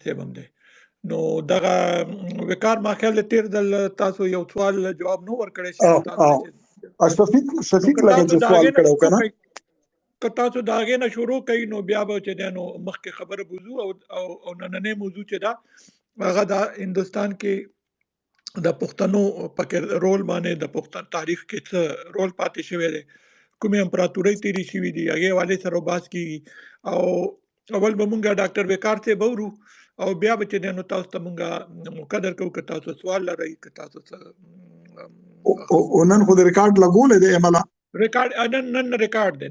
صاحب هم دی. نو دغه وقار ما خیال دی تیر ځل تاسو یو سوال جواب نو ورکړی شاید تاسو چې نو شفیق که لکه تاسو چې د سوال هغې نه کړو شروع کنه کوئ که تاسو د هغې نه شروع کوئ نو بیا به چې دی نو مخکې خبره بوځو او نننۍ موضوع چې ده هغه د هندوستان کې د پښتنو پکې رول باندې د پښتون تاریخ کې څه رول پاتې شوی دی، کومې امپراتورۍ تیرې شوي دي هغې حوالې سره بحث کیږي. او اول به مونږ ډاکټر وقار صاحب اورو او بیا به چې دی نو تاسو ته مونږ موقع درکوو که تاسو سوال لرئ که تاسو او نن خو د ریکارډ لګولې دی عمله ریکارډ نن ریکارډ دی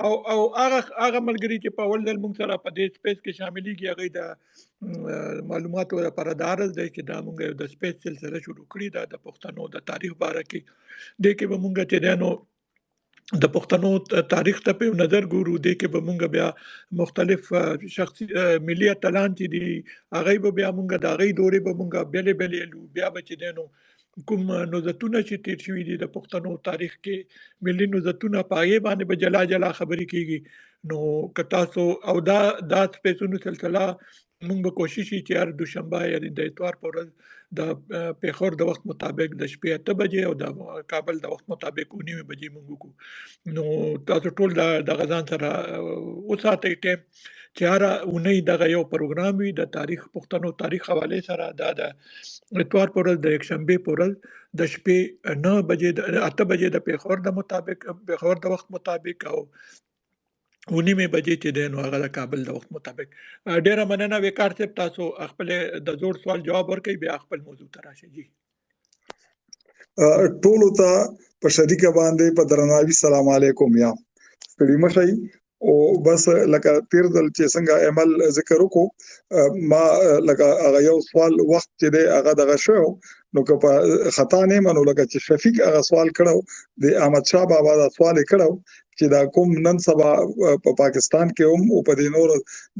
او هغه ملګري چې په اول ځل مونږ سره په دې سپیس کې شاملېږي هغوی د معلوماتو لپاره دا عرض دی چې دا مونږ د سپیس سلسله شروع کړې ده د پښتنو د تاریخ باره کې. دې کې به مونږ چې دی نو د پښتنو تاریخ ته په نظر ګورو، دې کې به مونږ بیا مختلف شخصي ملي اتلان چې دي هغوی به بیا مونږ د هغوی دورې به مونږ بیلې بیلې لو، بیا به چې دی نو کوم نوزتونه چې تیر شوي دي د پښتنو تاریخ کې ملي نوزتونه په هغې باندې به جلا جلا خبرې کیږي. نو که تاسو او دا سپیسونو سلسله مونږ به کوشش وي چې هر دوشنبه یا د اتوار په ورځ د پیښور د وخت مطابق د شپې 8 بجې او د کابل د وخت مطابق 9 بجې مونږ وکړو. نو تاسو ټول د غزان سره وساتئ ټیم چې هر اونۍ دغه یو پروګرام وي د تاریخ پښتنو تاریخ حوالې سره دا د اتوار په ورځ د یکشنبې په ورځ د شپې 9 بجې د 8 بجې د پیښور د مطابق پیښور د وخت مطابق او 9 بجې چې دی نو هغه د کابل د وخت مطابق. ډیره مننه وقار صاحب، تاسو خپل د زوړ سوال جواب ورکړئ بیا خپل موضوع ته راشئ. جی ټولو ته په شریکه باندې په درناوي سلام علیکم. یا ستړي مشئ او بس لکه تیر ځل چې څنګه عمل ذکر وکړو ما لکه هغه یو سوال وخت چې دی هغه دغه شو نو که په خطا نه منو لکه چې شفیق هغه سوال کړو د احمد شاه بابا دا سوال کړو چې دا کوم نن سبا په پاکستان کې هم او په دې نور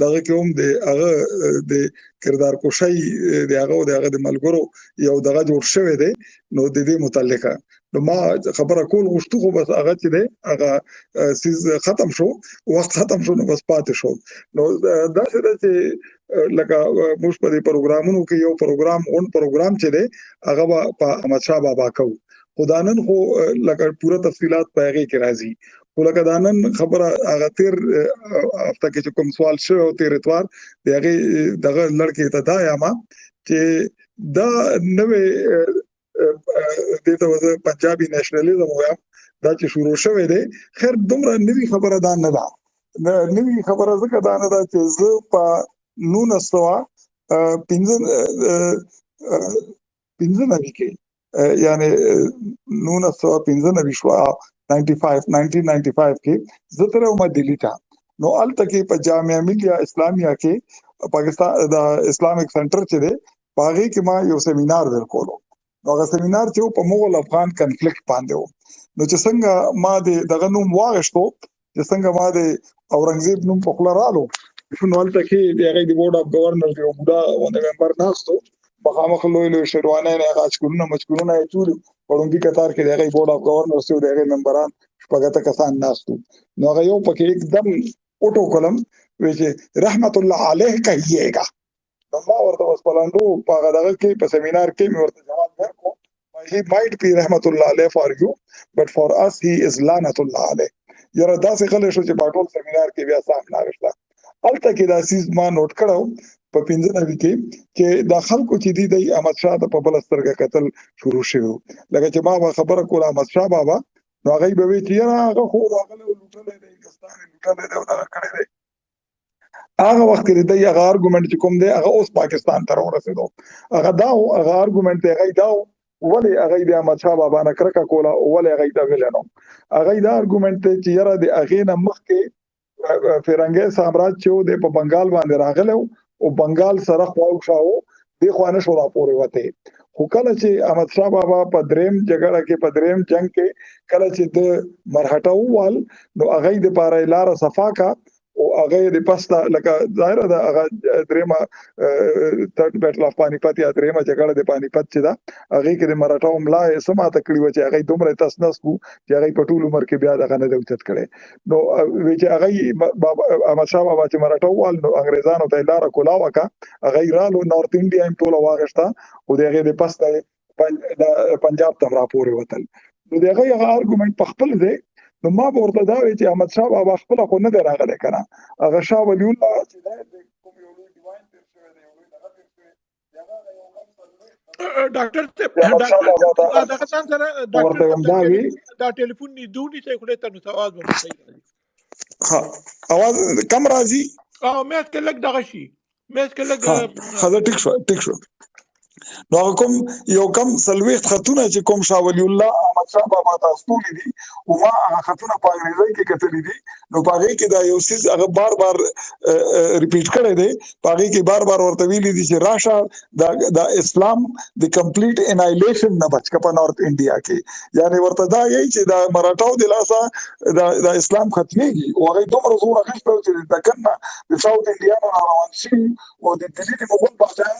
دغه کې هم د هغه د کردار کوشي د هغه د ملګرو یو دغه جوړ شوی دی نو د دې متعلقه نو ما خبره کول غوښتو خو بس هغه چې دی هغه سیز ختم شو وخت ختم شو نو بس پاتې شو. نو دا څه چې لکه موږ په دې پروګرامونو کې یو پروګرام چې دی هغه په احمد شاه بابا کو خدانن خو لکه پوره تفصيلات په هغه کې راځي خو لکه دانن خبره هغه تیر هفته کې کوم سوال شو تیر اتوار دغه لړکې ته دا یاما چې دا نوې د ته پنجابي نېشنلزم وایم دا چې شروع شوه دی خیر دومره نوې خبره ده نه ده نوې خبره ځکه دا نه ده چې زه په 1995 کې یعنی 1995 شو 1995 کې زه تر ما دلی ته نو الته کې په جامعه ملیه اسلامیه کې پاکستان د اسلامیک سنټر چې دی باغې کې ما یو سیمینار ورکولو نو هغه سیمینار چې په مغول افغان کنفلیکټ باندې و نو چې څنګه ما دغه نوم واغښتو چې څنګه ما د اورنګزیب نوم په خپل رالو نو الته کې د هغه د بورډ اف گورنر یو بوډا او د ممبر ناستو مخامخ لوی شروانه نه غاچکونه مچکونه ټول پړوندې قطار کې دغه بورډ اف گورنر سو دغه ممبران شپږه کسان ناستو نو هغه یو پکې एकदम اوټو کلم چې رحمت الله علیه کهیهګا نو ما ورته وسپلاندو په هغه کې په سیمینار کې مې ورته جواب ورکړو he might be رحمت الله علیه for you but for us he is لعنت الله علیه یره داسې خلک شو چې په ټول سیمینار کې بیا صاحب ناغشتا الته کې دا سیس ما نوٹ کړو په 15 کې د خلکو چې دی احمد شاه په بلسترګه قتل شروع شوه لکه چې ما خبره کوله احمد شاه بابا نو هغه به وی چې هغه خو هغه لوټلې دی هندستان لوټلې دی او هغه کړی دی هغه وخت کې دی هغه ارګومنت چې کوم دی هغه اوس پاکستان ته ورسېدو هغه ارګومنت دی هغه دا ولی هغه د احمد شاه بابا نه کرکه کوله ولی هغه دا ویل نو هغه دا ارګومنت چې یره د هغه نه مخکې فرنګي سامراج چې د بنگال باندې راغلو او بنگال سره خواو شاو د خوانه شو راپورې وته خو کله چې احمد شاه بابا په دریم جګړه کې په دریم جنگ کې کله چې د مرهټه ووال نو هغه د پاره لار صفا کا او هغه د پستا لکه ظاهر ده هغه درېما تھرد بیٹل اف پانی پت یا درېما جګړه د پانی پت چې دا هغه کې د مراټاو ملا سما تکړی و چې هغه دومره تسنس کو چې هغه په ټول عمر کې بیا دغه نه دوچت کړي نو چې هغه احمد شاه بابا چې مراټاو وال نو انګريزانو ته لار کولا وکا هغه رالو نارت انډیا هم ټول واغښتا او دغه د پستا پنجاب ته راپورې وتل نو دغه ارګومنت په خپل دی نو ما ورته دا وی چې احمد شاه بابا خپل خو نه راغلی کنه هغه شاه ولی الله چې دا کوم یو لوی ډیواین تر شوی دی یو لوی دغه تر شوی ډاکټر دا څنګه سره دا ټلیفون نه دونی څه خله ته نو आवाज به صحیح راځي ها आवाज کم راځي مې اس کې لګ دغه شي مې اس کې لګ خزه ټیک شو نو کوم یو کم سلويخت خطونه چې کوم شاه ولی الله احمد شاه بابا تاسو دي او ما هغه خطونه په انګریزي کې کتلې دي نو پاره کې دا یو سیس هغه بار ریپیټ کړي دي پاره کې بار ورته ویلي دي چې راشه دا اسلام د کمپلیټ انایلیشن نه بچ کپا نارت انډیا کې یعنی ورته دا یی چې دا مراټاو د لاسه دا اسلام ختميږي او هغه دومره زور اخیستل چې د کنه د ساوث انډیا روان شي او د دلی د مغول بادشاہان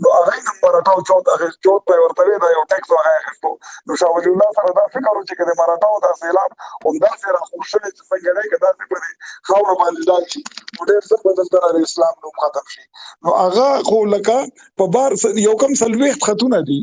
نو هغه مراټاو چوت په ورته دا یو ټیکس واغښتو نو شاه ولی الله سره دا فکر و چې کله مراټاو دا سیلاب همدا سره خوشاله چې څنګه نه کدا په دې خاور باندې داشي ډېر څه بدل تر اسلام نو ختم شي نو هغه خو لکه په بار یو کم سلويخت خطونه دي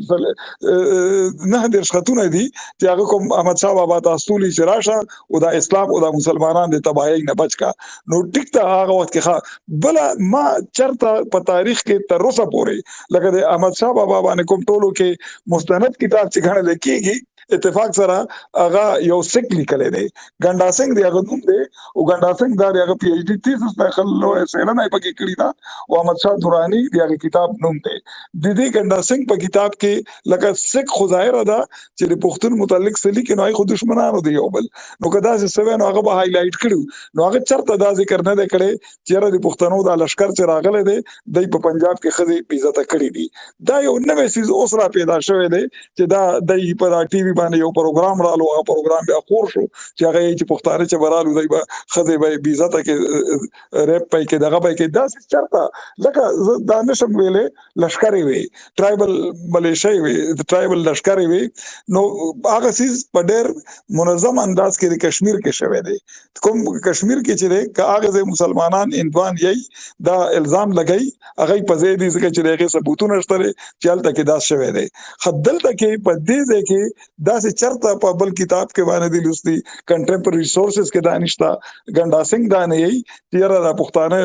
نه د خطونه دي چې هغه کوم احمد شاه بابا تاسو چې راشه او دا اسلام او دا مسلمانان د تباہی نه بچ کا نو ټیک ته هغه وخت کې بل ما چرته په تاریخ کې تر اوسه پورې لکه د احمد شاه بابا باندې کوم ټولو کې مستند کتاب چې غنل کېږي اتفاق سره هغه یو سیک لیکل دی ګنڈا سنگ دی هغه نوم دی او ګنڈا سنگ دا هغه پی ایچ ډی تھیسس په خللو سیلنه پکې کړی دا او احمد شاه درانی دی هغه کتاب نوم دی د دې ګنڈا سنگ په کتاب کې لکه سیک خدایر دا چې د پښتون متعلق سلی کې نوای خو دشمنانو دی یو بل نو کدا چې سوي نو هغه به هایلایټ کړو نو هغه چرته دا ذکر نه کړي چې را د پښتنو د لشکر چې راغله دی د په پنجاب کې خزي عزت کړی دی دا یو نوې سیز اوس را پیدا شوی دی چې دا د په ټي وي باندې یو پروګرام رالو هغه پروګرام بیا خور شو چې هغه چې پښتانه چې برالو دی به خزي به عزت کې ریپ پای کې دغه پای کې دا چرته لکه دا نشم ویلې لشکري وي ټرایبل ملیشیا وي ټرایبل لشکري وي نو هغه سیز په ډېر منظم انداز کې د کشمیر کې شوی دی کوم کشمیر کې چې هغه مسلمانان اندوان یي دا الزام لګي هغه په ځای دي چې هغه ثبوتونه شته چې هلته کې دا شوی دی خدلته کې په دې ځای کې دا چې چرته په بل کتاب کې باندې د لوستي کنټمپرری ریسورسز کې دانشتا ګنڈا سنگ دا نه یي چې را پښتانه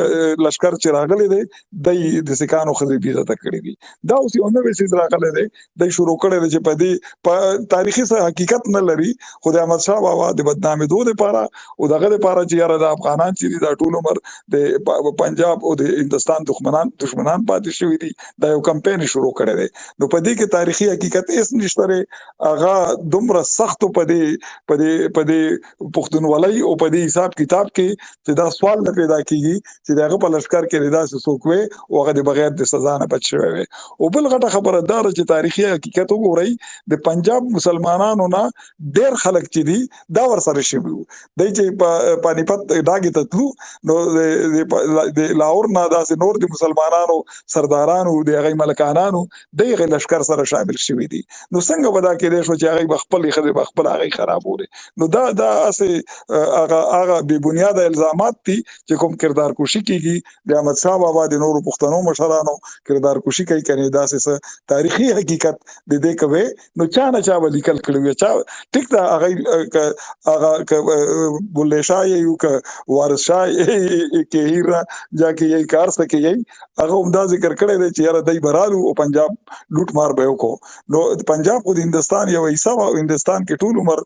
لشکر چې راغلي دي د سکانو خزي بيزه کړی دي دا اوس یو نوې سیز راغلی دی د شروع کړي چې په دې تاریخي حقیقت نه لري خدای احمد شاه بابا د بدنامي دوه لپاره او دغه لپاره چې د افغانان چې د ټول عمر د پنجاب او د هندستان دښمنان پاتې شوی دي دا یو کمپاین شروع کړي دي نو په دې کې تاریخي حقیقت هیڅ نشته هغه دومره سخت په دې پښتونولۍ او په دې حساب کتاب کې چې دا سوال نه پیدا کیږي چې دغه په لشکر کې ردا څوک وي او هغه د بغیر د سزا نه بچ شوی وي او بل غټه خبردار چې تاریخي حقیقت وګورئ د پنجاب مسلمانانو نه ډېر خلک چې دي دا ور سره شي د چې پانی پت ډاګه تطلو نو د لاهور نه داسې نور د مسلمانانو سردارانو د هغه ملکانانو دغه لشکر سره شامل شوي دي نو څنګه ودا کې د شو چې هغه خپل هغه خراب وره نو دا اسه هغه بے بنیاد الزامات دي چې کوم کردار کوشي کیږي د احمد شاه بابا د نورو پښتنو مشرانو کردار کوشي کوي کني داسې تاریخي حقیقت د دې کوي نو چا ولیکل کړو چا ټیک دا هغه بولې شاه یو ک وارث شاه کې هیرا جا کې یې کار سکه یې هغه عمدہ ذکر کړی دی چې یاره دای برالو او پنجاب لوټ مار به وکړو نو پنجاب خو د هندستان یو حصہ او هندستان کې ټول عمر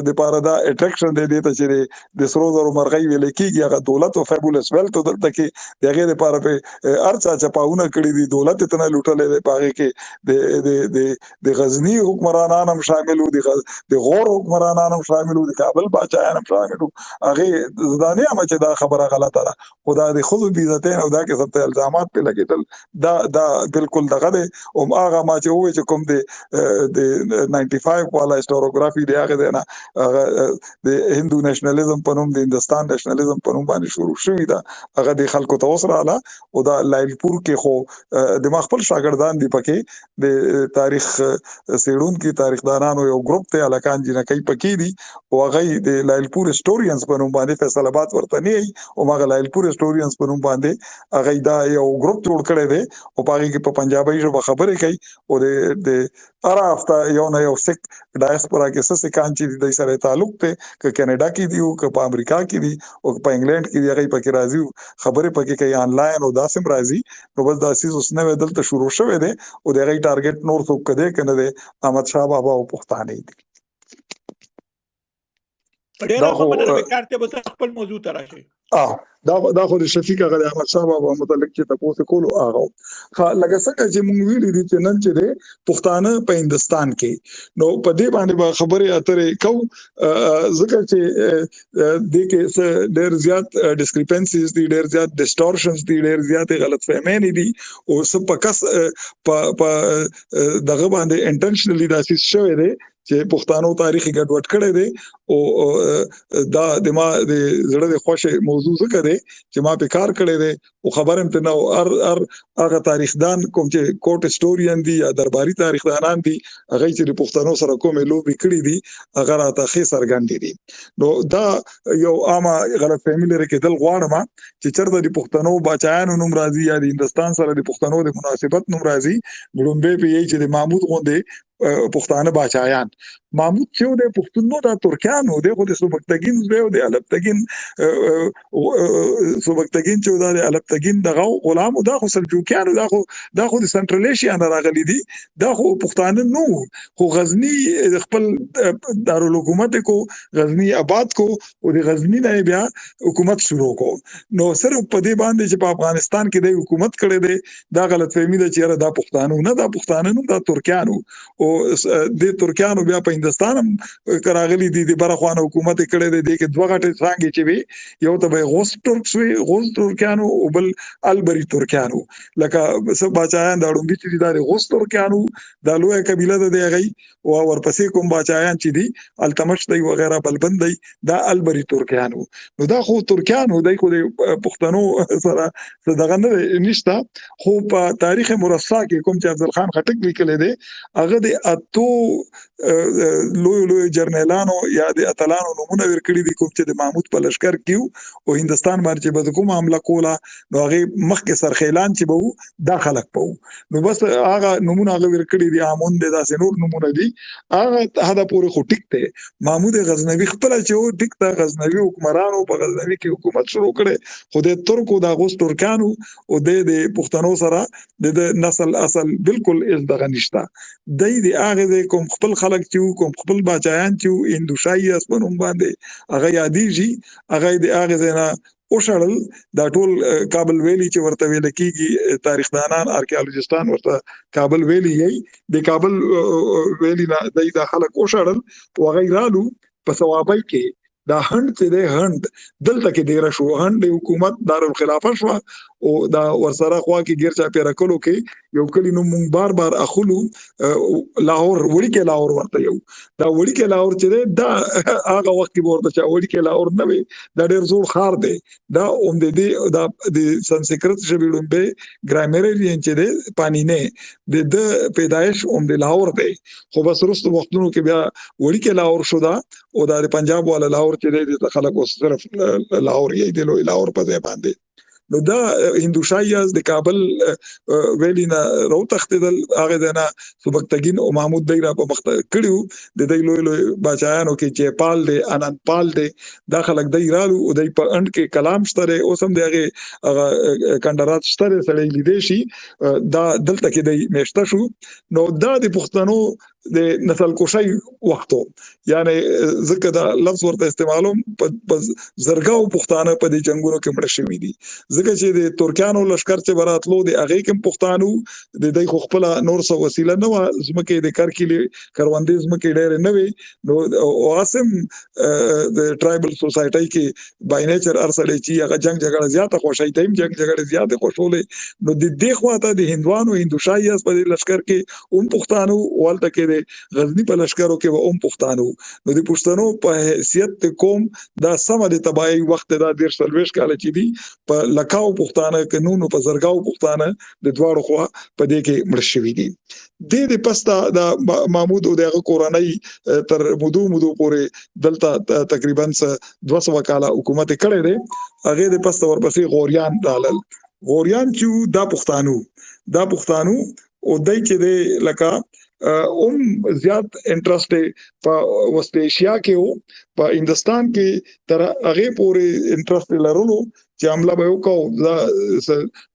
د پاره دا اټریکشن دی ته چې د سرو زرو مرغۍ ویل کېږي هغه دولت او فیبولس ویلث دلته کې دغه لپاره په ارچا چپاونه کړی دي دولت ته نه لوټلې دی پاره کې د غزنی حکمرانان هم شامل وو د غور حکمرانان هم شامل وو د کابل بادشاہان هم شامل وو هغه زدانه هم چې دا خبره غلطه ده خدا دې خود بیزتین او دا کې ست الزامات په لګیدل دا بالکل دغه دی او هغه ما چې وې چې کوم د 95 1965 والا هیسټوریوګرافي دی هغه دی نه د هندو نېشنلزم په نوم د هندستان نېشنلزم په نوم باندې شروع شوی دا هغه د خلکو ته اوس رااله او دا لایلپور کې خو د خپل شاګردان دی پکې د تاریخ سیړون کې تاریخدانانو یو ګروپ ته الکان جنکۍ پکې دي او هغه د لایلپور هیسټورینز په نوم باندې فیصل آباد ورته نه او هغه لایلپور هیسټورینز په نوم باندې هغه دا یو ګروپ جوړ کړی دی او هغه کې په پنجابي ژبه خبرې کوي او د هر هفته یو نه یو سک ډایسپورا کې څه کان چې د سره تعلق ته ک کینیډا کې دی او ک په امریکا کې دی او په انګلند کې دی هغه پکې راځي خبرې پکې کوي آنلاین او داسم راځي نو بس داسې اوس نه دلته شروع شوه دی او د هغه ټارګټ نور څوک کده کنه دی احمد شاه بابا او پښتانه دي ډېر مننه وکړ ته به خپل موضوع ته راشي دا خو د شفیق هغه د احمد شاه بابا متعلق چې تاسو کولو هغه لکه څنګه چې مونږ ویلي دي چې نن چې د پښتانه په هندستان کې نو په دې باندې خبرې اترې کو ځکه چې د کې ډېر زیات ډیسکریپنسیز دي ډېر زیات ډیسټورشنز دي ډېر زیات غلط فهمۍ دي او څه پکس په دغه باندې انټنشنلی داسې شوی دی چې پښتنو تاریخي ګډوډ کړي دي او دا د ما د زړه د خوښه موضوع څه کړي چې ما په کار کړي دي او خبرم ته نو هغه تاریخدان کوم چې کوټ هیسټورین دي یا درباري تاریخدانان دي هغه چې د پښتنو سره کومې لوبي کړي دي هغه راته خې سرګند دي نو دا یو عامه غلط فهمي لري کېدل غواړم چې چرته د پښتنو بچایانو نوم راځي یا د هندستان سره د پښتنو د مناسبت نوم راځي ګړومبه په یی چې د محمود غوندې پښتانه بچایان محمود چې د پښتنو د ترکانو د خو د سوبکتګین زو د الپتګین سوبکتګین چې د الپتګین دغه غلام دا خو سلجوکیانو دا خو د سنټرل ایشیا نه راغلي دي دا خو پښتانه نو خو غزنی خپل دارالحکومت کو غزنی آباد کو او د غزنی نه بیا حکومت شروع کو نو صرف په دې باندې چې په افغانستان کې د حکومت کړي دي دا غلط فهمي ده چې دا پښتانه نه دا پښتانه نو دا ترکانو او د ترکانو بیا په هندستان هم کراغلي دي د برخوان حکومت کړي دي کې دوه غټه څنګه چې وي یو ته غوس ترکس وي غوس ترکانو او بل البری ترکانو لکه سب بچایان دا ډومبي چې دا غوس ترکانو د لوی قبيله ده دی غي او ورپسې کوم بچایان چې دي التمش دی وغیرہ بلبند دی دا البری ترکانو نو دا خو ترکانو دای خو د پښتنو سره دغه نه نشته خو په تاریخ مرصع کې کوم چې افضل خان خټک لیکل دي هغه د اتو لوی جرنیلانو یا د اتلانو نمونه ورکړي دي کوم چې د محمود په لشکر کې او هندستان باندې چې به کوم حمله کوله نو هغه مخکې سرخیلان چې به دا خلک په نو بس هغه نمونه هغه ورکړي دي امون د داسې نور نمونه دي هغه هدا پورې خو ټیک ته محمود غزنوی خپل چې ټیک ته غزنوی حکمرانو په غزنوی کې حکومت شروع کړي خو د ترکو د غوس ترکانو او د پښتنو سره د نسل اصل بالکل از دغه نشته د هغه کوم خپل خلک چې کوم خپل بچایان چې هندوشاهي اسپنوم باندې هغه یادېږي هغه د هغه زینا او شړل دا ټول کابل ویلی چې ورته ویل کیږي تاریخدانان آرکیالوجستان ورته کابل ویلی یې د کابل ویلی نه د خلک او شړل او غیرالو په ثوابای کې دا هند چې د هند دلته کې ډیر شو هند حکومت دارالخلافه شو او دا ورسره خوا کې غیر چا پیرا کولو کې یو کلی نو مونږ بار اخلو لاهور وړي کې لاهور ورته یو دا وړي کې لاهور چې دا هغه وخت کې ورته چې وړي کې لاهور نه وي دا ډیر زوړ خار دی دا اوم د سنسکرت ژبې به ګرامرین چې دی پانی نه د پیدایش اوم د لاهور دی خو بس وروسته وختونو کې بیا وړي کې لاهور شو دا او د پنجاب ولا لاهور چې دی خلک اوس صرف لاهور یې دی لوی لاهور په ځای باندې نو دا هندوشاهي از د کابل ویلینا رو تختیدل هغه دنا سوبکتګین او محمود دایره په مخ کړیو د دې لوی بچایانو کې چې پال دی انند پال دی دا خلک دایرالو او دای په اند کې کلام شته او سم دیغه کندرات شته سړی لیدې شي دا دلته کې دی مشته شو نو دا د پښتنو د نسل کوشي وختو یعنی ځکه دا لفظ ورته استعمالوم په زرګاو پښتانه په دې جنگونو کې مړ شوی دي ځکه چې د ترکانو لشکر چې براتلو د هغه کوم پښتانو د دې خو خپل نور څه وسیله نه و زمکه د کرکلی کروندې زمکه ډېر نه وي نو اواسم د ټرایبل سوسایټي کې بای نیچر ارسلې چې هغه جنگ جګړه زیاته خوشي تیم جنگ جګړه زیاته خوشولې نو د دې خواته د هندوانو هندوشاهي په لشکر کې پښتانو ولته کې د غزنی په لشکرو کې و پښتانه نو د پښتنو په حیثیت قوم دا سم د تباہي وخت دا ډیر سلويش کال چې دي په لکاو پښتانه قانون په زرګاو پښتانه د دواړو خوا په دې کې مړ شوی دي د پستا د محمود او دغه کورنۍ تر مودو پورې دلته تقریبا 200 کاله حکومت کړی دی هغه د پستا ورپسې غوریان رالل غوریان چې دا پښتانو او دای چې د لکه زیات انټرست په وست ایشیا کې او په هندستان کې تر هغه پورې انټرست لرلو چې عمله به وکاو دا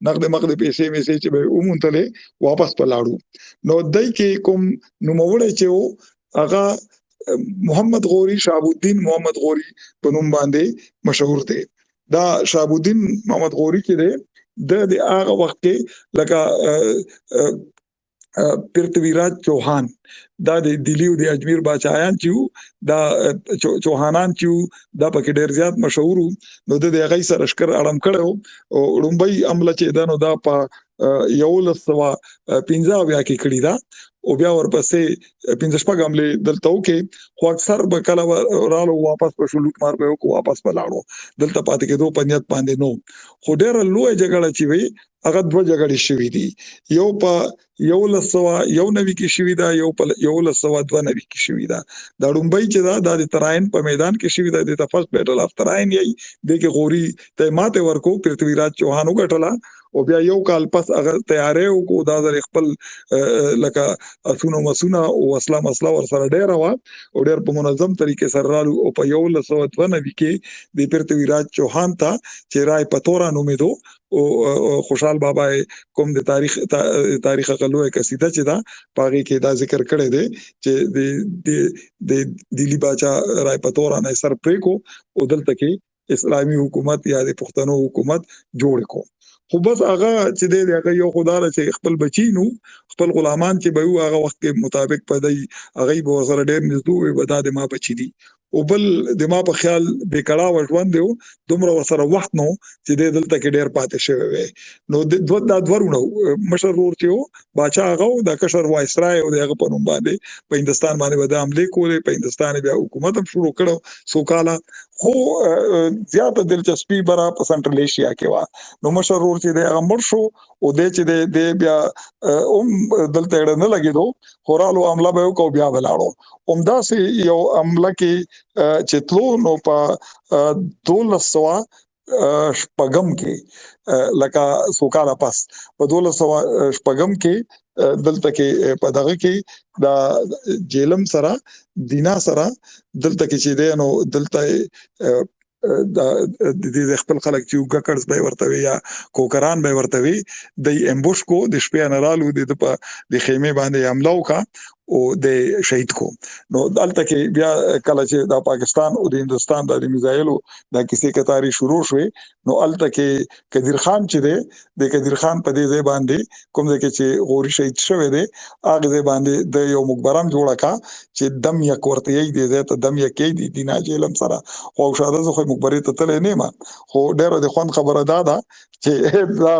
نقد پیسې میسې چې به ومنتلې واپس پلاړو نو دای کې کوم نوموړی چې هغه محمد غوري شهاب الدین محمد غوري په نوم باندې مشهور دی دا شهاب الدین محمد غوري چې دی د هغه وخت کې لکه پرتویراج چوهان دا د دلی او د اجمیر بادشاہان چې دا چوهانان چې دا پکې ډیر زیات مشهور نو د هغه سره لشکر اړم کړو او لومبي عمله چې دا نو دا په یو لسوا 15 بیا کې کړی دا او بیا ورپسې 15 حمله دلته وکي خو اکثر به کله رالو واپس په شلوټ مار به کو واپس پلاړو دلته پاتې کېدو پنځت باندې نو خو ډیر لوی جګړه چې وي هغه دوه جګړې شوې دي یو په یو لسوا یو نوي کې شوې ده یو په یو لسوا 2 نوي کې شوې ده دا لومبي چې دا د تراین په میدان کې شوې ده د فرست بیټل اف تراین یې د کې غوري ته ماته ورکو پرتویراج چوهان وګټلا او بیا یو کال پس هغه تیارې او دا د خپل لکه اسونو مسونه او اسلام مسله ور سره ډیر وا او ډیر په منظم طریقې سره رالو او په یو لسو 2 نوي کې د پرتویراج چوهان ته چې رای پتورا نومېدو او خوشحال بابا کوم د تاریخ غلوه قصیده چې دا پاغي کې دا ذکر کړی دی چې د دلی باچا رای پتورا نه سر پرې کو او دلته کې اسلامي حکومت یا د پښتنو حکومت جوړ کو خو بس هغه چې دی هغه یو خدای چې خپل بچینو خپل غلامان چې به هغه وخت کې مطابق پدای هغه به سره ډېر نږدې وي ودا د ما بچی دي او بل د ما په خیال بیکړه وژوند دی دومره سره وخت نو چې د دلته کې ډېر پاتې شوی وي نو د دورونو مشر ورته باچا هغه د کشر وایسرای او دغه په نوم باندې په هندستان باندې ودا حمله کولې په هندستان بیا حکومت هم شروع کړو سو کاله خو زیاته دلچسپي برا په سنټرل ایشیا کې وا نو مشر ورته د امر شو او د چې د بیا دلته نه لګیدو خورالو عمله به کو بیا ولاړو عمدا سي یو عمله کې چې تلو نو په 1200 شپږم کې لکه سوکاله پاس په 1200 شپږم کې دلته کې په دغه کې دا جیلم سره دینا سره دلته کې چې دی نو دلته د خپل خلک چې ګکړز به ورته یا کوکران به ورته د امبوش کو د شپې نرالو د خیمه باندې حمله وکا او د شهید کو نو دلته کې بیا کله چې د پاکستان او د هندستان د میزایلو د کیسې کتاري شروع شوه نو الته کې قدیر خان چې دی د قدیر خان په دې ځای باندې کوم ځای کې چې غوري شهید شوه دی هغه ځای باندې د یو مقبرم جوړه کا چې دم یک ورته یې دی ته دم یک دی دینا جیلم سره خو شاده زه خو مقبره ته تل نه ما خو ډېر د خوان خبره ده چې دا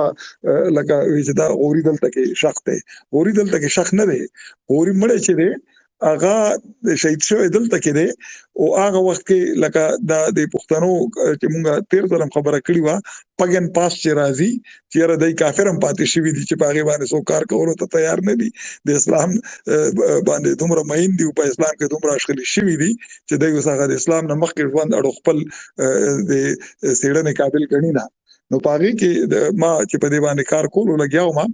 لکه چې دا غوري دلته کې شخص دی غوري دلته کې شخص نه دی غوري مړ چې دی هغه شهید شوی دلته کې دی او هغه وخت کې لکه د پښتنو چې مونږه 13 خبره کړی و پګن پاس چې راځي چې را دای کافر هم پاتې شوی دي چې پاغه باندې سو کار کولو ته تیار نه دي د اسلام باندې دومره مین دي په اسلام کې دومره اشغالي شوی دي چې دغه څنګه د اسلام نه مخکې ژوند اړو خپل د سیړنې قابل کړي نه نو پاغه کې ما چې په دې باندې کار کولو لګیاو ما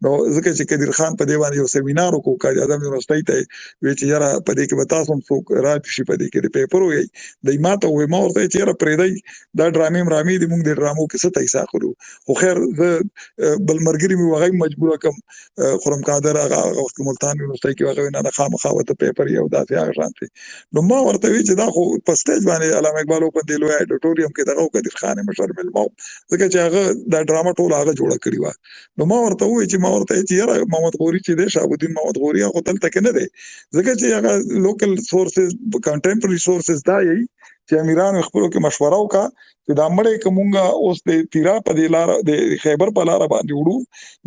نو ځکه چې قدیر خان په دی باندې یو سیمینار وکړ کاج اعظم یونیورسيټي ته وی چې یاره په دې کې به تاسو هم څوک راځي په دې کې د پیپر وي د ماته وې ما ورته چې یاره پرې دی دا ډرامې دي موږ د ډرامو کې څه تایسا کړو خو خیر بل مرګري مې وغه مجبور کم خرم قادر هغه وخت ملتان یونیورسيټي کې هغه نه خامخاوته پیپر یو داسې هغه شانتي نو ما ورته وی چې دا خو په سټیج باندې علامه اقبال په دې لوی اډیټوریم کې دغه قدیر خان مشر ملمو ځکه چې هغه دا ډرامه ټول هغه جوړه کړی و نو ما ورته وی چې ما ورته چې یاره محمد غوري چې دی شهاب الدین محمد غوري خو دلته کې نه دی ځکه چې هغه لوکل سورسز کنټمپرري سورسز دا یي چې امیران خپلو کې مشوره وکړه چې دا مړې کومه اوس د تیرا په دی لار د خیبر په لار باندې وړو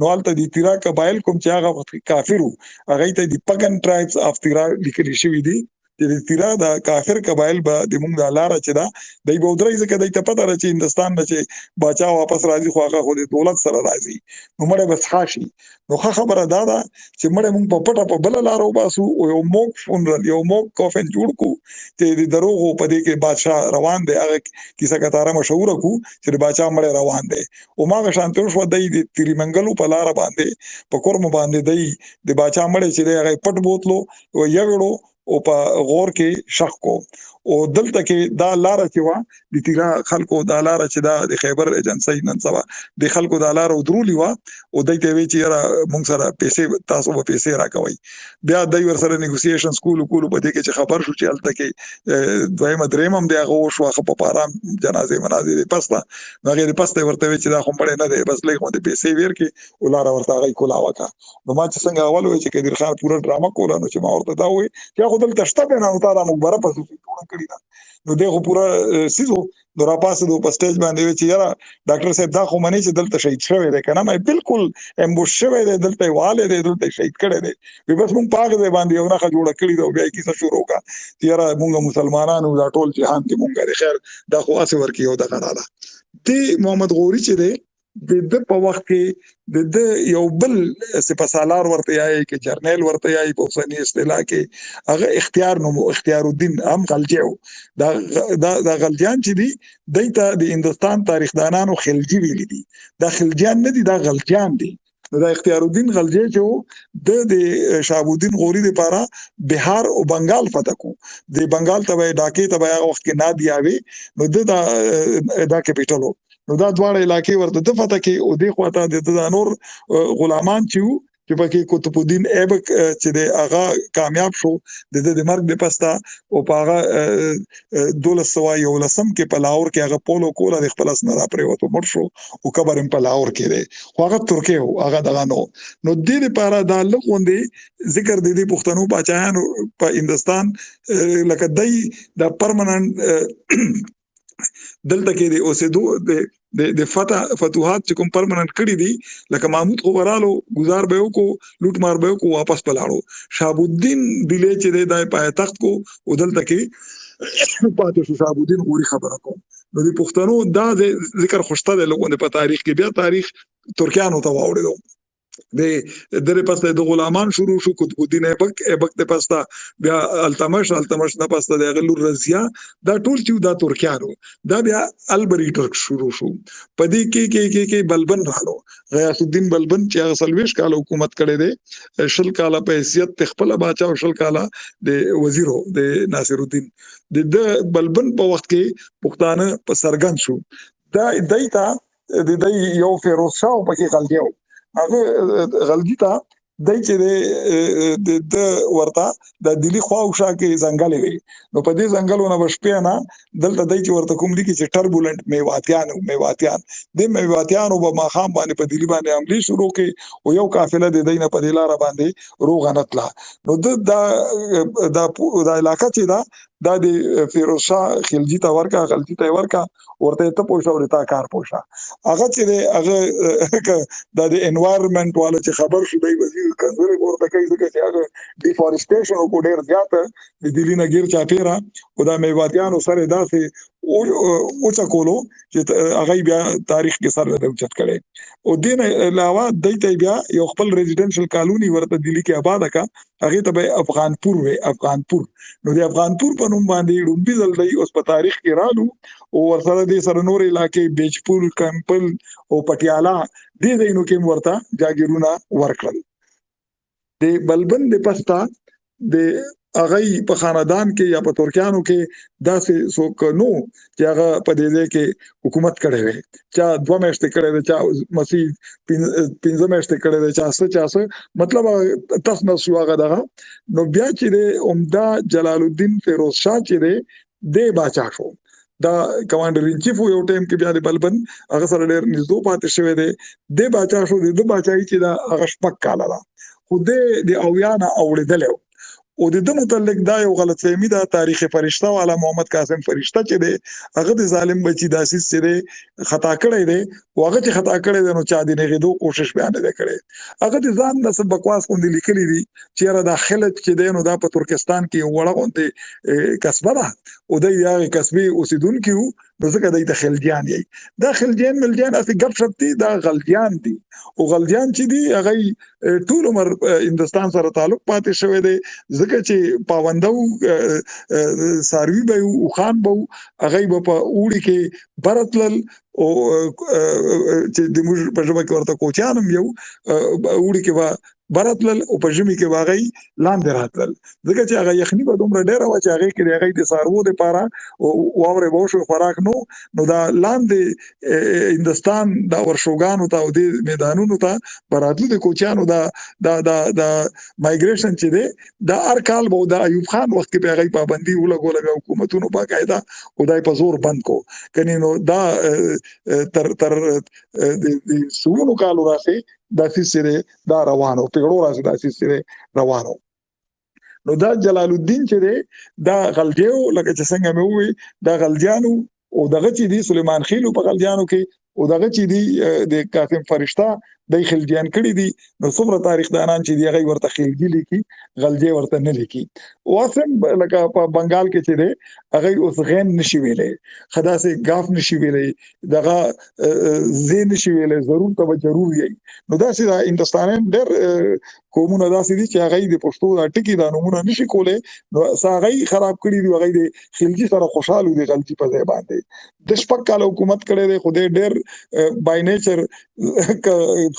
نو البته د تیرا قبایل کوم چې هغه کافرو هغه ته د پګن ټرایبز اف تیرا لیکل شوی دي چې د تیرا د کافر قبایل به د موږ د لار چې دا دای به درې ځکه دای ته پته را چې هندستان نه چې باچا واپس راځي خو هغه خو د دولت سره راځي نو مړ بس خاشي نو خبره دا ده چې مړ موږ په پټه په بل لار وباسو او یو موک فونرل یو موک کوفن جوړ کو چې د دروغو په دې کې بادشاہ روان دی هغه کیسه کتاره مشهور کو چې د بادشاہ مړ روان دی او ماغه شانتو شو د تیری منګلو په لار باندې په کورم باندې دی د بادشاہ مړ چې دی هغه پټ بوتلو او یوړو او په غور کې شخ کو او دلته کې دا لار چې وا د تیرا خلکو دا لار چې دا د خیبر ایجنسی نن سبا د خلکو دا لار ودرولي وا او دایته وی چې را مونږ سره پیسې تاسو په پیسې راکوي بیا دای ور سره نیګوسییشن سکول په دې کې چې خبر شو چې الته کې دویمه درېمم دی هغه شو په پارام جنازه منازه پستا هغه د پسته ورته وی چې دا خو مړ نه دی بس لږ مو د پیسې ور کې ولار ورته غي کولا وکا نو ما چې څنګه اول وی چې کدیر خان پورا ډراما کولا نو چې ما ورته دا وی چې خو دلته شته نه او تا دا مخبره پسو نو دغه پورا سیزو درا پاسه د په سټیج باندې چې یاره ډاکټر صاحب دا خو منی چې دلته شهید شوی دی کنه مې بالکل امبوش شوی دی دلته والے دی دلته شهید کړي دی بس مونږ پاګ دی باندې یو نه جوړ کړی دی بیا کیسه شروع کا چې یاره مونږ مسلمانانو دا ټول جهان کې مونږه خیر دا خو اسه ورکی یو د غراله دی محمد غوري چې دی د په وخت کې د یو بل سپاسالار ورته یای کې جرنیل ورته یای په اوسنی اصطلاح کې هغه اختیار الدین هم غلجیو دا غلجیان چې دي دایته د هندستان تاریخ دانانو خلجی ویل دي دا خلجیان نه دي دا غلجیان دي دا اختیار الدین غلجی چې د شهاب الدین غوري لپاره بهار او بنگال فتح کو د بنگال ته ډاکې ته هغه وخت کې نادیاوي نو دا کیپټل نو دا دواړه علاقې ورته د فتح کې او د خواته د نور غلامان چې پکې قطب الدین ایبک چې د هغه کامیاب شو د مرګ د پستا او په هغه 1211 کې په لاهور کې هغه پولو کولا د خپل اسنه را پریوتو مړ شو او قبر په لاهور کې دی خو هغه ترکیه هغه دغه نو د دې لپاره دا لغوندې ذکر د دې پښتنو بچایانو په هندستان لکه دای د پرمننت دلته کې د اوسېدو د فتوحات چې کوم پرمننت کړی دي لکه محمود خبرالو گزار به وکړو لوټ مار به وکړو واپس پلاړو شهاب الدین دلی چې د پای تخت کو ودلته کې پاتې شو شهاب الدین غوري خبره کوم نو د پښتنو دا ذکر خوشته د لوګو په تاریخ کې بیا تاریخ ترکیانو ته واوړو د درې پسته د غلامان شروع شو قطب الدین ایبک ته پسته بیا التمش نه پسته د غلور رضیا دا ټول چې دا ترکیانو دا بیا البری ترک شروع شو پدې کې بلبن رالو غیاث الدین بلبن چې هغه سلويش کال حکومت کړي دي شل کال په حیثیت خپل باچا او شل کال د وزیرو د ناصر الدین د بلبن په وخت کې پښتانه په سرګن شو دا دایته د یو فیروز شاه په کې غلطیو هغه غلطی ته دای چې د ورتا د دلی خواوشا کې ځنګل وي نو په دې ځنګلونو بشپې نه دلته دای چې ورته کوم لیکي چې ټربولنت میواتیان د میواتیانو په ماخام باندې په دلی باندې عملی شروع کې او یو قافله د دینه په دلاره باندې روغنتلا نو د علاقې چې دا د فیروز شاه خلجی ته ورکا غلطی ته ورکا ورته ته پوښتنه ورته کار پوښتنه هغه چې هغه د انوایرنمنت والا چې خبر شو دی وزیر کنځل ورته کوي چې هغه ډیفورستیشن او ډیر زیاته د دلی نه غیر چاپیرا او د میواتیانو سره داسې او څه کولو چې هغه بیا تاریخ کې سره د اوچت کړي او دین علاوه دایته بیا یو خپل ریزیډنشل کالونی ورته دلی کې آباد کا هغه ته افغانپور نو د افغانپور په نوم باندې رومبي ځل دی اوس په تاریخ کې رالو او ورسره د سره نور علاقې بیجپور کمپل او پټیالا دې ځینو کې ورته جاګیرونه ورکړل د بلبن د پستا د هغه په خاندان کې یا په ترکیانو کې داسې څوک نو چې هغه په دې ځای کې حکومت کړی وي چا 2 میاشتې کړی دی چا مسیح 15 میاشتې کړی دی چا څه مطلب تاسو نو شو هغه دغه نو بیا چې د عمده جلال الدین فیروز شاه چې دی د باچا شو دا کمانډر ان چیف یو ټیم کې بیا د بلبن هغه سره ډېر نږدې پاتې شوی دی د باچا شو د باچای چې دا هغه شپږ کاله ده خو د اویا نه اوړېدلی او د متعلق دا یو غلط فهمي ده تاریخ فرشته والا محمد قاسم فرشته چې دی هغه د ظالم بچی داسې چې دی خطا کړی دی او هغه چې خطا کړی دی نو چا د نغدو کوشش بیان نه کړي هغه د ځان د بکواس کوندې لیکلي دي چې را د خلک چې دی نو دا په ترکستان کې وړه غونډه کسبه ده او د یغه کسبي اوسیدونکو نو ځکه د خلجیان یې دا خلجیان ملجان اسی غب شپ دي دا غلجیان دي او غلجیان چې دي هغه ټول عمر هندستان سره تعلق پاتې شوی دی ځکه چې پاوندو ساروی به او خان به هغه په اوړي کې برتل او چې د موږ په ژبه کې ورته کوچانم یو اوړي کې به برتل او په ژمي کې واغی لاندې راتل ځکه چې هغه یخني به دومره ډیره و چې هغه کې هغه د سارو د پاره او اورې بوشو خوراک نو دا لاندې هندستان دا ورشوګانو ته او د میدانونو ته براتلو د کوچانو دا مایګریشن چې دی دا هر کال به د ایوب خان وخت کې هغه پابندي ولګول حکومتونو باقاعده او دای په زور بند کو کني نو دا تر د سونو کالو راځي دا سره دا روانو پیغړو راځي دا سره روانو نو دا جلال الدین چې دی دا غلجیو لکه چې څنګه مې وې دا غلجانو او دغه چې دی سلیمان خېلو په غلجانو کې او دغه چې دی د قاسم فرشته د خلجیان کړي دي نو څومره تاریخ دانان چې دی هغه ورته خلجی لیکي غلجی ورته نه لیکي او اصلا لکه په بنگال کې چې دی هغه اوس غین نشي ویلې خداسه غاف نشي ویلې دغه زین نشي ویلې ضرور ته ضروري نو دا چې هندستانیان ډېر کومونه داسې دي چې هغه د پښتو د ټکی د نمونه نشي کولای نو هغه خراب کړی دی هغه د خلجی سره خوشاله دي غلطي په ځای باندې د شپږ کال حکومت کړی دی خو ډېر بای نیچر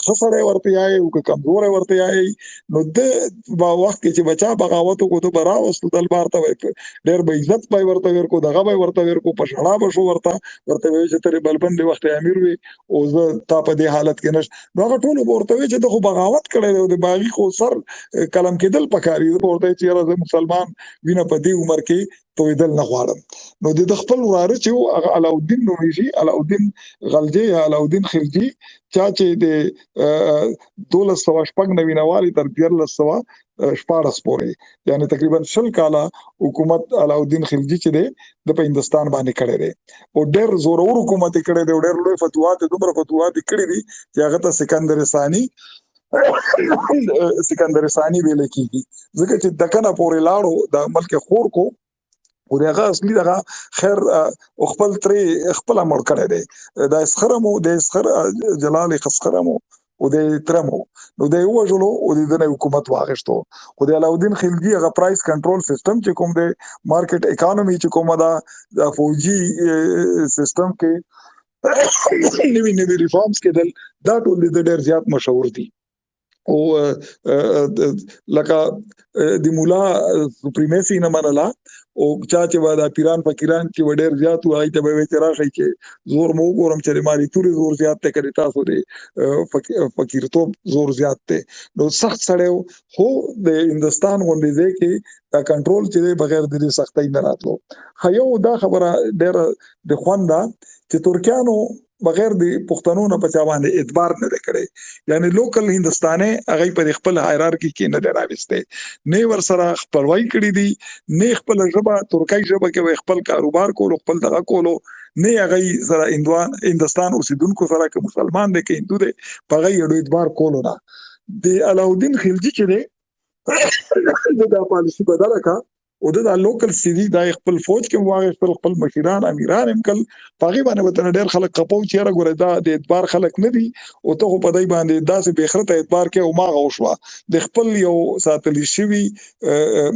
خسرې ورته یای او کمزورې ورته یای نو د وخت کې چې بچا بغاوت کو ته براوست دلبار ته ډېر به عزت پای ورته ورکو دغه به ورته ورکو په شړا به شو ورته چې تر بلبند وخت امیر وي او زه تا په دې حالت کې نش نو هغه ټول ورته چې د خو بغاوت کړی دی د باغی خو سر کلم کېدل پکاري ورته چې راز مسلمان وینه په دې عمر کې تویدل نه غواړم نو د خپل وراره چې علاءالدین نومیږي علاءالدین غلجی یا علاءالدین خلجی چا چې د 1299 نوالی تر 1314 پورې یعنی تقریبا 20 کاله حکومت علاءالدین خلجی چې دی د هندستان باندې کړی دی او ډېر زورور حکومت کړی دی او ډېر لوی فتوحات دومره فتوحات کړی دي چې هغه ته سکندر ثانی سکندر ثانی ویل کیږي ځکه چې دکنه پورې لاړو د ملک خور کو او دغه اصلي دغه خیر خپل ترې خپل مړ کړی دی د اسخرمو د اسخر جلال خسخرمو او د ترمو نو د یو جلو او د حکومت واغشتو خو د علاءالدین خلجی هغه پرایس کنټرول سیستم چې کوم د مارکیټ اکانومي چې کومه دا فوجي سیستم کې نوی ریفارمز کېدل دا ټول د ډېر زیات مشهور دي او لکه د مولا سپریمیسی نه منله او چا چې وادا پیران فقیران چې وډیر زیات وای ته به تر راځي چې زور مو ګورم چې ماري توري زور زیات ته کوي تاسو دې فقیرتوب زور زیات ته نو سخت سړیو هو د هندستان غونډې ځای کې دا کنټرول چې بغیر د سختۍ نه راتلو خو دا خبره ډېر د خواندا چې ترکیانو بغیر د پښتنو نه په چا باندې اعتبار نه کړي یعنی لوکل هندستاني هغه په خپل هایرارکی کې نه دراوسته نه ور سره خپلوي کړی دي نه خپل ژبه ترکای ژبه کې خپل کاروبار کولو خپل دغه کولو نه هغه سره هندستان اوسیدونکو سره کې مسلمان دي کې هندو دي په هغه اړه اعتبار کولو نه د علاءالدین خلجی چې د پالیسی بدله کا او د لوکل سیدی د خپل فوج کې واغ خپل مشران امیران هم کل پاغي باندې وته ډېر خلک قپو چې را ګوره دا د اعتبار خلک نه دي او ته په دای باندې داسې بخرته اعتبار کې او ما غوښوا د خپل یو ساتلی شوی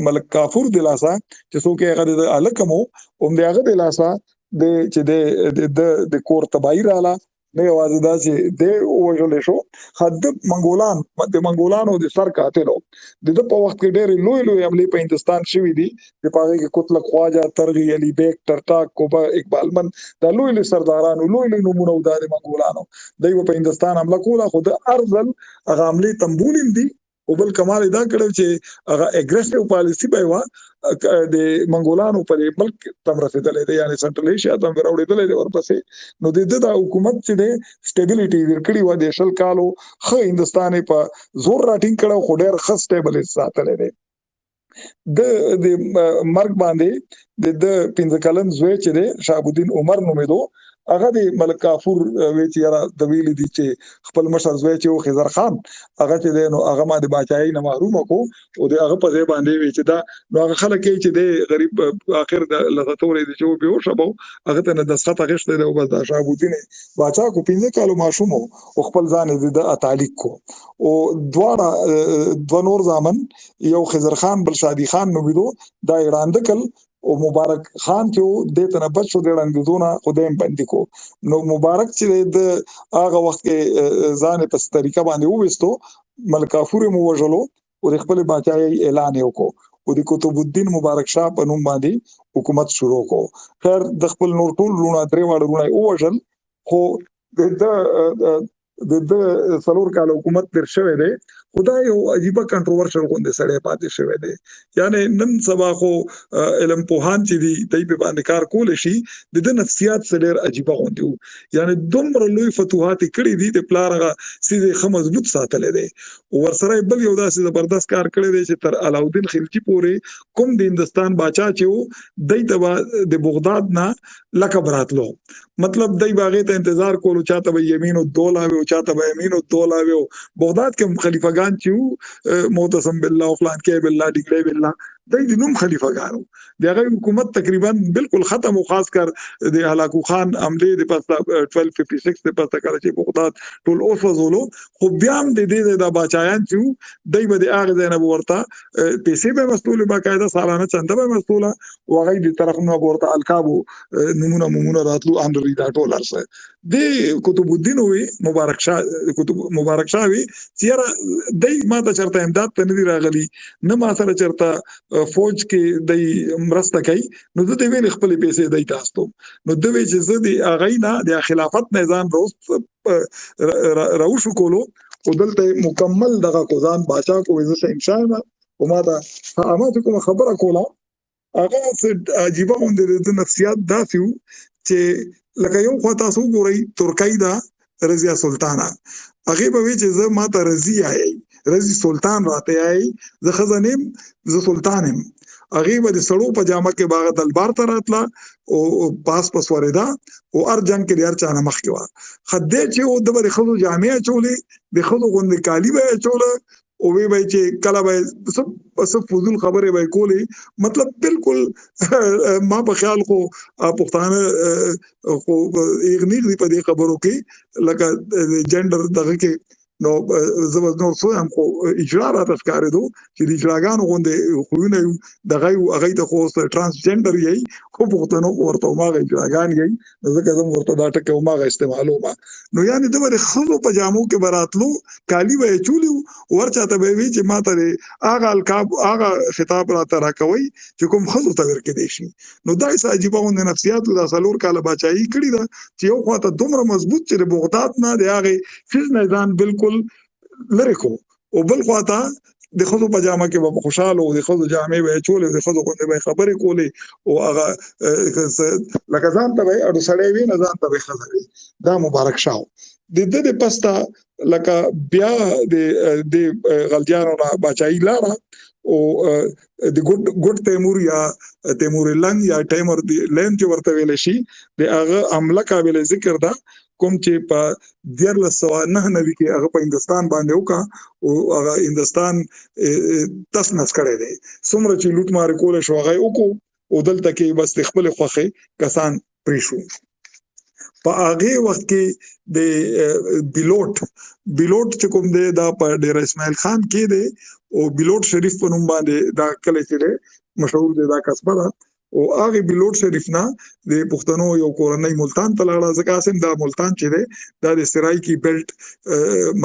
ملک کافور د لاسا چې څوک هغه د الکمو هم دغه د لاسا د چې د کور تبعیر اعلی نه یوازې دا چې د وژل شو حد منګولانو د سر قاتلو د په وخت کې ډېر لوی عملی په هندستان شوی دي د پاره کې کوتل خواجه ترغی علی بیگ ټرټاک کوبا اقبال من د لوی سردارانو لوی نمونه د منګولانو دوی په هندستان حمله کوله خو د ارزل هغه عملی تنبولیم دي او بل کمال دا کړو چې هغه اګریسیو پالیسی به وا د منګولانو په ملک تم رسیدلې ده، یعنی سنټرل ایشیا ته ورولېدلې ده ورپسې. نو د حکومت چې د سټیبিলিټي ورکړي و د شل کالو خو هندستان په زور راټینګ کړو، خو ډېر ښه سټیبل ساتلې ده. د مرګ باندې د 15 کلن زوی چې دی شهاب الدین عمر نومېدو، هغه د ملک کافور وی چې یاره د ویلي دي چې خپل مشر زوی چې و خضر خان هغه چې دی نو هغه ما د باچایۍ نه محروم کو او د هغه په ځای باندې وی چې دا نو هغه خلک چې دی غریب اخر د لغتورې دي چې به وشبو هغه ته د سخت غشت دی او بس د شهاب الدین باچا کو 15 کالو ماشوم او خپل ځان د تعلیق کو او دواړه دو نور ځامن یو خضر خان بل شادي خان نومېدو دا ایران دکل او مبارک خان چې د تنبت شو د رنګدونه خدایم باندې کو. نو مبارک چې د هغه وخت کې ځان په طریقه باندې وېستو ملک کافور مو وژلو او د خپل باچایۍ اعلان وکړو او د قطب الدین مبارک شاه په نوم باندې حکومت شروع کو. خیر د خپل نور ټول لونه درې واړه لونه او وژل، خو د څلور کال حکومت تر شوی دی. خدای یو عجیبه کنټروورشل غونډه سره پاتې شوی دی. یعنی نن سبا خو علم پوهان چې دی دای په باندې کار کول شي د نفسیات سره ډېر عجیبه غونډه وو. یعنی دومره لوی فتوحات کړي دي د پلارغه سیده خه مضبوط ساتلې دي او ورسره بل یو داسې زبردست کار کړی دی چې تر علاؤالدین خلجی پورې کوم د هندستان باچا چې وو دای ته د بغداد نه لقب راتلو، مطلب دای باغې ته انتظار کولو چاته به یمین الدوله او چاته به یمین الدوله او بغداد کې خلیفګان چې معتصم بالله او فلان کې بالله ډیګړې بالله دای د نوم خلیفګانو دغه حکومت تقریبا بالکل ختم او خاص کر د هلاکو خان عمله د پستا 1256 د پستا کله چې بغداد ټول اوس وزولو، خو بیا هم د دې د باچایان چې دای به د هغه ځای ورته پیسې به مسؤل باقاعده سالانه چنده به مسؤله او هغه د طرف نه ورته القابو نمونه راتلو اندري دا ټول ارسه د قطب الدین وی مبارک شاه وی چیرې دای ما ته چرته امداد ته نه راغلی نه ما سره چرته فوج کې د مرسته کوي، نو د ویل خپل پیسې دای تاسو نو د وی چې زه د اغینا د خلافت نظام راوشو کولو او دلته مکمل دغه کوزان باچا کو وزه ان شاء الله او ما دا اماتکم خبره کوله هغه عجیبه غونډه د نفسیات داسیو چې لکه یو خو تاسو ګورئ ترکیه دا رضیا سلطانه هغه به وی چې زه ما ته رضی سلطان راته آئی زه خزانیم زه سلطانم هغه به د سړو په جامه کې باغ دلبار ته راتله او پاس وردا او ار جنگ کې هر چا نه مخ کې و خدای چې او د بری خزو جامع چولې د خزو غوند کالی به چوله او وی به چې کله به سب فضول خبره به کولی، مطلب بالکل ما په خیال خو پښتانه خو اغنیغ دی په دې خبرو کې لکه جندر دغه کې نو زبر نور څو هم خو اجرا را تفکارېدو چې د اجراګانو غونډه خوونه دغه هغه ته خو ترانسجندر یې خو پښتنو ورته ماغه اجراګان یې ځکه زموږ ورته دا ټکه ماغه استعمالو ما نو یعنی د بر خزو پجامو کې براتلو کالی وې چولی ورچاته به وی چې ماته هغه القاب هغه خطاب را ترا کوي چې کوم خزو ته ورکې دي شي. نو دا یې عجیبه غونډه نفسیات د سلور کاله بچای کړی دا چې یو خواته دومره مضبوط چې بغداد نه دی هغه فز نظام بالکل لری کو او بل خواته د خزو پجامه کې به خوشاله او د خزو جامې به چولې د خزو غونډه به خبرې کولې او هغه لکه ځان ته به اډو سړی وی نه ځان ته به خزوي. دا مبارک شاه د دې پستا لکه بیا د غلجانو را بچای لاره او د ګډ تیمور یا تیمور لنګ یا تیمور لین چې ورته ویل شي د هغه عمله قابل ذکر ده کوم چې په 1999 کې هغه په هندستان باندې وکا او هغه هندستان تسنس کړی دی څومره چې لوټ مار کول شو هغه وکړو او دلته کې بس خپل خوخه کسان پریشو. په هغه وخت کې د بیلوټ چې کوم دی دا په ډیر اسماعیل خان کې دی او بیلوټ شریف په نوم باندې دا کله چې مشهور دی دا قصبه ده او هغه بلوټ شریف نه د پښتنو یو کورنۍ ملتان ته لاړه، ځکه اسیم دا ملتان چې دی دا د سرایکی بیلټ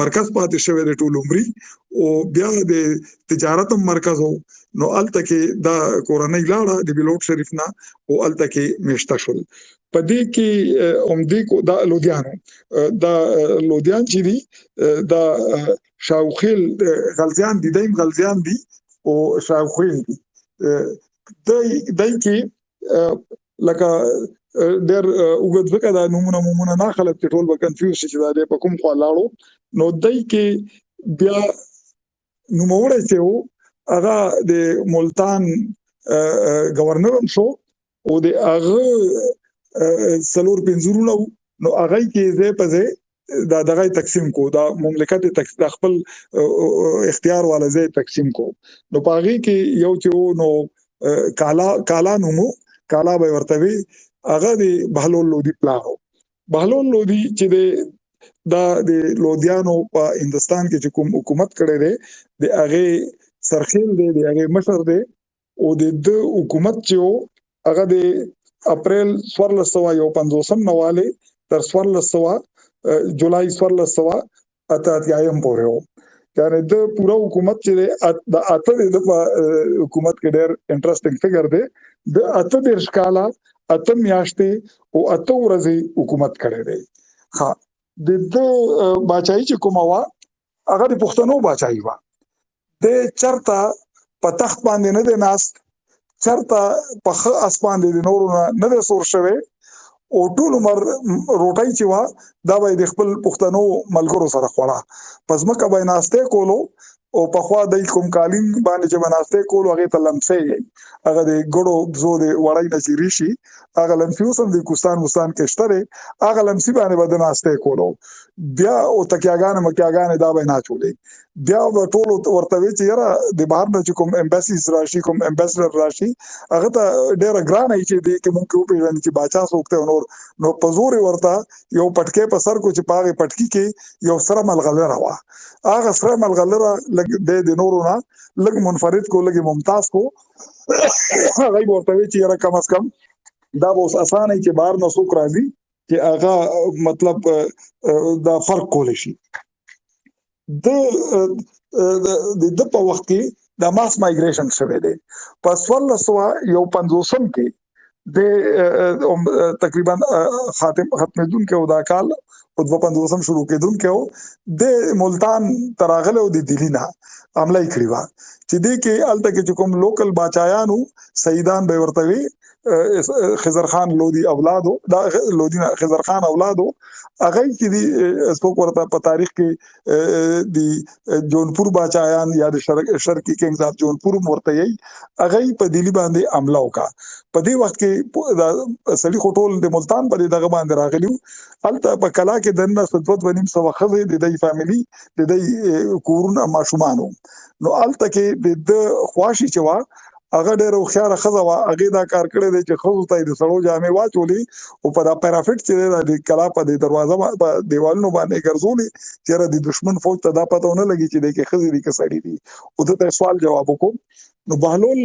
مرکز پاتې شوی د ټول عمرې، او بیا د تجارت مرکز وو. نو الته کې دا کورنۍ لاړه د بلوټ شریف نه او الته کې میشته شول. په دې کې عمدې کو دا لودیانو دا لودیان چې دي دا شاوخیل غلزیان دي، دایم غلزیان دي او شاوخیل دي. دای کې لکه ډېر وګد وکړه دا نمونه نه خلک چې ټول به کنفیوز شي چې دا دی په کوم خوا لاړو. نو دای کې بیا نوموړی چې و هغه د ملتان گورنر هم شو او د هغه څلور پنځورونه نو هغه کې ځای په ځای دا دغه تقسیم کو، دا مملکت د خپل اختیار والا ځای تقسیم کو. نو په هغې کې یو چې نو کالا نومو، کالا به ورته وي، هغه د بهلول لودي پلار و. بهلول لودي چې د دا د لودیانو په هندستان کې چې کوم حکومت کړی دی د هغې سرخیل دی، د هغې مشر دی، او د حکومت چې و هغه د اپریل 1451 نه والې تر 1400 جولای 1488 پورې و. یعنی د پورا حکومت چې د اته د حکومت کې ډېر انټرېسټینګ فګر دی، د 38 کاله 8 میاشتې او 8 ورځې حکومت کړی دی. ها د باچایي چې کومه وه هغه د پښتنو باچایي وه. د چرته په تخت باندې نه دی ناست، چرته په ښه اس باندې د نورو نه دی سور شوی، او ټول عمر روټۍ چې وه دا به د خپل پښتنو ملګرو سره خوړه. په ځمکه به یې ناستې کولو او پخوا د کوم قالین باندې چې به ناستې کولو هغې ته لمسۍ یي، هغه د ګړو بزو د وړۍ نه چې ریشي هغه لمسي اوس هم د کوستان وستان کې شته دی، هغه لمسي باندې به د ناستې کولو. بیا او تکیاګانې مکیاګانې دا به یې ناچولې. بیا به ټول ورته وي چې یاره د بهر نه چې کوم امبیسیز راشي، کوم امبیسډر راشي، هغه ته ډېره ګرانه وي چې دې کې مونږ وپېژني چې باچا څوک دی او نور. نو په زور یې ورته یو پټکی په سر کو چې په هغې پټکي کې یو سره ملغلره وه. هغه سره ملغلره لږ د نورو نه لږ منفرد کو، لږ ممتاز کو. هغه به ورته وي چې یاره کم از کم دا به اوس اسانه وي چې بهر نه څوک راځي چې هغه مطلب دا فرق کولی شي. د په وخت کې د ماس مایګریشن شوی دی. په 1451 کې د تقریبا ختمېدونکی و دا کال او 52 شروع کېدونکی و، د ملتان ته راغلی او د دهلي نه حمله یې کړې وه چې دې کې هلته کې چې کوم لوکل باچایان وو، سیدان به یې ورته وي، خضر خان لودي اولادو، دا لودي خضر خان اولادو، هغه چې دي څوک ورته په تاریخ کې د جونپور باچایان یا د شرقي کنگز اف جونپور ورته یي، هغه په دهلي باندې حمله وکړه. په دې وخت کې دا سړي خو ټول د ملتان په دغه باندې راغلي وو. هلته په کلا کې دننه 2.5 ښځې د دې فیملي د دې کورونه ماشومان وو. نو هلته کې د خواشي چې وه هغه ډېره هوښیاره ښځه وه، هغې دا کار کړی دی چې ښځو ته یې د سړو جامې واچولې او په دا پیرافټ چې دی د کلا په د دروازه په دیوالونو باندې ګرځولې چې یاره د دشمن فوج ته دا پته ونه لګي چې دی کې ښځې دي که سړي دي. او ده ته سوال جواب وکړو. نو بهلول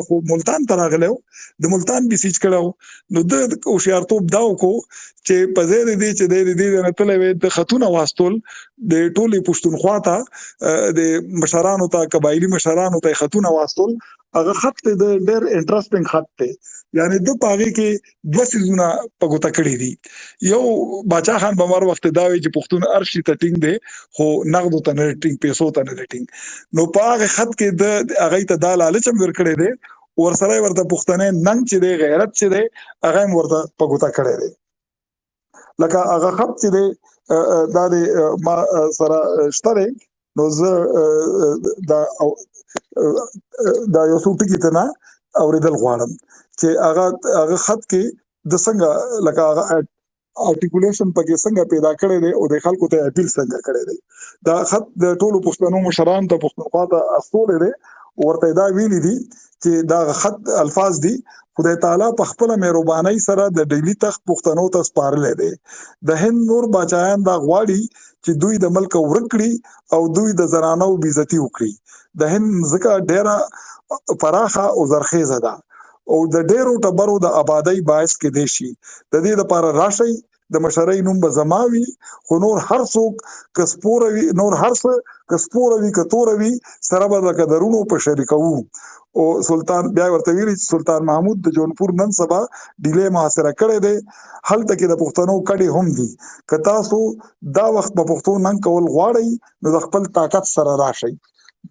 خو ملتان ته راغلی و، د ملتان بسیج کړی و. نو ده هوښیارتوب دا وکړو چې په ځای د دې چې دی د دې نه تللی وی د خطونه واستول د ټولې پښتونخوا ته، د مشرانو ته، قبایلي مشرانو ته خطونه واستول. هغه خط د ډېر انټرېسټینګ خط دی، یعنی د په هغې کې 2 څیزونه په ګوته کړي دي. یو باچا خان به هر وخت دا وایي چې پښتون هر شي ته ټینګ دی خو نغدو ته نه دی ټینګ، پیسو ته نه دی ټینګ. نو په هغه خط کې د هغې ته دا لالچ هم ورکړی دی، ورسره یې ورته پښتنی ننګ چې دی، غیرت چې دی، هغه هم ورته په ګوته کړی دی. لکه هغه خط چې دی دا د ما سره شته دی، نو زه دا یو څو ټکي ته نه اورېدل غواړم چې هغه خط کې د څنګه لکه هغه ارټیکولیشن پکې څنګه پیدا کړی دی او د خلکو ته اپیل څنګه کړی دی. دا خط د ټولو پښتنو مشرانو ته پښتونخوا ته استولی دی، ورته دا ویلي دي چې دا خط الفاظ دي خدای تعالی په خپله مهربانۍ سره د ډهلي تخت پښتنو ته سپارلی دی. د هند نور باچایان دا غواړي چې دوی د ملک ورک کړي او دوی د زنانو بې عزتي وکړي. د هند ځکه ډېره پراخه او زرخیزه ده او د ډیرو ټبرو د آبادی باعث کې دی شي. د دې لپاره راشي د مشرۍ نوم به زماوي، خو نور هر څوک کسپوروي، نور هر څه کسپوروي کتوروي سره به د قدرونو په شریکو. او سلطان بیا ورته ویلي سلطان محمود د جونپور نن سبا ډیلی محاصره کړی دی، هلته کې د پښتنو کډې هم دي. که تاسو دا وخت په پښتو ننګ کول غواړئ نو د خپل طاقت سره راشئ.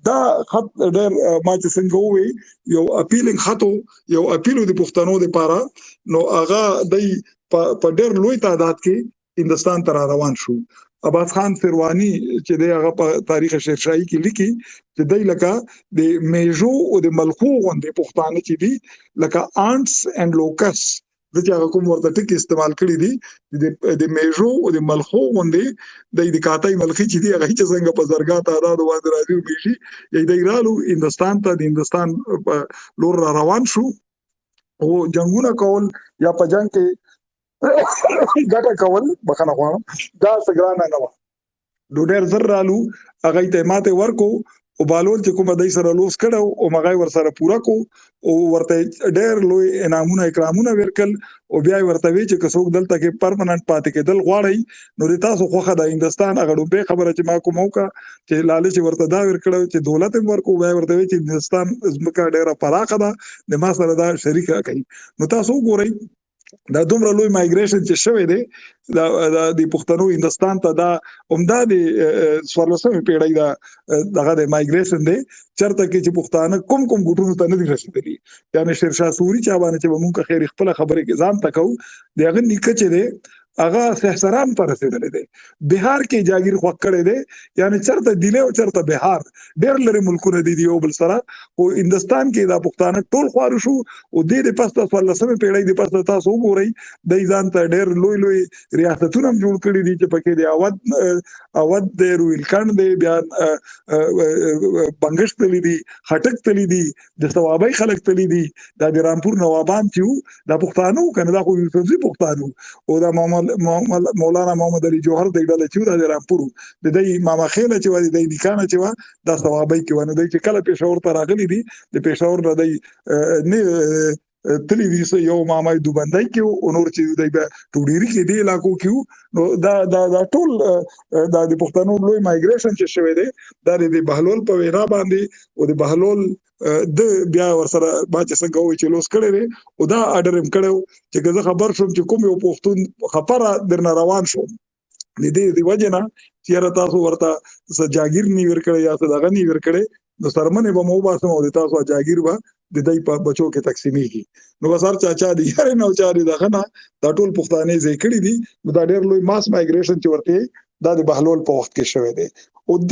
دا خط ډېر ما چې څنګه ووی یو اپیلینګ خطو، یو اپیلو د پښتنو لپاره، نو هغه د په ډېر لوی تعداد کې هندستان ته روان شو. عباس خان فروانی چې دی هغه په تاریخ شیرشاهي کې لیکي چې دی لکه د میژو او د ملخو غوندې پښتانه چې دي لکه آنټس اینډ لوکس، د چې هغه کوم ورته ټکي استعمال کړي دي د میژو او د ملخو غوندې د کاتای ملخي چې دی هغه چې څنګه په زرګا تعداد باندې راځي او میشي یی دی رالو هندستان ته، د هندستان لور را روان شو او جنگونه کول یا په جنگ کې ګټه کول بخنه غواړم دا سګرانه نه و. نو ډېر زر رالو هغه ته ماته ورکو او بالول چې کومه دای سره لوس کړو او مغای ور سره پورا کو او ورته ډېر لوی انعامونه اکرامونه ورکل او بیا ورته وی چې کڅوګ دلته کې پرمننت پاتې کېدل غواړي نو د تاسو خوخه د هندستان هغه ډوبه خبره چې ما کوم وکا چې لالچ ورته دا ورکړو چې دولت ورکو بیا ورته وی چې هندستان زمکه ډېره پراخه ده د ما سره دا شریکه کوي. نو تاسو ګورئ دا دومره لوی مایګریشن چې شوی دی د پښتنو هندستان ته، دا عمده د 14مې پیړۍ دا دغه د مایګریشن دی چرته کې چې پښتانه کوم ګوټونو ته نه دي رسیدلي. یعنی شیرشاه سوري چا باندې چې موږ خیر خپل خبرې کې ځان تکو دغه نیکه چې دی هغه سحسران پر رسیدلی دی، بهار کې جاگیر خوښ کړی دی، یعنی چرته دیله او چرته بهار ډېر لري ملکونه دي یو بل سره. او هندستان کې دا پښتانه ټول خوار شو او د پسته 14مې پیړۍ د پسته تاسو وګورئ د ځان ته ډېر لوی لوی ریاستونه جوړ کړي دي چې پکې دی اود د رویلکند دی، بیا بنگش تلی دي، خټک تلی دي، د ثوابي خلک تلی دي، د رامپور نوابان چې دا پښتانه کنه دا خو یوسفزي پښتانه او دا مولانا محمد علي جوهر د ډله چې د رامپور د دې ماما خیله چې د نکانه چې دا ثوابي کې ونه د چې کله پېښور ته راغلي دي د پېښور نه دی نه تلی دي یو مامای دوبندای کې او نور چې دی ټوډيري کې دی علاقو کې نو دا ټول د پښتنو لوی مایګریشن چې شوی دی دا د بهلول په وینا باندې او د بهلول د بیا ورسره باچ څنګه وای چې لوس کړي دي او دا اډر هم کړو چې زه خبر شوم چې کوم یو پښتون خبره درنه روان شو د دې وجنه چې تاسو ورته جاگیر نی ورکړی یا څه دغه نی ورکړی نو سرمنه به مو باسم او تاسو جاگیر به د دې په بچو کې تقسیمېږي. نو وسار چاچا دی هر نو چاري دغه نه دا ټول پښتانه ځای کړی دي نو دا ډېر لوی ماس مایګریشن چې ورته دا د بهلول په وخت کې شوی دی او د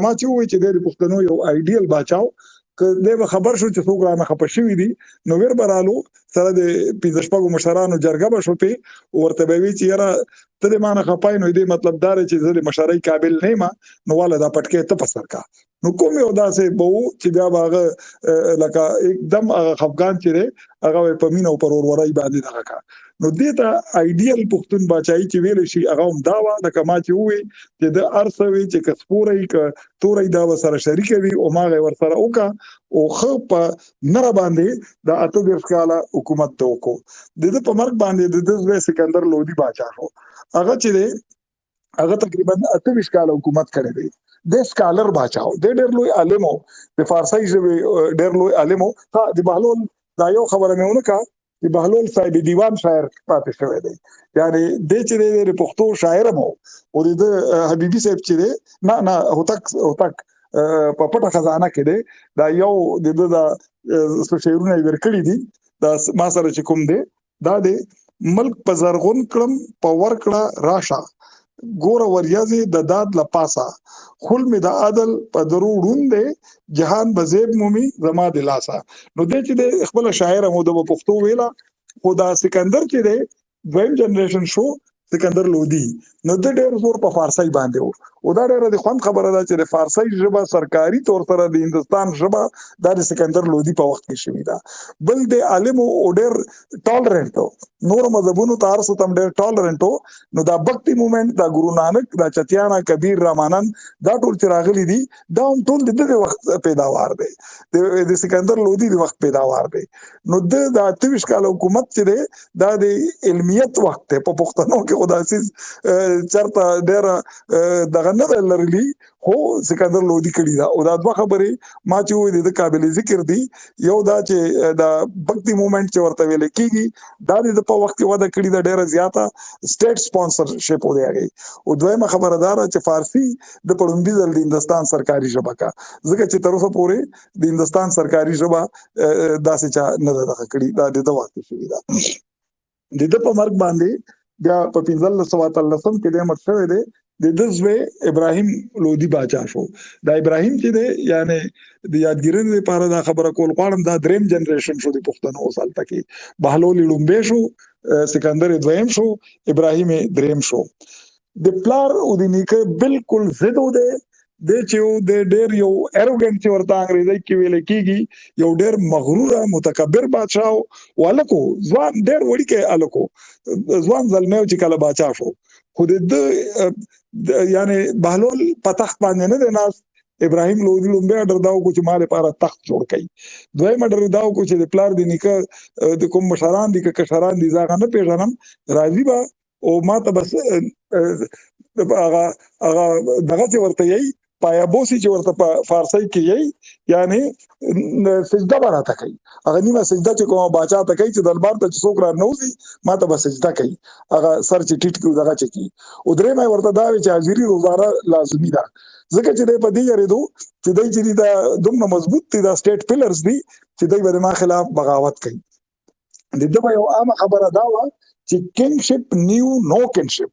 ما چې وای چې د پښتنو یو ایډیل بچاو که دغه خبر شو چې څوک رانه خپه شوی دي نو ور برالو سره د پیزشپاګو مشرانو جرګه به شوپې ورته به وی چې یاره ته د مانه خپای نو دې مطلب دار چې زه د مشرۍ قابل نه ما نو والا دا پټکې ته پسر کا نو کوم یو داسې بو چې بیا باغه لکه एकदम افغان چې هغه په مینه او پر ورورای باندې دغه کا نو دې ته ایډیل پښتون بچای چې ویل شي هغه هم دا و د کما چې وي چې د ارسوي چې کسپوري ک توري دا سره شریک وي او ماغه ور سره وکا او خو په نره باندې د اته د ښکاله حکومت ته وکړو د په مرګ باندې د سکندر لودي بچا شو هغه چې هغه تقریبا اته ښکاله حکومت کړی دی د سکالر بچاو د ډېر لوی عالمو د فارسی ژبه ډېر لوی عالمو د بهلول دا یو خبره مې ونه کا د بهلول صاحب دیوان شاعر پاتې شوی دی یعنی د چې د پښتو شاعر مو او د حبیبي صاحب چې نه هوتک په پټه خزانه کې دی دا یو د شعرونه ورکړي دي دا ما سره چې کوم دی دا د ملک په زرغون کړم په ورکړه راشه ګور وریازي د داد لپاسا خل می د عدل په درودون دی جهان بزیب مومي زما د لاسا نو د چې د خپل شاعر مو د پښتو ویلا خدا سکندر چې دی دویم جنریشن شو سکندر لودي نو د ډېر زور په فارسی باندې او دا ډېره د خوند خبره ده چې د فارسی ژبه سرکاري تور سره د هندستان ژبه دا د سکندر لودي په وخت کې شوې ده. بل د عالم او ډېر ټالرنټ نور مذهبونو ته ارسو تم ډېر ټالرنټ نو دا بھکتی موومېنټ دا ګورو نانک دا چتیانا کبیر رامانند دا ټول چې راغلي دي دا هم ټول د دې وخت پیداوار دی د سکندر لودي د وخت پیداوار دی. نو د 28 کال حکومت چې دی دا د علمیت وخت دی په پښتنو کې خدا سیز چرته ډېر دغه نه لرلی خو سکندر لودي کړي دا او دا دوه خبرې ما چې وې د قابل ذکر دي. یو دا چې دا بھکتی موومېنټ چې ورته ویل کیږي دا د په وخت کې وده کړي دا ډېره زیاته سټیټ سپانسرشپ و دی او دویمه خبره دا چې فارسی د پړومبي ځل د هندستان سرکاري ژبه کا ځکه چې تر اوسه پورې د هندستان سرکاري ژبه داسې چا نه ده دغه کړي دا د واقع شوې ده. د په مرګ باندې بیا په 1513 کې د مړ شوی دی د دزوی ابراهیم لودي باچا شو. دا ابراهیم چې دی یعنی د یادګیرنې لپاره دا خبره کول غواړم دا دریم جنریشن شو د پښتنو سال تکي بهلول لومبه شو سکندر دویم شو ابراهیم دریم شو. د پلار او د نیکه بالکل ضد و دی د چې د ډېر یو اروګنټ چې ورته انګریزي کې ویل کیږي یو ډېر مغرور متکبر بادشاہ والکو ځوان ډېر وړي کې الکو ځوان زلمه چې کله بادشاہ شو خو د یعنی بهلول په تخت باندې نه دی ناست. ابراهیم لودي لومبه اډر داو کو چې مال لپاره تخت جوړ کړي دوی مډر داو کو چې د پلار د نیکه د کوم مشران دي که کشران دي ځاګه نه پیژنم راضي با او ما ته بس هغه دغه چې ورته یي پایابوسی چې ورته په فارسی کې یي یعنی سجده براته کوي هغه نیمه سجده چې کومه باچا ته کوي چې دربار ته څوک را نوځي ما ته بس سجده کوي هغه سر چې ټیټ کوي دغه چې کی او درې مې ورته دا چې حاضری روزانه لازمي ده ځکه چې د پدې یریدو چې دای چې دا دومره مضبوط دي دا سټیټ پلرز دي چې دوی به ما خلاف بغاوت کوي. د دغه یو عامه خبره دا و چې کینګشپ نیو نو کینشپ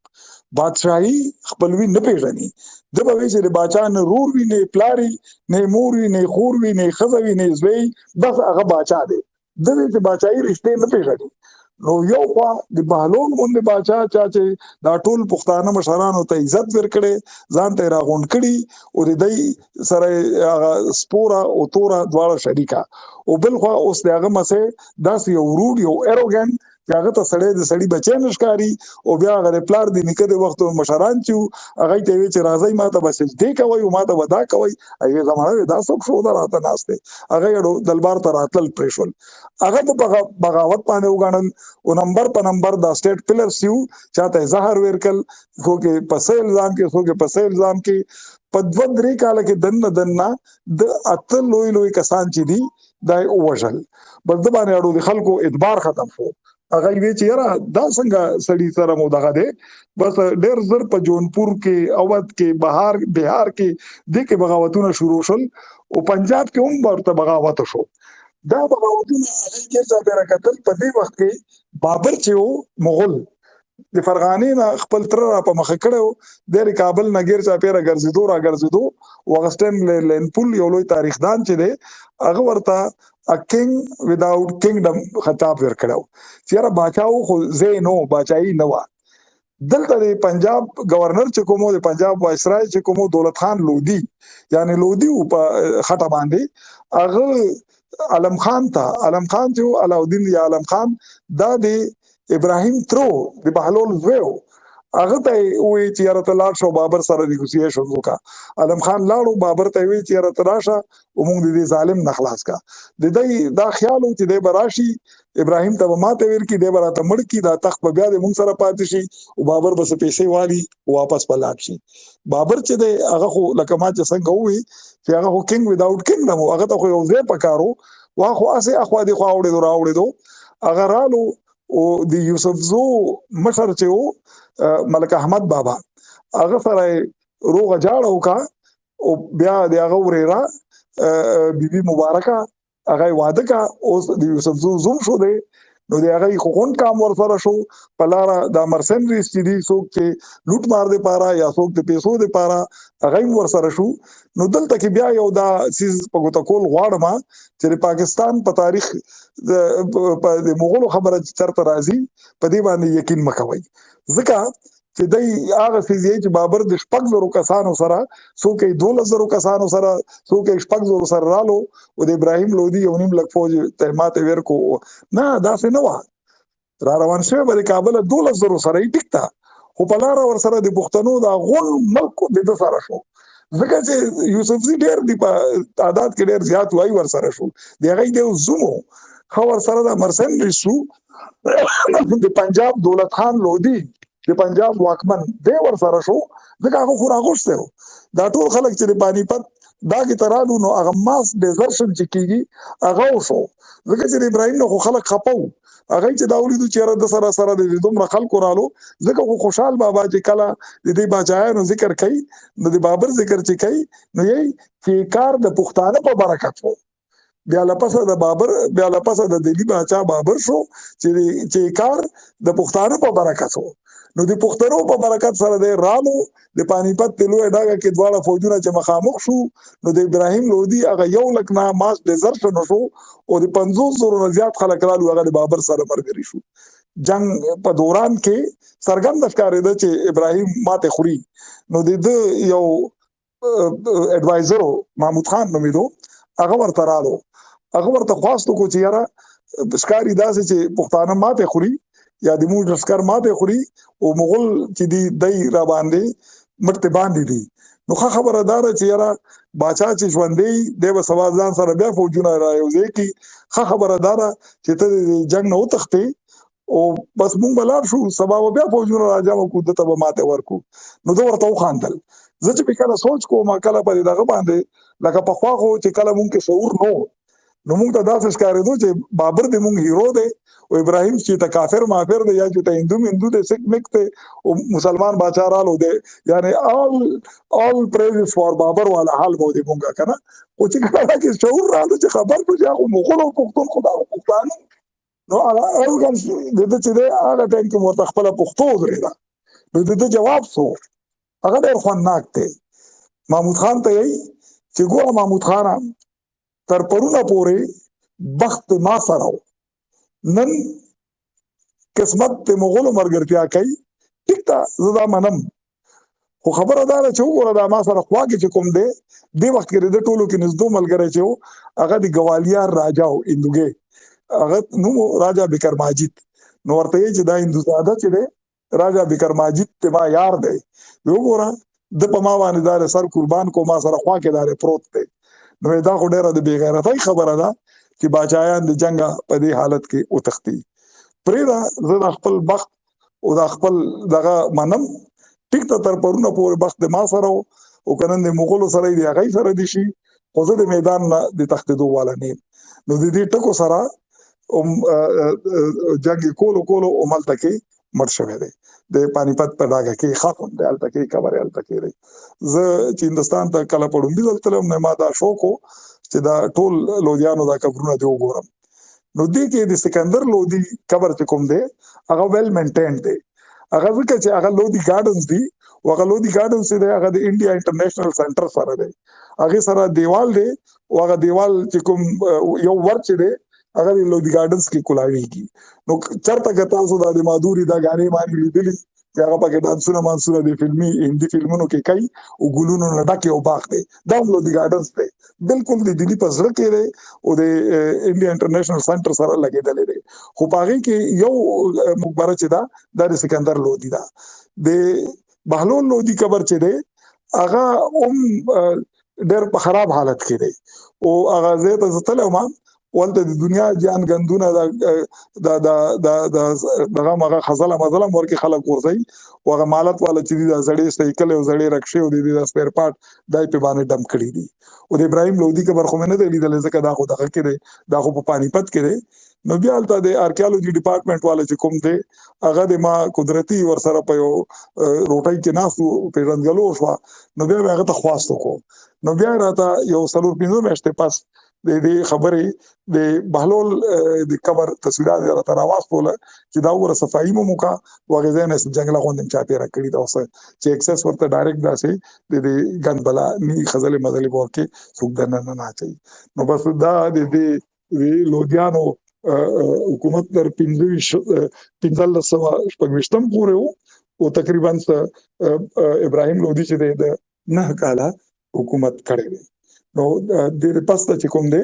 بادشاہي خپلوي نه پیژني د به چې د باچا نه رور وي نه پلاری نه مور وي نه خور وي نه خزوي نه زوی بس هغه باچا دی د دې چې باچاہي رشته نه پیژني. نو یو خوا د بهلول باندې باچا چې دا ټول پښتانه مشرانو ته عزت ورکړي ځان ته راغونډ کړي او د دې سره هغه سپورا او تورا دواړه شریکا او بل خوا اوس دغه مسه داس یو روډ یو اروګن هغه ته سړی د سړی بچی نشکاری او بیا هغه پلار د نیکه د وخت مشران چې هغه ته وی چې راځي ماته بس دې کوي او ماته ودا کوي هغه زمانه دا څوک شو دا راته ناشته هغه دلبار ته راتل پریشول هغه په بغاوت باندې وګڼل او نمبر په نمبر دا سټیټ پلر سیو چاته زهر ورکل خو کې پسې الزام کې خو کې پسې الزام کې په 2-3 کال کې دنه د اتل لوی کسان چې دي دا وژل بس د باندې اړو د خلکو اعتبار ختم شو. هغه وی چې یاره دا څنګه سړی سره مو دغه دی بس ډېر زر په جونپور کې اودھ کې بهار کې د کې بغاوتونه شروع شول او پنجاب کې هم ورته بغاوت شو. دا بغاوتونه کې څه پیرا قتل په دې وخت کې بابر چې مغول د فرغانې نه خپل تر را په مخ کړو د کابل نګیر چا پیرا ګرځیدو وغستن لنپول یو لوی تاریخ دان چې دی هغه ورته a king without kingdom خطاب ورکړو چیرې باچاو خو زینو باچای نه و دلته د پنجاب گورنر چې کومو د پنجاب وایسرای چې کومو دولت خان لودي یعنی لودي په خټه باندې هغه علم خان چې علاؤالدین یا علم خان دا د ابراهیم ترو د بهلول زویو هغه ته وی چې یاره ته لاړ شو بابر سره نیګوسییشن وکړه علم خان لاړو بابر ته وی چې یاره ته راشه او موږ د دې ظالم نه خلاص کا د دې دا خیال و چې د براشي ابراهیم ته ماته ور کی د براته مړ کی دا تخت په بیا د موږ سره پاتې شي او بابر بس پیسې والی واپس پلاټ شي. بابر چې د هغه خو لکه ما چې څنګه وی چې هغه خو کینګ ویداوت کینګډم هغه ته خو یو ځای پکارو واخو اسه اخوا دی خو راوړې هغه رالو او د یوسف زو مشر چې ملک احمد بابا هغه سره روغه جاړو کا او بیا د هغه وريرا بیبي مبارکه هغه واده کا اوس د یوسف زوم شو دی نو د هغه خون کام ور سره شو پلاره د مرسنریز چې دي څوک چې لوټ مار دی پاره یا څوک د پیسو دی پاره هغه ور سره شو. نو دلته کې بیا یو دا سیز په ګوت کول غواړم چې پاکستان په تاریخ د مغولو خبره چرته راځي په دې باندې یقین مکوئ ځکه چې دی هغه څه چې بابر د 6,000 کسانو سره څوک یې 12,000 کسانو سره څوک یې 6,000 سره رالو او د ابراهیم لودي یو نیم لک فوج ته ماته ورکو نه داسې نه و را روان شوی به د کابل 12,000 سره یې ټیک تا خو په لار ور سره د پښتنو دا غون ملک د سره شو ځکه چې یوسف زی ډیر دی په تعداد کې ډیر زیات وای ور سره شو دی هغه د زومو خو ور سره د مرسنډ شو د پنجاب دولت خان لودي د پنجاب واکمن دی ور سره شو ځکه هغه خو راغوښته دا ټول خلک چې د پانی پت دا کې ترالو نو هغه ماس ډیزرشن چې کیږي هغه وشو ځکه چې ابراهیم نو خلک خپو هغه چې دا ولیدو چې د سره د دومره خلکو رالو ځکه خو خوشحال بابا چې کله د دې بچایانو ذکر کوي نو د بابر ذکر چې کوي نو یې چې کار د پښتانه په برکت وو بیا لپسه د بابر بیا لپسه د دلی باچا بابر شو چې کار د پښتانه په برکت وو نو د پښتنو په برکت سره د رالو د پانی پت لوی ډاګه کې دواړه فوجونه چې مخامخ شو نو د ابراهیم لودي هغه یو لک نه ماس ډیزرشن شو او د 50,000 نه زیات خلک رالو هغه د بابر سره مرګري شو جنگ په دوران کې څرګند ښکارېده چې ابراهیم ماته خوري نو د یو اډوایزر محمود خان نومیدو هغه ورته رالو هغه ورته خواستو کو چې یاره ښکاری داسې چې پښتانه ماته خوري یا د موږ لشکر ماته خوري او مغول چې دی را باندې مرته باندې دي نو خبره دار چې یاره باچا چې ژوندې دی به سبا ځان سره بیا فوجونه رايوځي کی خبره دار چې ته جنگ نه وتښتې او بس مونږ بلار شو سبا بیا فوجونه راځم کو دته به ماته ورکو نو دوه ورته خواندل زه چې کله سوچ کوم کله په دغه باندې لکه په خوا خو چې کله مونږ کې شعور نو مونږ ته داسې ښکارېدو چې بابر د مونږ هیرو دی او ابراهیم چې ته کافر مافر دی یا چې ته هندو دی سکھ مک دی او مسلمان بادشاہ رالو دی یعنی all praises for بابر والا حال مو دی مونږه کنه او چې کله کې شعور رالو چې خبر کو چې هغه مغول او پښتون خدا پښتانه نو هغه اوګم د دې چې هغه ټیم کې مرته خپل پښتو درېدا نو د دې جواب سو هغه ډېر خوندناک دی محمود خان ته یې چې ګوره محمود خان تر پرونه پورې بخت ما سره نن قسمت ته مغول مرګرتیا کوي ټیک تا زدا منم خو خبره ده چې وګوره دا ما سره خواږه چې کوم دی د وخت کې د ټولو کې نزدو ملګری چې هغه د ګوالیار راجا او اندوګي هغه نو راجا بکر ماجد نو ورته چې دا هندوزاده چې دی راجا بکر ماجد ته ما یار دی وګوره د په ما باندې دار سر قربان کو ما سره خوا کې دار پروت دی نو دا خو ډیره د بیغیرتۍ خبره ده چې باچایان د جنگ په دې حالت کې وتښتي پرېدا زه د خپل بخت او د خپل دغه منم ټیک ته تر پرونه پورې بخت ما سره او کنن د مغولو سره دی هغه سره دي شي خو زه د میدان نه د تښتېدو والا نه نو د دې ټکو سره جنگ کولو عمل تکي مړ شوی دی د پانی پت په ډاګه کې خاصم د الته کې خبره الته کې دی زه چې هندستان ته کله پړم دي تلم نه ما دا شوق چې دا ټول لودیانو دا قبرونه دی وګورم نو دې کې د سکندر لودي قبر چې کوم دی هغه ویل مینټین دی هغه ځکه چې هغه لودي ګارډنز دی او هغه لودي ګارډنز دی هغه د انډیا انټرنیشنل سنټر سره دی هغه سره دیوال دی او هغه دیوال چې کوم یو ورچ دی هغه د لودي ګارډنز کې کولاویږي نو چرته که تاسو د مادوري دا غانې باندې لیدلې چې هغه پکې ډانسونه مانسونه د فلمي هندي فلمونو کې کوي او ګلونو نه ډک یو باغ دی دا هم لودي ګارډنز دی بالکل د دلی په زړه کې دی او د انډیا انټرنیشنل سنټر سره لګېدلې دی خو پاغي کې یو مقبره چې دا د سکندر لودي دا د بهلول لودي قبر چې دی هغه ډېر په خراب حالت کې دی او هغه زه ته تلم ولته د دنیا جان غندونه دغه مغه خزله مزله ورکی خلک ورځي او هغه مالت والا چې د زړې سایکل او زړې رکشې او د سپیر پارت دای په باندې ډم کړی دي او د ابراهیم لودي قبر خو نه دی لیدل ځکه دا خو دغه کې دی دا خو په پانی پت کې دی نو بیا البته د آرکیالوجي ډپارټمنټ والا چې کوم دی هغه د ما قدرتي ور سره په یو روټۍ کې ناسو پیژندګلو شو نو بیا هغه ته خواستو کو نو بیا راته یو سلور پینځه میاشتې پاس د دې خبرې د بهلول د قبر تصویرات راته راواز پوله چې دا وګوره صفایي مو موکا وغه نه جنگلا غوندم چا پیرا کړی دا اوس چې اکسس ورته ډایرکټ داسې د ګن بلا نی خزل مزل ورکه څوک دنه نه چي نو بس دا د لودیانو حکومت در 15 شپږشتم پورې وو او تقریبا ابراهیم لودي چې د 9 کاله حکومت کړی دی. نو د پسته چې کوم دی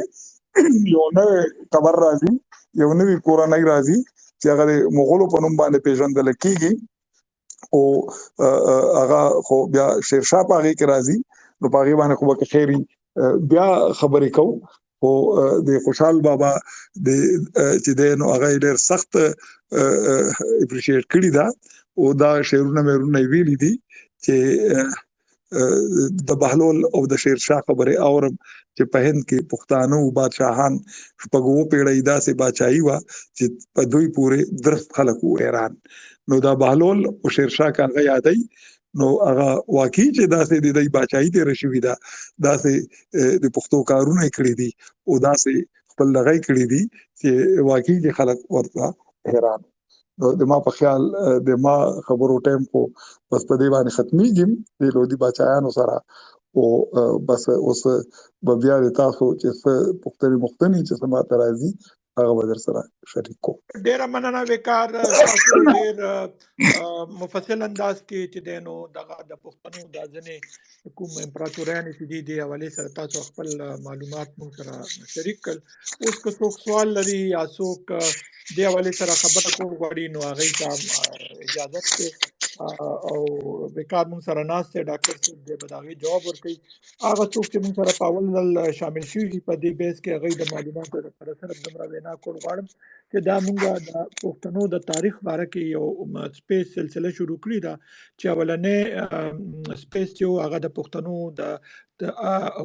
یو نوې خبر راځي، یو نوې کورنۍ راځي چې هغه د مغولو په نوم باندې پیژندل کیږي او هغه خو بیا شیرشاه په هغې کې راځي. نو په هغې باندې خو به که خیري بیا خبرې کوو. خو د خوشحال بابا د چې دی نو هغه یې ډېر سخت اپریشیټ کړي ده او دا شعرونه مېرونه یې ویلي دي چې د بهلول او د شیرشاه خبرې اورم چې په هند کې پښتانه او بادشاهان شپږو پیړۍ داسې باچایي وه چې په دوی پورې درست خلک وو ایران. نو دا بهلول او شیرشاه که هغه یادی نو هغه واقعي چې داسې د دوی باچایي تېره شوې ده، داسې د پښتو کارونه یې کړي دي او داسې خپل دغه یې کړي دي چې واقعي چې خلک ورته حیران. د ما په خیال د ما خبرو ټایم خو بس په دې باندې ختمیږي د لودي باچایانو سره. او بس اوس به بیا د تاسو چې څه پوښتنې چې څه ماته راځي هغه به در سره شریک کوم. ډیره مننه وقار، تاسو ډیر مفصل انداز کې چې دینو دغه د پښتنو د ځنې کوم امپراتوریانې چې دي د حوالې سره تاسو خپل معلومات موږ سره شریک کړل. اوس که څوک سوال لري یا څوک د حوالې سره خبره کول غواړي نو هغې ته اجازت دی او وقار موږ سره ناست دی، ډاکټر صاحب دی به د هغې جواب ورکوي. هغه څوک چې موږ سره په اول ځل شامل شوي دي په دې بیس کې هغوی د معلوماتو لپاره صرف دومره وینا کول غواړم چې دا موږ د پښتنو د تاریخ باره کې یو سپیس سلسله شروع کړې ده چې اولنې سپیس چې هغه د پښتنو د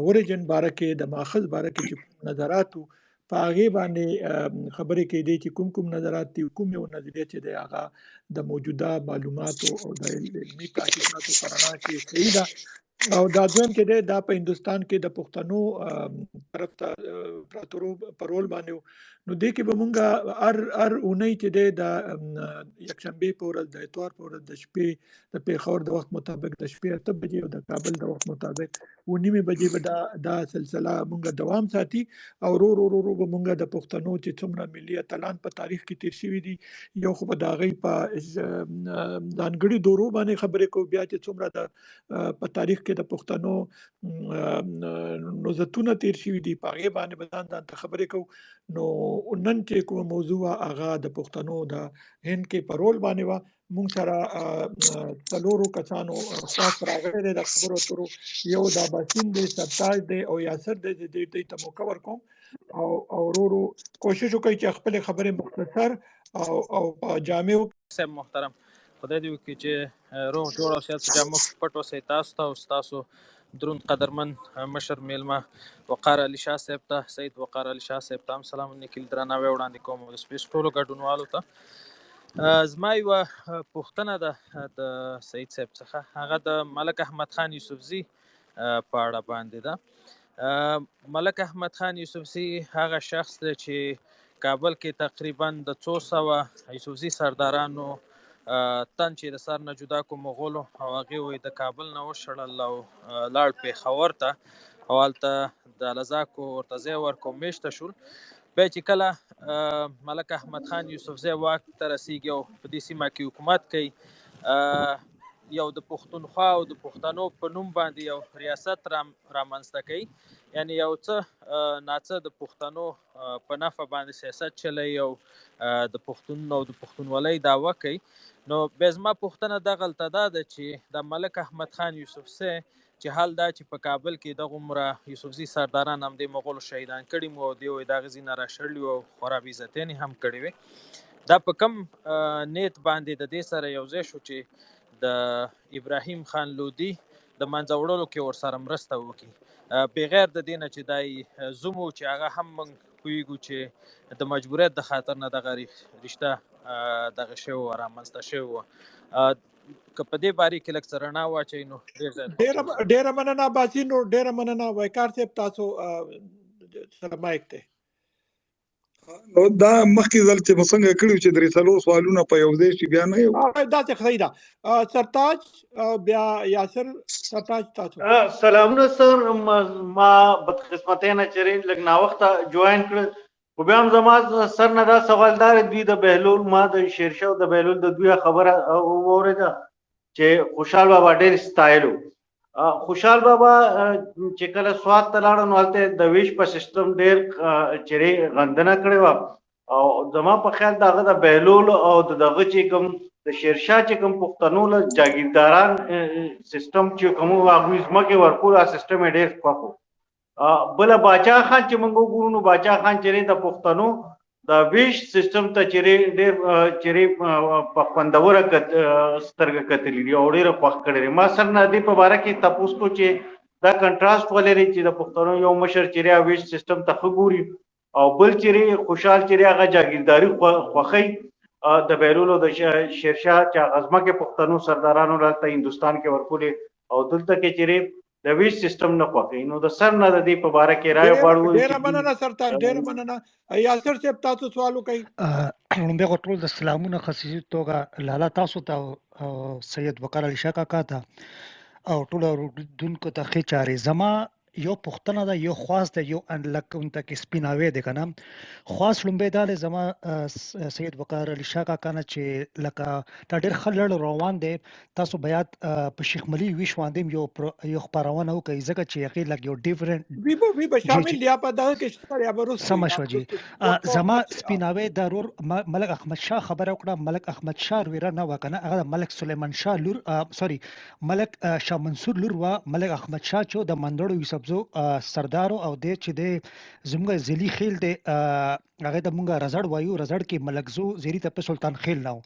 اوریجن باره کې د ماخذ باره کې چې نظراتو په هغې باندې خبرې کېدې چې کوم نظرات دي، کوم یو نظریه چې دی هغه د موجوده معلوماتو او د علمي تحقیقاتو په رڼا کې صحیح ده. او دا دویم چې دی دا په هندوستان کې د پښتنو طرف ته امپراتورو په رول باندې نو دې کې به مونږ هر اونۍ چې دی د یکشنبې په ورځ د اتوار په ورځ د شپې د پېښور د وخت مطابق د شپې 8 بجې او د کابل د وخت مطابق 9 بجې به دا سلسله مونږ دوام ساتي او رو به مونږ د پښتنو چې څومره ملي اتلان په تاریخ کې تیر شوي دي یو خو به د هغوی په ځانګړي دورو باندې خبرې کوو، بیا چې څومره په تاریخ کې د پښتنو نوزتونه تیر شوي دي په هغې باندې به ځان ته خبرې کوو. نو نن چې کومه موضوع هغه د پښتنو د هند کې په رول باندې وه. موږ سره څلورو کسانو خواست راغلی دی د خبرو اترو، یو د اباسین دی، سرتاج دی او یاسر دی. دوی ته موقع ورکوم او ورو کوشش وکړئ چې خپلې خبرې مختصر او جامع صاحب محترم خدای دې وکړي چې روغ جوړ او صحت په جامو کې پټ اوسئ. تاسو ته او ستاسو دروند قدرمن مشر میلمه وقار علي شاه صاحب ته، سید وقار علي شاه صاحب ته هم سلام نیکي درناوی وړاندې کوم او د سپیس ټولو ګډونوالو ته. زما یوه پوښتنه ده د سید صاحب څخه، هغه د ملک احمد خان یوسفزي په اړه باندې ده. ملک احمد خان یوسفزي هغه شخص دی چې کابل کې تقریبا د 200 یوسفزي سردارانو تن چې د سر نه جدا کو مغولو او هغې وایي د کابل نه وشړل او لاړ پېښور ته او هلته د لزاکو ورته ځای ورکړو میشته شول. بیا چې کله ملک احمد خان یوسفزی واک ته رسیږي او په دې سیمه کې حکومت کوي، یو د پښتونخوا او د پښتنو په نوم باندې یو ریاست رامنځته کوي، یعنی یو څه ناڅه د پښتنو په نفع باندې سیاست چلوي او د پښتون او د پښتونولۍ دعوه کوي. نو بیا زما پوښتنه دغلته دا ده چې د ملک احمد خان یوسفزی چې حال دا چې په کابل کې دغه عمره یوسفزي سرداران هم د مغولو شهیدان کړي مو او دوی وایي د هغې ځای نه راشړلي وو او خورا بېعزتیانې هم کړې وې. دا په کم نیت باندې د دې سره یو ځای شو چې د ابراهیم خان لودي د منځه وړلو کې ورسره مرسته وکړي، بغیر د دې نه چې دا زوم و چې هغه هم موږ پوهېږو چې د مجبوریت د خاطر نه دغه رشته دغه شوې وه رامنځته شوې وه. که په دې باره کې لږ څه رڼا واچوئ نو ډېره مننه باسي. نو ډېره مننه وقار صاحب، تاسو سره مایک دی. نو دا مخکې ځل چې موږ څنګه کړي چې درې څلور سوالونه په یو ځای شي بیا نه یو داسې صحیح ده. سرتاج بیا یاسر. سرتاج تاسو سلامونه سر. ما بدقسمتۍ نه چېرې لږ ناوخته جوین کړل خو بیا هم زما سر نه دا سوال دا دوی د بهلول ما د شیرشاه او د بهلول د دوی خبره واورېده چې خوشحال بابا ډېر ستایلو. خوشحال بابا چې کله سوات ته لاړ نو هلته د ویش په سیستم ډېر چیرې غندنه کړې وه او زما په خیال د هغه د بهلول او دغه چې کوم د شیرشاه چې کوم پښتنو له جاګیرداران سیستم چې کوم هغوی ځمکې ورکول هغه سیستم یې ډېر خوښ و. بله باچا خان چې موږ وګورو نو باچا خان چیرې د پښتنو د ویش سیستم ته چیرې ډېر چیرې په خوندوره سترګه کتلي دي او ډېره خوښ کړی دی. ما سر نه دې په باره کې تپوس کو چې دا کنټراسټ ولري چې د پښتنو یو مشر چیرې ویش سیستم ته ښه ګوري او بل چیرې خوشحال چیرې هغه جاګیرداري خوښوي د بهلول او د شیرشاه چې هغه ځمکې پښتنو سردارانو دلته هندوستان کې ورکولې او دلته کې چیرې د ویش سیستم نه خوښوي. نو د سر نه د دې په باره کې رایه غواړو. ډېره مننه سرطان، ډېره مننه. یاسر صاحب تاسو سوال وکړئ. لومبې خو ټول د سلامونه خصوصي توګه لالا تاسو ته او سید وقار علي شاه کاکا ته او ټول اورېدونکو ته ښې چارې. زما یو پوښتنه ده، یو خواست ده، یو لکه اون ته کې سپیناوی دی که نه. خواست لومبې دا دی زما سید وقار علي شاه کاکا نه چې لکه دا ډېر ښه لړ روان دی. تاسو باید په شیخ ملي ویش باندې یو خپرونه وکړئ ځکه چې هغې لږ یو ډیفرنټ وی به شامل یا په دغه کې شته یا به وروسته سمه شوه جي. زما سپیناوی د رور ملک احمد شاه خبره وکړه. ملک احمد شاه ویره نه وه که نه، هغه د ملک سلیمان شاه لور سوري ملک شاه منصور لور وه. ملک احمد شاه چې د منډړو یوسفزو سردارو او دی چې دی زموږ ضلعي خیل دی هغې ته مونږ رزړ وایو. رزړ کې ملکزو زیري ته په سلطان خیل نه و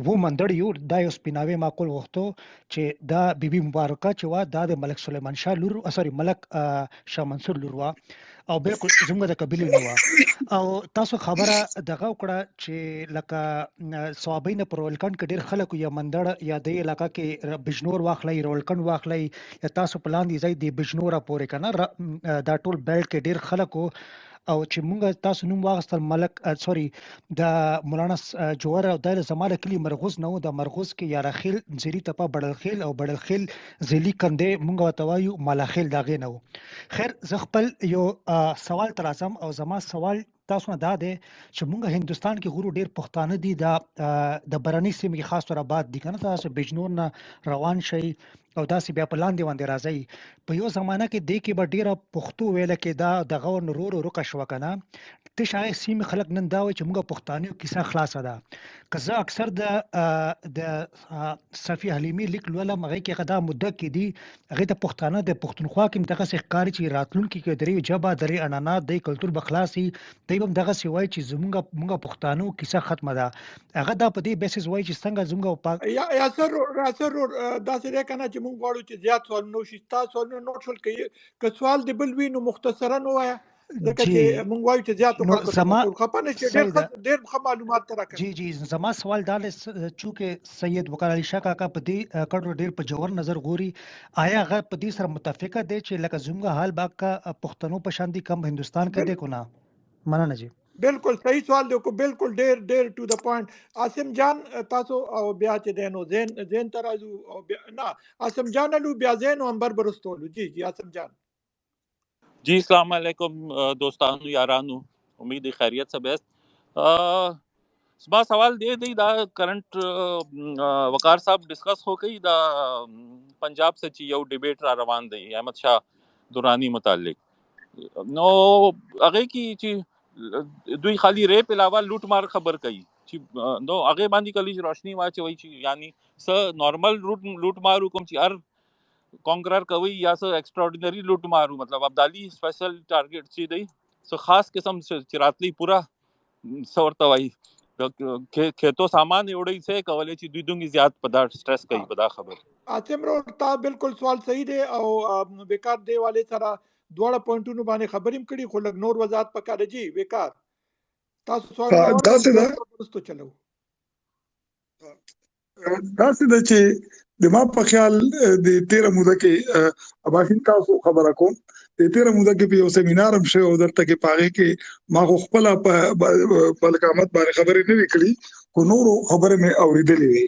و منډړ یو. دا یو سپیناوی معقول غوښتو چې دا بیبي مبارکه چې وه دا د ملک سلیمان شاه لور سوري ملک شاه منصور لور وه او بالکل زموږ د قبیلې نه وه. او تاسو خبره دغه وکړه چې لکه صوابۍ نه په رولکند کې ډېر خلک یا منډړ یا د علاقه کې بجنور واخلئ، رولکند واخلئ یا تاسو په لاندې ځای د بجنوره پورې که نه دا ټول بیلټ کې ډېر خلک و. او چې مونږ تاسو نوم واخیستل ملک سوري د مولانا جوهر او دا زما د کلي مرغوز نه و. د مرغوز کې یارخیل زیري تپه بړلخیل او بړلخیل ځلي کندې مونږ ورته وایو مالاخیل د هغې نه و. خیر زه خپل یو سوال ته راځم او زما سوال تاسو نه دا دی چې مونږ هندوستان کې غورو ډېر پښتانه دي د برني سیمې کې خاص طور آباد دي که نه. تاسو بجنور نه روان شئ او داسې بیا په لاندې باندې راځئ. په یو زمانه کې دې کې به ډېره پښتو ویله کېده دغه ورو ورکه شوه که نه. تش هغې سیمې خلک نن دا وایي چې مونږ پښتانیو کیسه خلاصه ده. که زه اکثر د صفي حلیمي لیک لولم هغې کې هغه دا مده کې دي هغې ته پښتانه د پښتونخوا کې هم دغسې ښکاري چې راتلونکي کې درې ژبه درې عنعنات دی کلتور به خلاص وي. دی به هم دغسې وایي چې مونږ پښتانو کیسه ختمه ده. هغه دا په دې بیسس وایي چې څنګه زموږ یاسر داسې دی که نه چې مونږ غواړو چې زیات سوالونه وشي. ستا سوالونه نوټ شول که سوال د بل وي نو مختصرا ووایه ځکه چې مونږ وایو چې زیاتو خلکو ته مقبول خفه نه شي. ډېر ښه معلومات راکړي. جی زما سوال دا دی چونکې سید وقار علي شاه کاکا په دې کډو ډېر په جوور نظر ګوري آیا هغه په دې سره متفقه دی چې لکه زموږ حال باکا پښتنو په شان دي کم هندوستان کې دی کو نه؟ مننه جی. بالکل صحیح سوال دی کو بالکل ډېر ټو د پوینټ. عاصم جان تاسو او بیا چې دی نو زین ته راځو او بیا نه عاصم جان الو بیا زین او انبر برستولو. جی عاصم جان. جی السلام علیکم دوستانو یارانو، امید خیریت سے بیست. زما سوال دی دا کرنٹ وقار صاحب ڈسکس ہو گئی دا پنجاب سے چې یو ډیبیټ را روان دی احمد شاه درانی متعلق. نو هغه کې چې دوی خالی ریپ علاوه لوټ مار خبر کوي چې نو هغه باندې کلی روشنی واچوي چې یعنی س نارمل لوټ مار کوم چې هر کانکرر کوي یا سر ایکسټراډینری لوټ مارو مطلب ابدالی سپیشل ټارګټ چې دی سو خاص قسم چې راتلی پورا سورته وای کېتو سامان وړي څه کولای چې دوی دوی زیات پدا سټرس کوي پدا خبر. عاصم رو تا بالکل سوال صحیح دی او بیکار دی والے سره دواړه پوینټونو باندې خبریم کړي خو لږ نور وضاحت پکاره. جی بیکار تاسو سوال تاسو چلو. تاسو د چې د ما په خیال د 13 موده کې اباخین تاسو خبره کوم د 13 موده کې په یو سیمینار هم شوی او درته کې پاره کې ما خپل په لکامت باندې خبرې نه وکړي کو نورو خبره مې اوریدلې وي.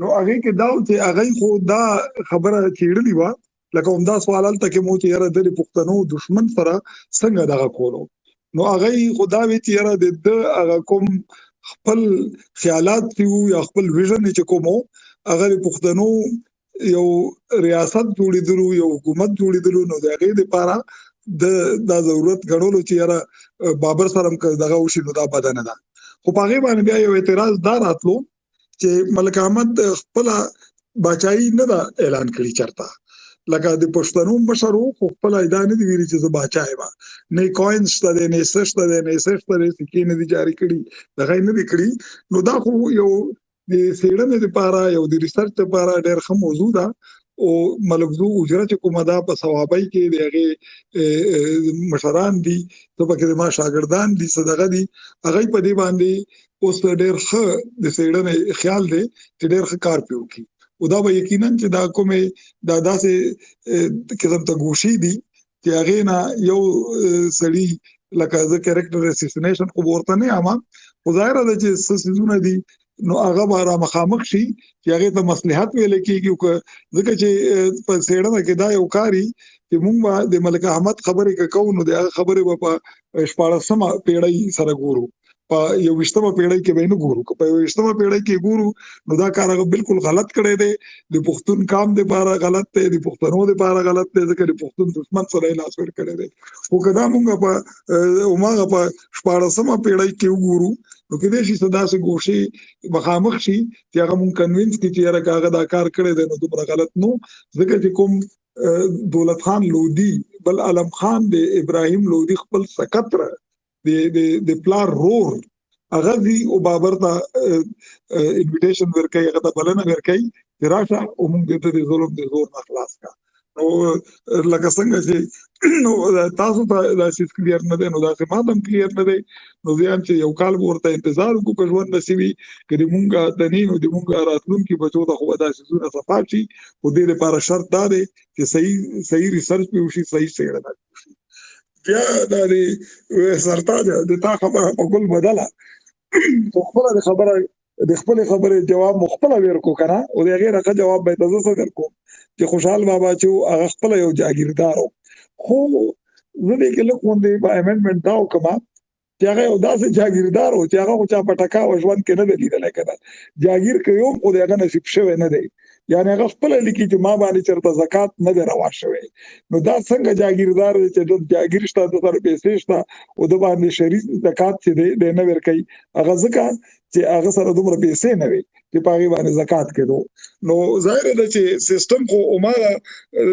نو هغه کې دا چې هغه خو دا خبره چیړلې و لکه همدا سوالال ته کې مو چې یاره د پښتنو دشمن سره څنګه دغه کولو. نو هغه خدا وی چې یاره د هغه کوم خپل خیالات یو یا خپل ویژن چې کومو هغه د پښتنو یو ریاست جوړېدلو، یو حکومت جوړېدلو، نو د هغې دپاره دا ضرورت ګڼلو چې یاره بابر سره هم که دغه وشي نو دا بده نه ده. خو په هغې باندې بیا یو اعتراض دا راتلو چې ملک احمد خپله باچایي نه ده اعلان کړي چرته، لکه د پښتنو مشر و خو خپله دا نه دي ویلي چې زه باچا یم، نه کوین شته دی، نه څه شته دی، نه څه شته دی، سکې نه دي جاري کړي، دغه یې نه دي کړي. نو دا خو یو د څېړنې دپاره، یو د ریسرچ دپاره ډېر ښه موضوع ده. او ملکزو اجره چې کومه ده په صوابۍ کې د هغې مشران دي، څه پکې زما شاګردان دي، څه دغه دي، هغوی په دې باندې اوس ډېر ښه د څېړنې خیال دی چې ډېر ښه کار پرې وکړي. او دا به یقینا چې دا کومې دا داسې قسم ته ګوشي دي چې هغې نه یو سړي لکه زه کیریکټر اسیسینیشن خو به ورته نه یم، خو ظاهره ده چې څه څیزونه دي نو هغه به را مخامخ شي چې هغې ته مصلحت ویلی کېږي. ځکه چې په څېړنه کې دا یو کاري چې مونږ به د ملک احمد خبرې که کوو نو د هغه خبرې به په 14مه پیړۍ سره ګورو، په 21مه پیړۍ کې به یې نه ګورو. که په 21مه پیړۍ کې ګورو نو دا کار هغه بالکل غلط کړی دی، د پښتون قام دپاره غلط دی، د پښتنو دپاره غلط دی، ځکه د پښتون دښمن سره یې لاس ور کړی دی. خو که دا مونږ په هماغه په 14مه پیړۍ کې وګورو نو کېدای شي څه داسې ګوشې مخامخ شي چې هغه مونږ کنوینس کړي چې یاره که هغه دا کار کړی دی نو دومره غلط نو. ځکه چې کوم دولت خان لودي بل علم خان د ابراهیم لودي خپل سکتره د پلار رور هغه دي او بابر ته انویټیشن ورکوي، هغه ته بلنه ورکوي چې راشه او موږ دې ته د ظلم د زور نه خلاص کړه. نو لکه څنګه چې نو تاسو ته داسې کلیر نه دی، نو داسې ما ته هم کلیر نه دی. نو زه یم چې یو کال به ورته انتظار وکړو که ژوند نصیب وي، که د مونږ دني نو د مونږ راتلونکي بچو ته خو به دا څیزونه صفا شي. خو دې دپاره شرط دا دی چې صحیح ریسرچ پې وشي، صحیح څېړنه پې وشي. بیا دا د سرتاج د تا خبره په ګل بدله خو خپله د خپلې خبرې جواب مو خپله ورکړو که نه، او د هغې نه ښه جواب به یې ته زه څه درکړم چې خوشحال بابا چې و هغه خپله یو جاګیردار و. خو زه دې کې لږ غوندې په امینډمنټ دا وکړم چې هغه یو داسې جاګیردار و چې هغه خو چا په ټکاوه ژوند کې نه دی لیدلی، که نه جاګیر کوي هم خو د هغه نصیب شوی نه دی، یعنې هغه خپله لیکي چې ما باندې چېرته زکات نه دی روا شوی. نو دا څنګه جاګیردار دی چې د جاګیر شته، د سره پیسې شته او د باندې شریف زکات چې دی نه ورکوي، هغه ځکه چې هغه سره دومره پیسې نه وي چې په هغې باندې زکات کېدو. نو ظاهره ده چې سیسټم خو هماغه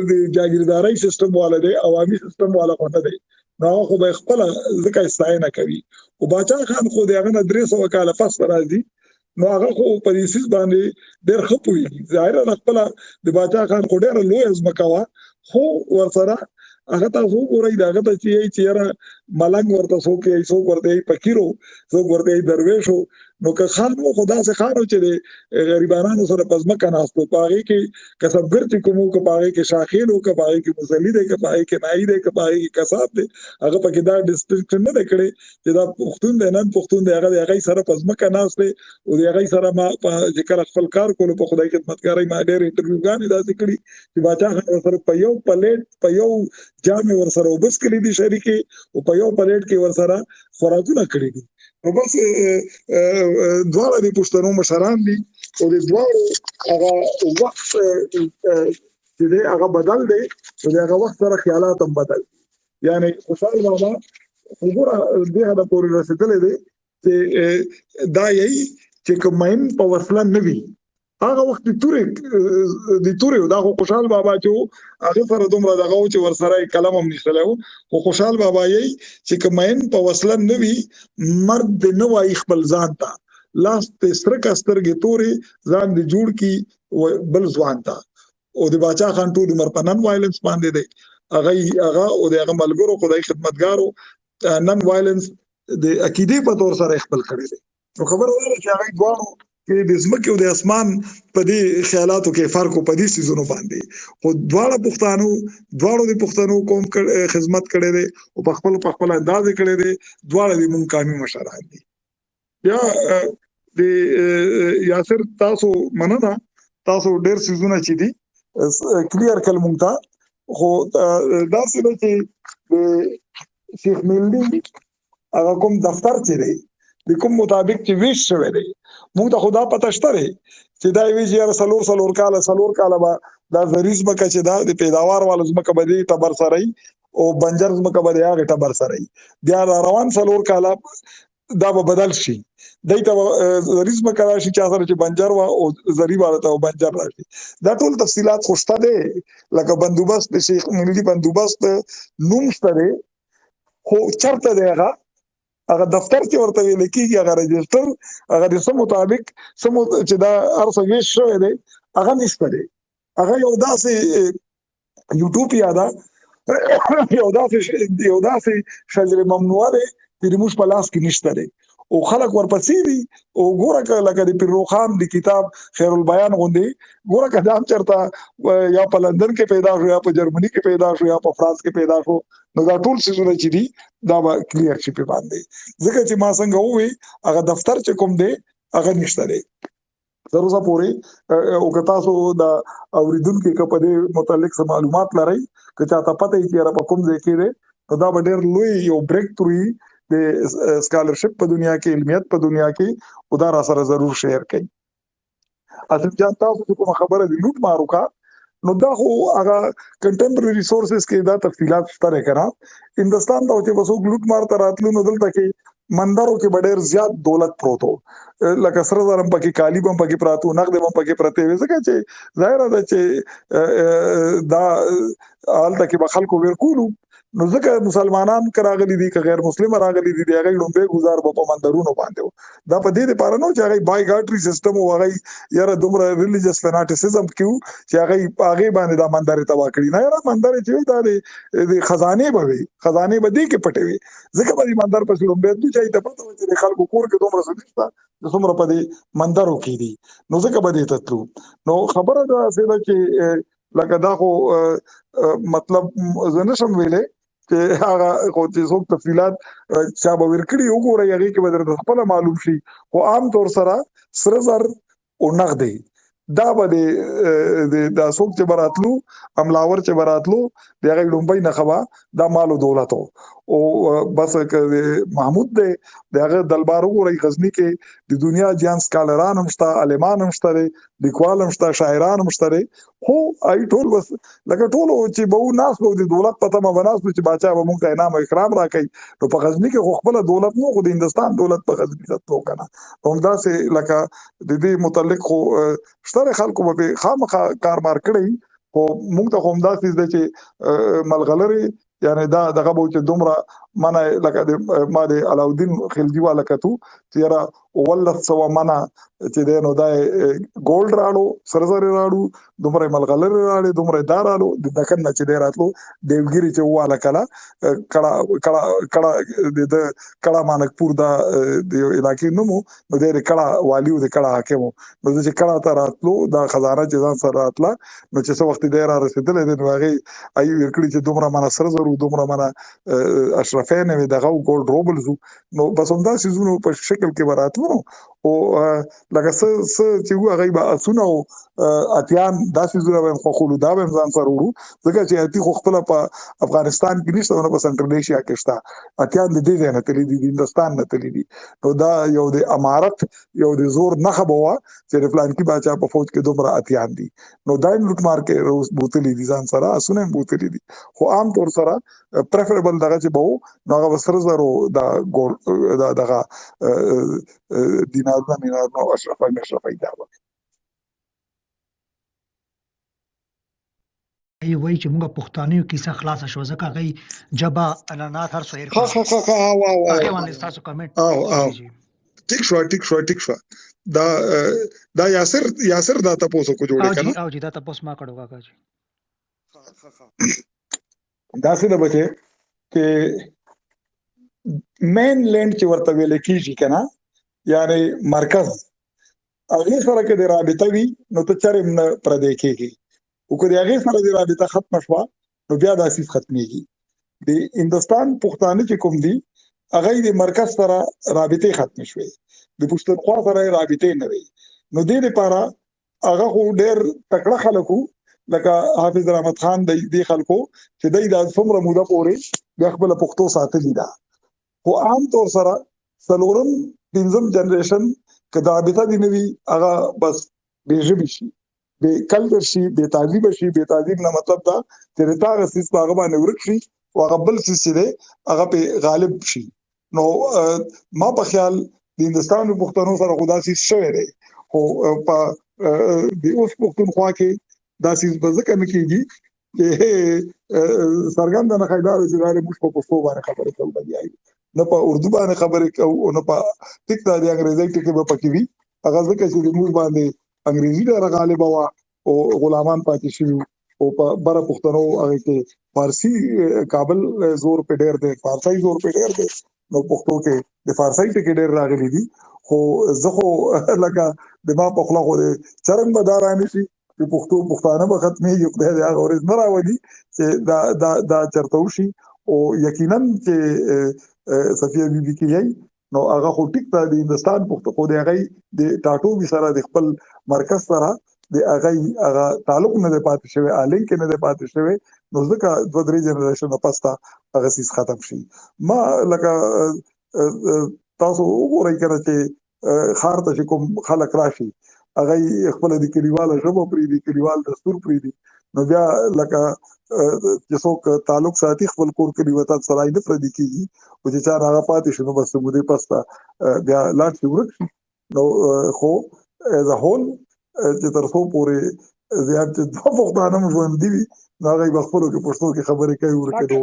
د جاګیردارۍ سیسټم والا دی، عوامي سیسټم والا خو نه دی. نو هغه خو به یې خپله ځکه ستاینه کوي. او باچا خان خو د هغه نه 300 کاله پس راځي، نو هغه خو په دې څیز باندې ډېر ښه پوهېږي. ظاهره ده خپله د باچا خان خو ډېره لویه ځمکه وه، خو ورسره هغه تاسو وګورئ د هغه ته چې یې چې یاره ملنګ ورته څوک یې، څوک ورته یې فقیر و، څوک ورته یې درویش و. نو که خان و خو داسې خان و چې د غریبانانو سره په ځمکه ناست و، په هغې کې کسبګر چې کوم و، که په هغې کې شاخیل و، که په هغې کې مصلي دی، که په هغې کې نایي دی، که په هغې کې کساب دی، هغه پکې دا ډسټنکشن نه دی کړی چې دا پښتون دی نن پښتون دی، هغه د هغې سره په ځمکه ناست دی. او د هغې سره ما چې کله خپل کار کولو په خدای خدمتګارۍ ما ډېر انټرویوګانې داسې کړي چې باچا خان ورسره په یو پلیټ په یو جام ورسره اوبه څښلي دي شریکې، او په یو پلیټ کې ورسره خوراکونه کړي دي. نو بس دواړه د پښتنو مشران دي او د دواړو هغه وخت چې دی هغه بدل دی، او د هغه وخت سره خیالات هم بدل دي. یعنې خوشحال بابا وګوره دې حده پورې رسېدلی دی چې دا یهی چې که مین په وسله نه وي، هغه وخت د تورې دا خو خوشحال بابا چې و هغه سره دومره دغه و چې ورسره یې قلم هم نیسلی و. خو خوشحال بابا یهی چې که مین په وسله نه وي، مرد دې نه وایي خپل ځان ته، لاس دې سترګه سترګې تورې ځان دې جوړ کړي بل ځوان ته. او د باچا خان ټول عمر په نن وایلنس باندې دی، هغه او د هغه ملګرو خدای خدمتګارو نن وایلنس د عقیدې په طور سره خپل کړی دی. نو خبره دا ده چې هغه دواړو کې د ځمکې او د اسمان په دې خیالاتو کې فرق او په دې څیزونو باندې، خو دواړو د پښتنو قوم خدمت کړی دی او په خپل انداز یې کړی دی. دواړه د مونږ قامي مشران دي. بیا د یاسر تاسو مننه، تاسو ډېر څیزونه چې دي کلیر کړل مونږ ته. خو داسې ده چې د شیخ ملي هغه کوم دفتر چې دی د کوم مطابق چې ویش شوی دی موږ ته خدا پته شته دی چې دا وی چې سلور کاله به دا زری ځمکه چې دا د پیداوار والا ځمکه به دې ټبر سره او بنجر ځمکه به د هغې ټبر سره بیا را روان سلور کاله دا به بدل شي دای ته زری ځمکه راشي چا سره چې بنجر وه او زری والا ته بنجر راشي دا ټول تفصیلات خو شته دی لکه بندوبست د شیخ ملي بندوبست نوم شته دی خو چرته دی هغه دفتر کې ورته ویل کېږي هغه رجسټر هغه د څه مطابق چې دا هر څه ویش شوی دی هغه نشته دی هغه یو داسې یوټوپیا ده یو داسې شجر ممنوعه دی چې موږ په لاس کې نشته دی او خلک ورپسې دي او ګوره لکه د پیروخان د کتاب خیر البیان غوندې ګوره که دا هم چېرته یا په لندن کې پیدا شو یا په جرمني کې پیدا شو یا په فرانس کې پیدا شو نو دا ټول څیزونه چې دي دا به کلیر شي پې باندې ځکه چې ما څنګه ووی هغه دفتر چې کوم دی هغه نشته دی تر اوسه پورې او که تاسو د اورېدونکي که په دې متعلق څه معلومات لرئ که چاته پته وي چې یاره په کوم ځای کې دی نو دا به ډېر لوی یو بریک تھرو وي د سکالرشپ په دنیا کې علمیت په دنیا کې او دا را سره ضرور شیر کړئ اسف جان تاسو چې کومه خبره د لوټ مارو کا نو دا خو هغه کنټمپرری ریسورسز کې دا تفصیلات شته کنه هندستان ته چې وسوک لوټ مار ته راتلو نو دلته کې مندرو کې ډېر زیات دولت پروتو لکه سره زرم پکې کالی بم پکې پراتو نقد بم پکې پرته وي ځکه چې ظاهر ده چې دا حالت کې به خلکو ورکولو نو ځکه مسلمانان کراغلي دي که غیر مسلمان راغلي دي هغه لومبه گزار په مندرونو باندې دا په دې لپاره نو چې هغه بایګاټري سیستم او هغه یاره دومره ریلیجیس فناټیسزم کیو چې هغه باندې دا مندر تبا کړی نه یاره مندر چې دا د خزانه به وي خزانه به دې کې پټي وي ځکه په مندر په لومبه دوی چې ته پته و چې خلکو کور کې دومره سديستا د څومره په دې مندرو کې دي نو ځکه به دې تطلو نو خبره دا سره چې لکه دا خو مطلب زنه شم ویلې چې هغه خو چې څوک تفصیلات چا به ورکړي وګورئ هغې کې به درته خپله معلوم شي خو عام طور سره سره زر او نغدې دا به دا څوک چې به راتلو حملاور چې به راتلو د هغې لومبۍ نښه به دا مال و دولت او بس محمود دی د هغه دلبار وګورئ غزني کې د دنیا جهان سکالران هم شته عالمان هم شته لیکوال هم شته شاعران هم شته خو ای ټول بس لکه ټولو چې به ناست به د دولت په تمه به ناست چې باچا به موږ ته انعام او اکرام راکوي نو په غزني کې خو خپله دولت نو خو د هندوستان دولت په غزني تلو که نه همداسې لکه د دې متعلق خو شته خلکو به پرې خامخا کاربار کړی خو موږ ته خو همداسې دی چې ملغلرې یعنی دا دغه به چې دومره منه لکه ما د علاودین خلجي والا کتو چې یاره 1900 منه چې دی نو دا ګولډ راړو سره زرې راړو دومره ملغلرې راړې دومره دا راړو د دکن نه چې دی راتلو دیوګیري چې واله کله کړه مانکپور دا د علاقې نومو نو دی کړه والی او د کړه حاکم نو چې کړه ته راتلو دا خزانه چې ځان سره راتله نو چې څه وخت دی را رسېدلی دی نو هغې ای ورکړي چې دومره منه سره زرو دومره منه اشرفین وي دغه ګولډ روبلز نو بس همدا څیزونو په شکل کې به راتلو او لکه څه چې وو هغې به اسونه او اتیان دا څیزونه به هم خوښولو دا به هم ځان سره وړو ځکه چې اتي خو خپله په افغانستان کې نشته نه په سنټرل ایشیا کې شته اتیان د دې ځای نه تللي دي د هندوستان نه تللي دي نو دا یو د امارت یو د زور نښه به وه چې د فلانکي باچا په فوج کې دومره اتیان دي نو دا هم لوټمار کې بوتلي دي ځان سره اسونه هم بوتلي دي خو عام طور سره پریفریبل دغه چې به وو نو هغه به سره زرو دا دغه دینارونه مینارونه او اشرفۍ دا وه وایي چې موږ پښتانه کیسه خلاصه شو ځکه هغې ژبه اعلانات هر څه هېر ها ها ها ها هغې باندې ستاسو کمنټ ټیک شو دا یاسر دا تاسو کو جوړه کنه او جی دا تاسو ما کړو کاکا جی دا څه د بچي چې مین لینډ چې ورته ویل کیږي کنه یعنی مرکز هغه سره کې د رابطه وی نو ته چرېم نه پردې کېږي او که د هغې سره د رابطه ختمه شوه نو بیا دا سیس ختمېږي د هندوستان پښتانه چې کوم دي هغه د مرکز سره رابطې ختمې شوې د پښتونخوا سره یې رابطې نه وي نو دې لپاره هغه خو ډېر تکړه خلک وو لکه حافظ رحمت خان د دې خلکو چې دی دا څومره موده پورې بیا خپله پښتو ساتلې ده خو عام طور سره څلورم پنځم جنریشن که د رابطه دي نه وي هغه بس بې ژبې شي، بې کلچر شي، بې تعلیمه شي. بې تعلیم نه مطلب دا چې د تا هغه څیز په هغه باندې ورک شي او هغه بل څیز چې دی هغه پې غالب شي. نو ما په خیال د هندوستان د پښتنو سره خو دا څیز شوی دی، خو په د اوس پښتونخوا کې دا څیز به ځکه نه کېږي چې څرګنده نښه یې دا ده چې دا موږ په پښتو باندې خبرې کول لګیا یو، نه په اردو باندې خبرې کوو او نه په ټیک دا د انګریزۍ ټکي به پکې وي. هغه ځکه چې موږ باندې انګریزي ډېره غالبه وه او غلامان پاتې شوي او په بره پښتنو هغې کې فارسي کابل زور پې ډېر دی، فارسي زور پې ډېر دی. نو پښتو کې د فارسي ټکي ډېر راغلي دي. خو زه خو لکه د ما په خوله خو د چرنګ به دا رانشي چې پښتانه به ختمېږي، خدای دې هغه ورځ نه راولي چې دا چېرته وشي. او یقینا چې صفیه بیبي کې یی نو هغه خو ټیک ده د هندوستان پښتو خو د هغې د ټاټوبي سره د خپل مرکز سره د هغه تعلق نه دی پاتې شوی، لینک نه دی پاتې شوی. نو ځکه 2-3 جنریشن پس ته هغه څیز ختم شي. ما لکه تاسو وګورئ کنه چې ښار ته چې کوم خلک راشي هغه خپل د کلیواله ژبه پرېږدي، کلیوال دستور پرېږدي. نو بیا لکه چې څوک تعلق ساتي خپل کور کلي وطن سره یې نه پردي کېږي، او چې چا هغه پاتې شي نو بس مودې پس ته بیا لاړ شي ورک شي. نو خو ایز ا هول چې تر څو پورې زیات چې دوه پښتانه هم ژوندي وي نو هغوی به خپلو کې پښتو کې خبرې کوي. ورکېدو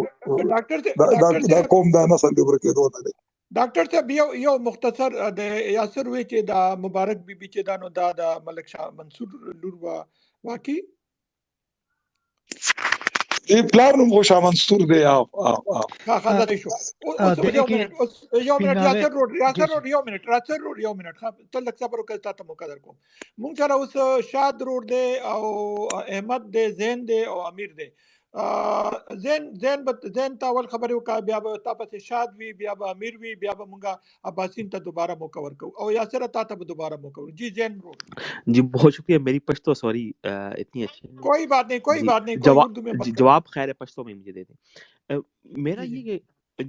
دا قوم دا نسل د ورکېدو نه دی. ډاکټر صاحب یو مختصر د یاسر وی چې دا مبارک بیبي چې دا نو دا د ملک شاه منصور لور وا واقعي پلار نوم خو شاه منصور دی. ښه دا شو. اوس یو منټ یاسر روډ یو منټ ته لږ صبر وکړه، تا ته مقدر کوم. مونږ سره اوس شاد روډ دی او احمد دی، زین دی او امیر دی. زین ته اول خبرې وکړه، بیا به تا پسې شاد وي، بیا به امیر وي، بیا به مونږ عباسین ته دوباره موقع ورکوو او یاسر تا ته به دوباره موقع ورکوو. جی زین روډ. जी बहुत शुक्रिया. मेरी पश्तो सॉरी इतनी अच्छी कोई बात नहीं जवाब खैर पश्तो में मुझे दे दें। मेरा ये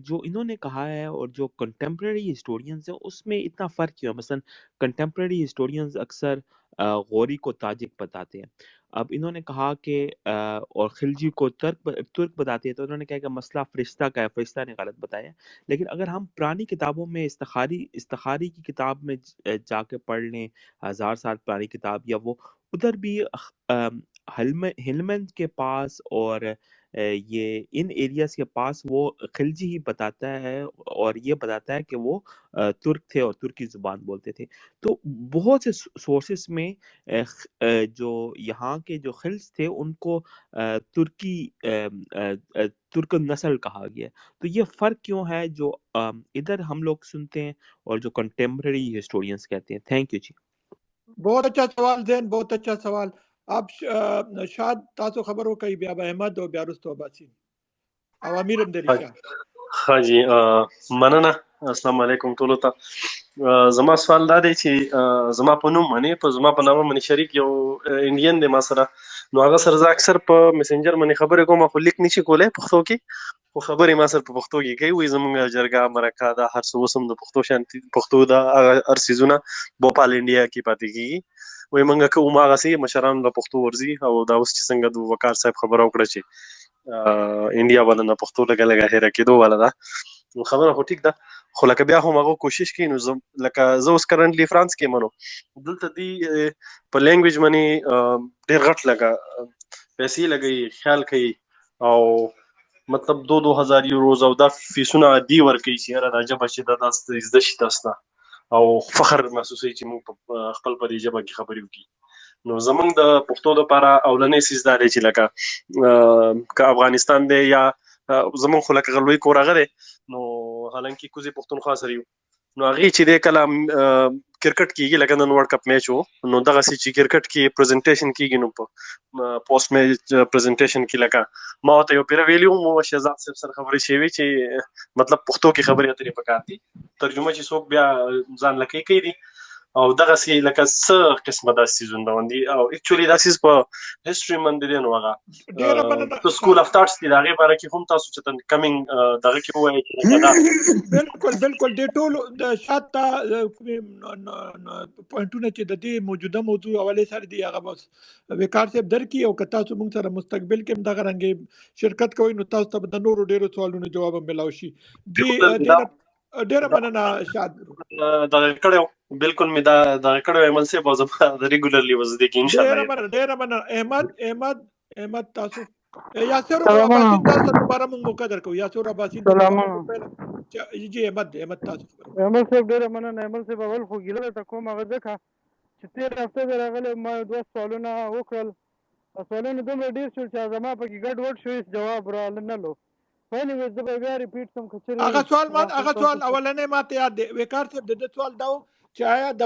जो इन्होंने कहा है और जो कंटेम्प्रेरी हिस्टोरियंस हैं उसमें इतना फ़र्क क्यों है? मसलन कंटेम्प्रेरी हिस्टोरियंस अक्सर गौरी को ताजिक बताते हैं, अब इन्होंने कहा कि और खिलजी को तुर्क बताते हैं, तो उन्होंने कहा कि मसला फरिश्ता का है, फरिश्ता ने गलत बताया। लेकिन अगर हम पुरानी किताबों में इस्तिखारी की किताब में जाके पढ़ लें, 1000 साल पुरानी किताब, या वो उधर भी हिलमंद के पास और ये इन एरियाज के पास वो खिलजी ही बताता है और ये बताता है कि वो तुर्क थे और तुर्की ज़ुबान बोलते थे। तो बहुत से सोर्सेस में जो यहाँ के जो खिल्स थे उनको तुर्क नस्ल कहा गया। तो ये फ़र्क क्यों है जो इधर हम लोग सुनते हैं और जो कंटेम्प्रेरी हिस्टोरियंस कहते हैं? थैंक यू जी। बहुत अच्छा सवाल ज़ैन, बहुत अच्छा सवाल. अब शायद तासो खबर हो कई बिया अहमद और बियारुस्तो अब्बासी او امیر امدلی شاه. ها جی مننه. السلام علیکم ټولو ته. زما سوال دا دی چې زما په نوم باندې په زما په نامه باندې شریک یو انډین دی ما سره، نو هغه سره زه اکثر په میسنجر باندې خبرې کوم، خو لیک نشي کولی پښتو کې، خو خبرې ما سره په پښتو کې کوي. وایي زموږ جرګه مرکه دا هر څه اوس هم د پښتو شانتي پښتو دا هر څیزونه بوپال انډیا کې پاتې کېږي. وایي موږ کوم هغسې مشران به پښتو ورځي، او دا اوس چې څنګه د وقار صاحب خبره وکړه چې انډیا باندې نه پښتو لږه هیره کېدو والا ده، نو خبره خو ټیک ده، خو لکه بیا هم هغه کوشش کوي. نو لکه زه اوس کرنټلی فرانس کې منو دلته دی په لینګویج باندې ډېر غټ لکه پیسې لګوي، خیال کوي، او مطلب 2000 یوروز او دا فیسونه عادي ورکوي چې یاره دا ژبه چې دا زده شي تاسو ته، او فخر محسوسوي چې موږ خپل په دې ژبه کې خبرې وکړي. نو زمونږ د پښتو لپاره اولنی څیز دا دی چې لکه که افغانستان دی یا زمونږ خو لکه لوی کور هغه دی، نو حالانکې کوزي پښتونخوا سره یو، نو هغې چې دی کله کرکټ کېږي لکه نن ورلډ کپ میچ و، نو دغسې چې کرکټ کې پریزنټیشن کېږي نو په پوسټ میچ پریزنټیشن کې لکه ما ورته یو پیره ویلي وم، شهزاد صاحب سره خبرې شوي چې مطلب پښتو کې خبرې اترې پکار دي، ترجمه چې څوک بیا ځان لکۍ کوي دي، او دغسې لکه څه قسمه داسې څیزونه باندې او اکچولي دا څیز په هسټري باندې دی نو هغه ډېره مننه په سکول اف تاټس کې د هغې باره کې هم تاسو چې کمینګ دغه کې ووایئ چې لکه دا بالکل د ټولو د شاته پوینټونه چې د دې موجوده موضوع حوالې سره دي هغه بس وقار صاحب درکړي او که تاسو موږ سره مستقبل کې هم دغه رنګې شرکت کوئ نو تاسو ته به د نورو ډېرو سوالونو جواب هم ملاو شي. ډېره مننه شاد دغه کړی بالکل مې دا دغه کړی احمد صاحب او زما د ریګولرلی به زه دې کې انشاءالله ډېره مننه احمد تاسو یاسر عباسین تاسو دوباره موږ موقع درکو. یاسر عباسین جی احمد تاسو احمد صاحب ډېره مننه. احمد صاحب اول خو ګیله درته کوم هغه ځکه چې تېر هفته به راغلی ما 2 سوالونه وکړل سوالونه دومره ډېر شول چې زما پکې ګډ وډ شو هېڅ جواب نه لو. Anyways, زه به بیا ریپیټ کوم که چېرې هغه سوال اولنی ماته یاد دی وقار صاحب د ده سوال دا و چې آیا د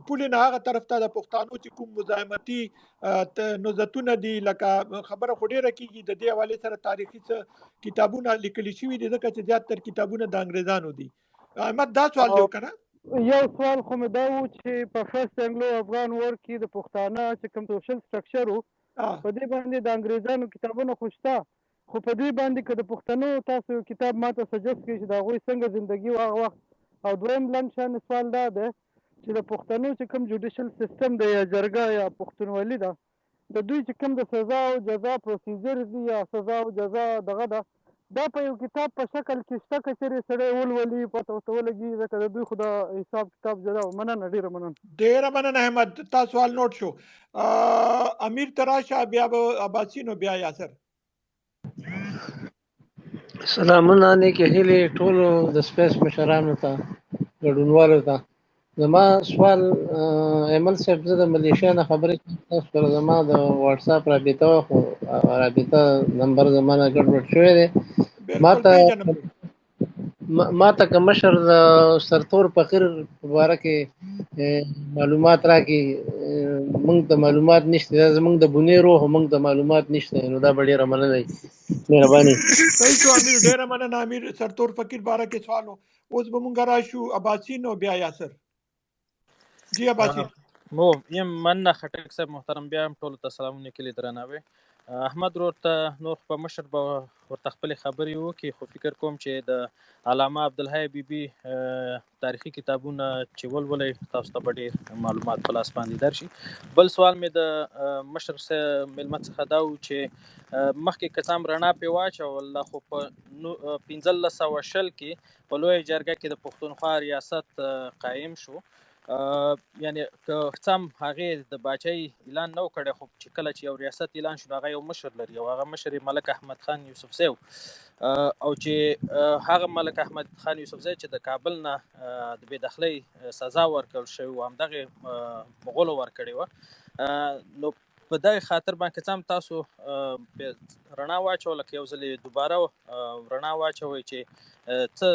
پولې نه هغه طرف ته د پښتانو چې کوم مزاحمتي نوزتونه دي لکه خبره خو ډېره کېږي د دې حوالې سره تاریخي څه کتابونه لیکلي شوي دي ځکه چې زیاتره کتابونه د انګریزانو دي. احمد دا سوال دی که نه یو سوال خو مې دا و چې په فرست انګلو افغان وار کې د پښتانه چې کوم سوشل سټرکچر و په دې باندې د انګریزانو کتابونه خو شته خو په دې باندې که د پښتنو تاسو یو کتاب ماته سجست کړئ چې د هغوی څنګه زندګي و هغه وخت. او دویم لنډ شان سوال دا دی چې د پښتنو چې کوم جوډیشل سیستم دی یا جرګه یا پښتونولي ده د دوی چې کوم د سزا او جزا پروسیجر دي یا سزا او جزا دغه ده دا په یو کتاب په شکل کې شته که چېرې سړی ولولي پته ورته ولګي ځکه د دوی خو د حساب کتاب جدا و. مننه ډېره مننه احمد تا سوال نوٹ شو. امیر تراشه بیا به عباسین بیا یاسر. سلامونه نیکې هیلې ټولو د سپیس مشرانو ته ګډونوالو ته. زما سوال ایمل صاحب زه د ملیشیا نه خبرې کوم تاسو سره زما د واتساپ رابطه وه خو رابطه نمبر زما نه ګډوډ شوی دی. ما ته که مشر د سرتور فقیر په باره کې معلومات راکړي موږ ته معلومات نشته دا زموږ د بنې روح موږ ته معلومات نشته نو دا به ډېره مننه مهرباني. صحیح شو امیر ډېره مننه. امیر سرتور فقیر باره کې سوال و اوس به موږ راشو عباسین او بیا یاسر. جی عباسین یم مننه خټک صاحب محترم بیا هم ټولو ته سلامونه کلي درناوی. احمد ورور ته نور په مشر به ورته خپلې خبرې وکړي خو فکر کوم چې د علامه عبدالحی بیبي تاریخي کتابونه چې ولولئ تاسو ته به ډېر معلومات په لاس باندې درشي. بل سوال مې د مشر میلمه څخه دا و چې مخکې که څه هم رڼا پرې واچوله خو په 1520 کې په لویه جرګه کې د پښتونخوا ریاست قایم شو. یعنی که څه هم هغې د باچایي اعلان نه و کړی خو چې کله چې یو ریاست اعلان شو هغه یو مشر لري او هغه مشر یې ملک احمد خان یوسفزی و او چې هغه ملک احمد خان یوسفزی چې د کابل نه د بېدخلۍ سزا ورکړل شوې وه همدغې مغولو ورکړې وه. نو په دغې خاطر باندې که څه هم تاسو رڼا واچوله که یو ځل یې دوباره رڼا واچوئ چې څه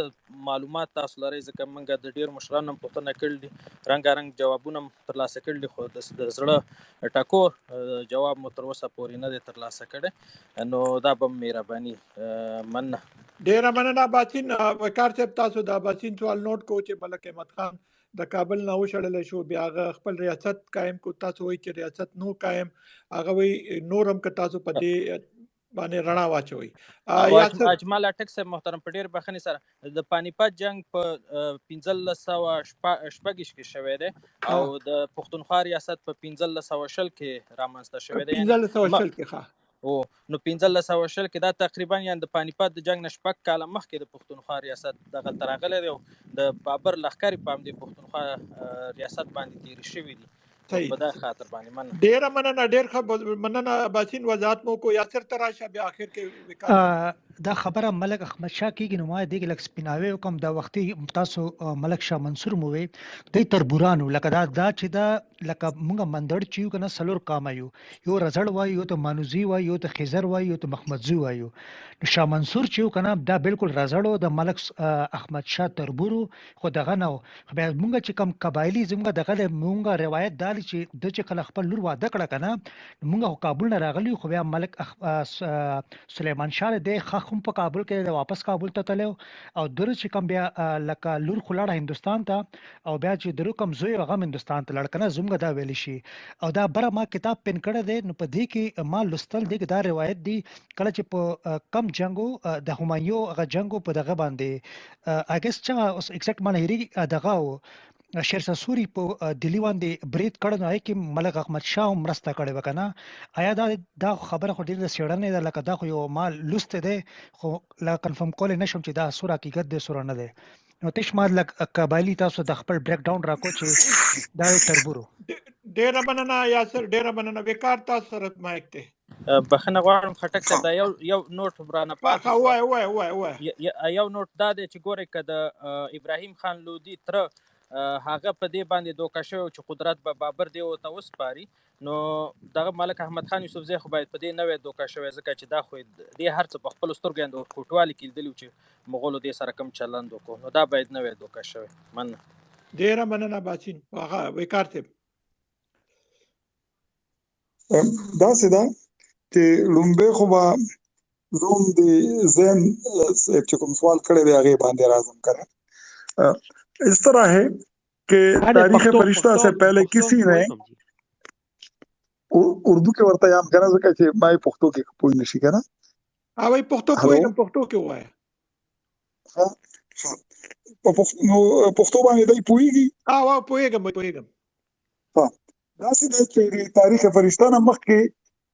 معلومات تاسو لرئ ځکه موږ د ډېرو مشرانو هم پوښتنه کړې دي رنګارنګ جوابونه هم ترلاسه کړي دي خو د زړه ټکور جواب مو تر اوسه پورې نه دی ترلاسه کړی نو دا به مهرباني. مننه ډېره مننه عباسین. وقار صاحب تاسو د عباسین سوال نوٹ کو چې ملک احمد خان د کابل نه وشړلی شو بیا هغه خپل ریاست قایم کو تاسو وایي چې ریاست نو قایم هغه وایي نور هم که تاسو په دې باندې رڼا واچوي. اجمال اټک صاحب محترم په ډېر بخښنې سره د پانیپت جنگ په 1520 کې شوی دی او د پښتونخوا ریاست په 1520 کې رامنځته شوی دی. 1520 کې ښه او نو 1520 کې دا تقریبا یعنې د پانیپت د جنگ نه 6 کاله مخکې د پښتونخوا ریاست دغلته راغلی دی او د بابر لښکرې په همدې پښتونخوا ریاست باندې تېرې شوي دي په دغه خاطر باندې. مننه ډېره مننه. ډېر ښه مننه عباسین وضاحت مو کو. یاسر ته راشه بیا اخر کې دا خبره ملک احمد شاه کېږي نو ما دې کې لږ سپیناوی وکړم دا وختي تاسو ملک شاه منصور مو وی دوی تربورانو لکه دا چې دا لکه موږ مندړ چې یو که نه څلور قامه یو رزړ وایو یو ته مانوزي وایو یو ته خیزر وایو یو ته محمدزي وایو. نو شاه منصور چې یو که نه دا بالکل رزړ د ملک احمد شاه تربورو خو دغه نه و. بیا موږ چې کوم قبایلي زموږ دغه موږ روایت دا چې د چې کله خپل لور واده کړه که نه موږ کابل نه راغلي خو بیا ملک سلیمان شاه دی ښه اخ هم په کابل کې واپس کابل ته تلو او دره چې کوم بیا لکه لور خلاړه هندستان ته او بیا چې درو کوم زوی هغه هندستان ته لړ کنه زموږ دا ویل شي او دا بره ما کتاب پین کړی دی نو په دې کې ما لوستل دی دا روایت دی کله چې په کم جنگو د همایو هغه جنگو په دغه باندې اګست چا اوس ایگزیکټ معنی هری دغه شیر سوري په دلی باندې برید کړ نو کې ملک احمد شاه مرسته کړې وکنه آیا دا خبره خو ډیره سیړنه ده لکه دا خو یو مال لست ده خو لا کنفرم کول نشم چې دا سور حقیقت ده سور نه ده نو تش ما لک قبایلی تاسو د خپل بریک ډاون راکو چې دا تربورو ډیره مننه یاسر ډیره مننه وقار تاسو سره مایک ته بخنه غواړم خټک صاحب دا یو نوٹ برانه پاتې وای یو نوٹ دا دی چې ګوره که د ابراهیم خان لودي تر هغه په دې باندې دوکه شوی چې قدرت به بابر دی ورته وسپاري نو دغه ملک احمد خان یوسفزی خو باید په دې نه وی دوکه شوی ځکه چې دا خو دې هر څه په خپلو سترګو د کوټوالي کې لیدلي چې مغولو دې سره کم چلند وکړو نو دا باید نه وی دوکه شوی مننه ډیره مننه باسین هغه وقار صاحب داسې ده چې لومبه خو به زوم د ذهن چې کوم سوال کړی دی هغه باندې راځم کړه اس طرح ہے کہ تاریخ فرشتہ سے پہلے کسی نے اردو کې ورته یام کنه ځکه چې مای پښتو کې پوه نشي کنه اوی پښتو کې وای په پښتو باندې دی پوهیږي پوهیږم داسې د چې تاریخ فرشتہ نه مخکې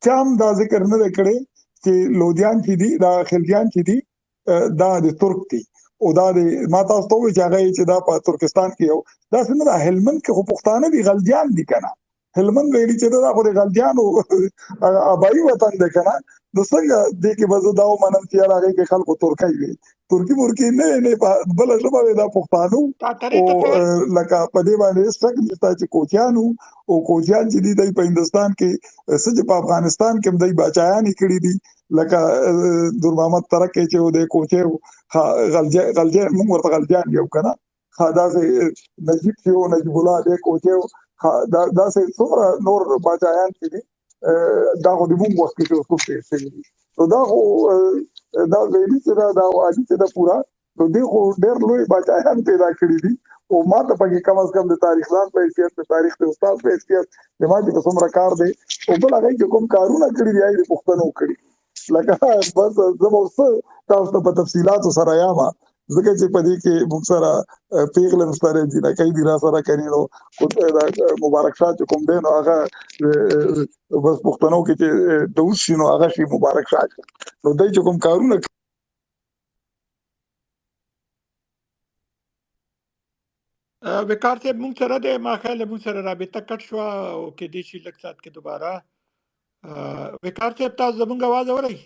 چام دا ذکر نه کړي چې لودیان چې دي دا خلجیان چې دي دا د ترک دي او دا د ما تاسو ته وی چې هغه چې دا په ترکستان کې یو دا څنګه د هلمند کې خو پښتانه دي غلجیان دي کنه هلمند ویلي چې دا خو د غلجیانو ابای وطن دی کنه د څنګه د کې بزو دا منم چې هغه کې خلکو ترکای وي ترکی نه بل ژبه دا پښتانو او لکه په دې باندې ستګ نشته چې کوچیانو او کوچیان چې دي په هندستان کې سج په افغانستان کې دای بچایان کړي دي لکه دور محمد ترکه چې د کوچه غلجه موږ ورته غلجان یو کنه خاصه نجیب یو نجیب الله د کوچه دا سه څومره نور بچایان چې دي دا خو د موږ وخت کې اوس څه شي نو دا خو دا ویلي چې دا عادي چې دا پورا نو دی خو ډېر لوی بچایان پیدا کړی دي او ما ته پکې کم از کم د تاریخ ځان په حیثیت د تاریخ د استاد په حیثیت د ما چې څومره کار دی او بل هغه چې کوم کارونه کړی دی د پښتنو کړی لکه بس زموږ تاسو ته په تفصیلات سره یاما ځکه چې په دې کې موږ سره پیغلم سره دي نه کوي را سره کوي نو مبارک شاه چې کوم دی نو هغه بس پښتنو کې چې دوس شنو هغه شي مبارک شاه نو دای چې کوم کارونه وقار صاحب مونږ سره د ما خیال مونږ سره رابطه کټ شو او کې دې شي لږ سات کې دوباره وقار صاحب تاسو زمونږ आवाज اورئ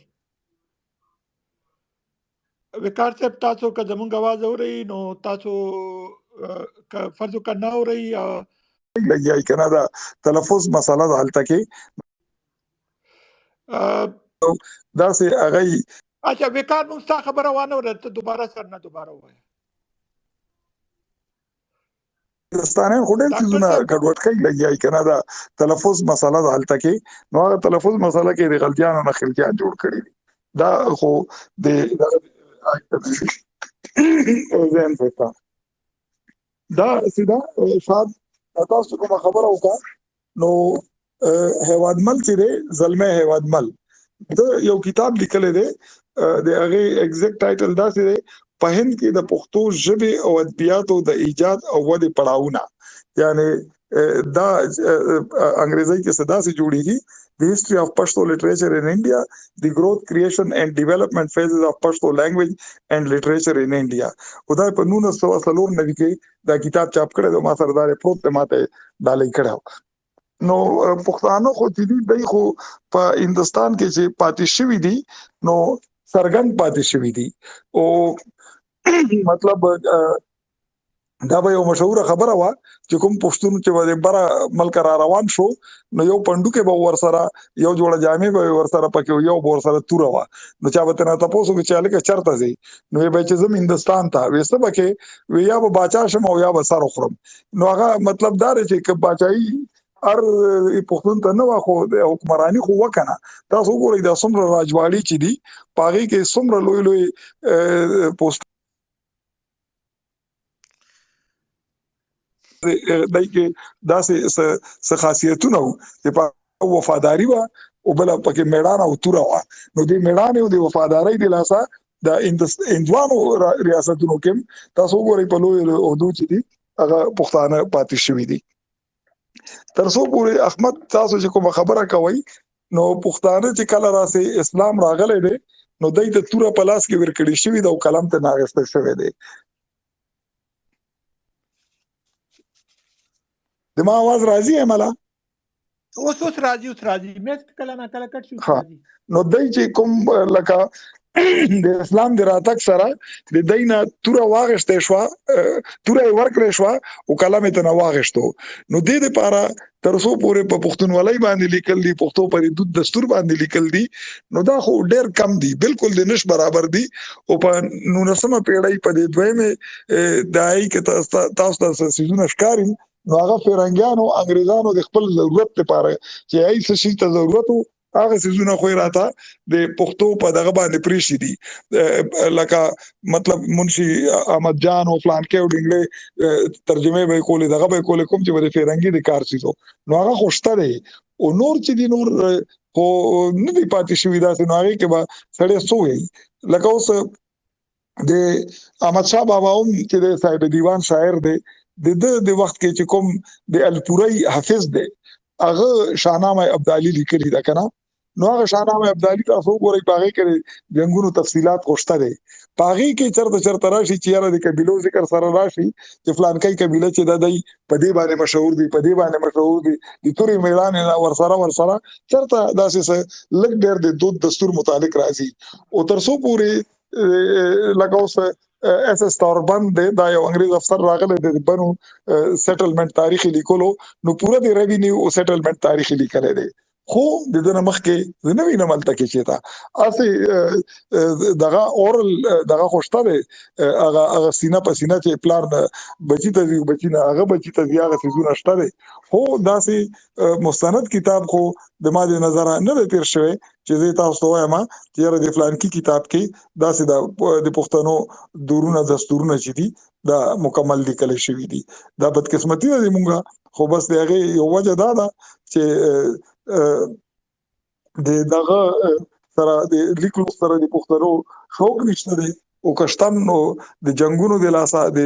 وقار صاحب تاسو که زمونږ आवाज اورئ نو تاسو که فرض وکړه نه اورئ لګیای کنه دا تلفظ مسله ده حالت کې دا سه هغه اچھا وقار مونږ تا خبره وانه ورته دوباره سره نه دوباره وای هندستانیان خو ډېر څیزونه ګډوډ کوي لګیای کنه دا تلفظ مسله ده حالت کې نو هغه تلفظ مسله کې د غلطیانو نه خلجیان جوړ کړي دا خو د زين فتا دا سیدا شاد تاسو کوم خبره وکړه نو هوادمل چې دی زلمه هوادمل د یو کتاب لیکل دی د هغه ایگزیکټ ټایټل دا دی په هند کې د پښتو ژبې او ادبیاتو د ایجاد او ودې پړاوونه یعنی دا انګریزي کې صدا سے جوړیږي the history of Pashto literature in India, the growth, creation and development phases of Pashto language and literature in India. خدای په 1903 کې دا کتاب چاپ کړی د ما سردار پروت ماته ډالۍ کړو نو پښتانه خو دي دای خو په هندستان کې چې پاتې شوی دي نو سرګن پاتې شوی دي او مطلب دا به یو مشهور خبره وا چې کوم پښتون چې د بره ملک را روان شو نو یو پندوکې به ور سره یو جوړه جامې به ور سره پکې یو ور سره تور وا نو چا به نه تاسو کې چاله کې چرته زی نو به چې زم هندستان ته وسه بکې ویا به باچا شم او یا به سر خورم نو هغه مطلب دا چې ک باچای هر پښتون ته نه خو د حکمرانی خو وکنه. تاسو وګورئ دا څومره راجواړي چې دي پاغي کې څومره لوی لوی پوسټ دای کې داسې څه خاصیتونه وو چې په وفاداری وا او بل پکې میدان او تور وا. نو دې میدان او د وفاداری د لاسه د اندوانو ریاستونو کې تاسو وګورئ په لوی اردو چې دي هغه پښتانه پاتې شوی دي. تر څو پورې احمد تاسو چې کوم خبره کوي نو پښتانه چې کله راسي اسلام راغلی دی نو دای د تور په لاس کې ورکړی شوی دا کلام ته ناغسته شوی دی. د ما आवाज راځي عمله اوس راځي مې کله نه کله کټ شو راځي. نو دای چې کوم لکه د اسلام د راتګ سره د دینه توره واغشته شو توره ورکړې شو او کلام ته نه واغشتو. نو د دې لپاره تر څو پورې په پښتونولۍ باندې لیکل دي پښتو پر د دستور باندې لیکل دي نو دا خو ډېر کم دي بالکل د نش برابر دي. او په 19مه پیړۍ په د دویمه دای کې تاسو ته سيزونه ښکاري نو هغه فرنګانو انګريزانو د خپل ضرورت لپاره چې هي څه شي ته ضرورت هغه سيزونه خو راته د پښتو په دغه باندې پریشي دي لکه مطلب منشي احمد جان او فلان کې او انګلیسي ترجمه به کولې دغه به کولې کوم چې د فرنګي د کار سيزو نو هغه خوشته دي او نور چې دي نور خو نه دی پاتې شوی دا نو هغه کې به سړی سوې لکه اوس د احمد شاه بابا هم چې د صاحب دیوان شاعر دی د وخت کې چې کوم د الپوري حافظ دی هغه شاهنامه ابدالي لیکلي دا کنه نو هغه شاهنامه ابدالي تاسو ګورئ پاغي کې جنگونو تفصيلات خوشته دي پاغي کې چرته راشي چې یاره د قبيلو ذکر سره راشي چې فلان کای قبيله چې د دای په دې باندې مشهور دي د توري میدان ور سره چرته داسې لګ ډېر د دود دستور متعلق راځي او تر څو پورې لکه اوس اس اس توربند دا یو انګريز افسر راغلی د بنو سیټلمنٹ تاریخي لیکلو نو پورا د ریوینیو او سیټلمنٹ تاریخي لیکل دي خو د دې مخکې د نوې نمل تکي چې تا اسی دغه اورل دغه خوشته دي هغه سینه په سینه چې پلان بچی ته بچی نه هغه بچی ته هغه سيزونه شته دي خو داسې مستند کتاب خو د ما د نظر نه تیر شوی چې زه تاسو وایم چې د فلان کی کتاب کې داسې د پښتنو دورونه دستورونه چې دي دا مکمل لیکل شوی دي دا بدقسمتي ده مونږه خو بس دغه یو وجه دا ده چې د دغه سره د لیکلو سره د پښتنو شوق نشته دی او کشتم نو د جنگونو د لاسه د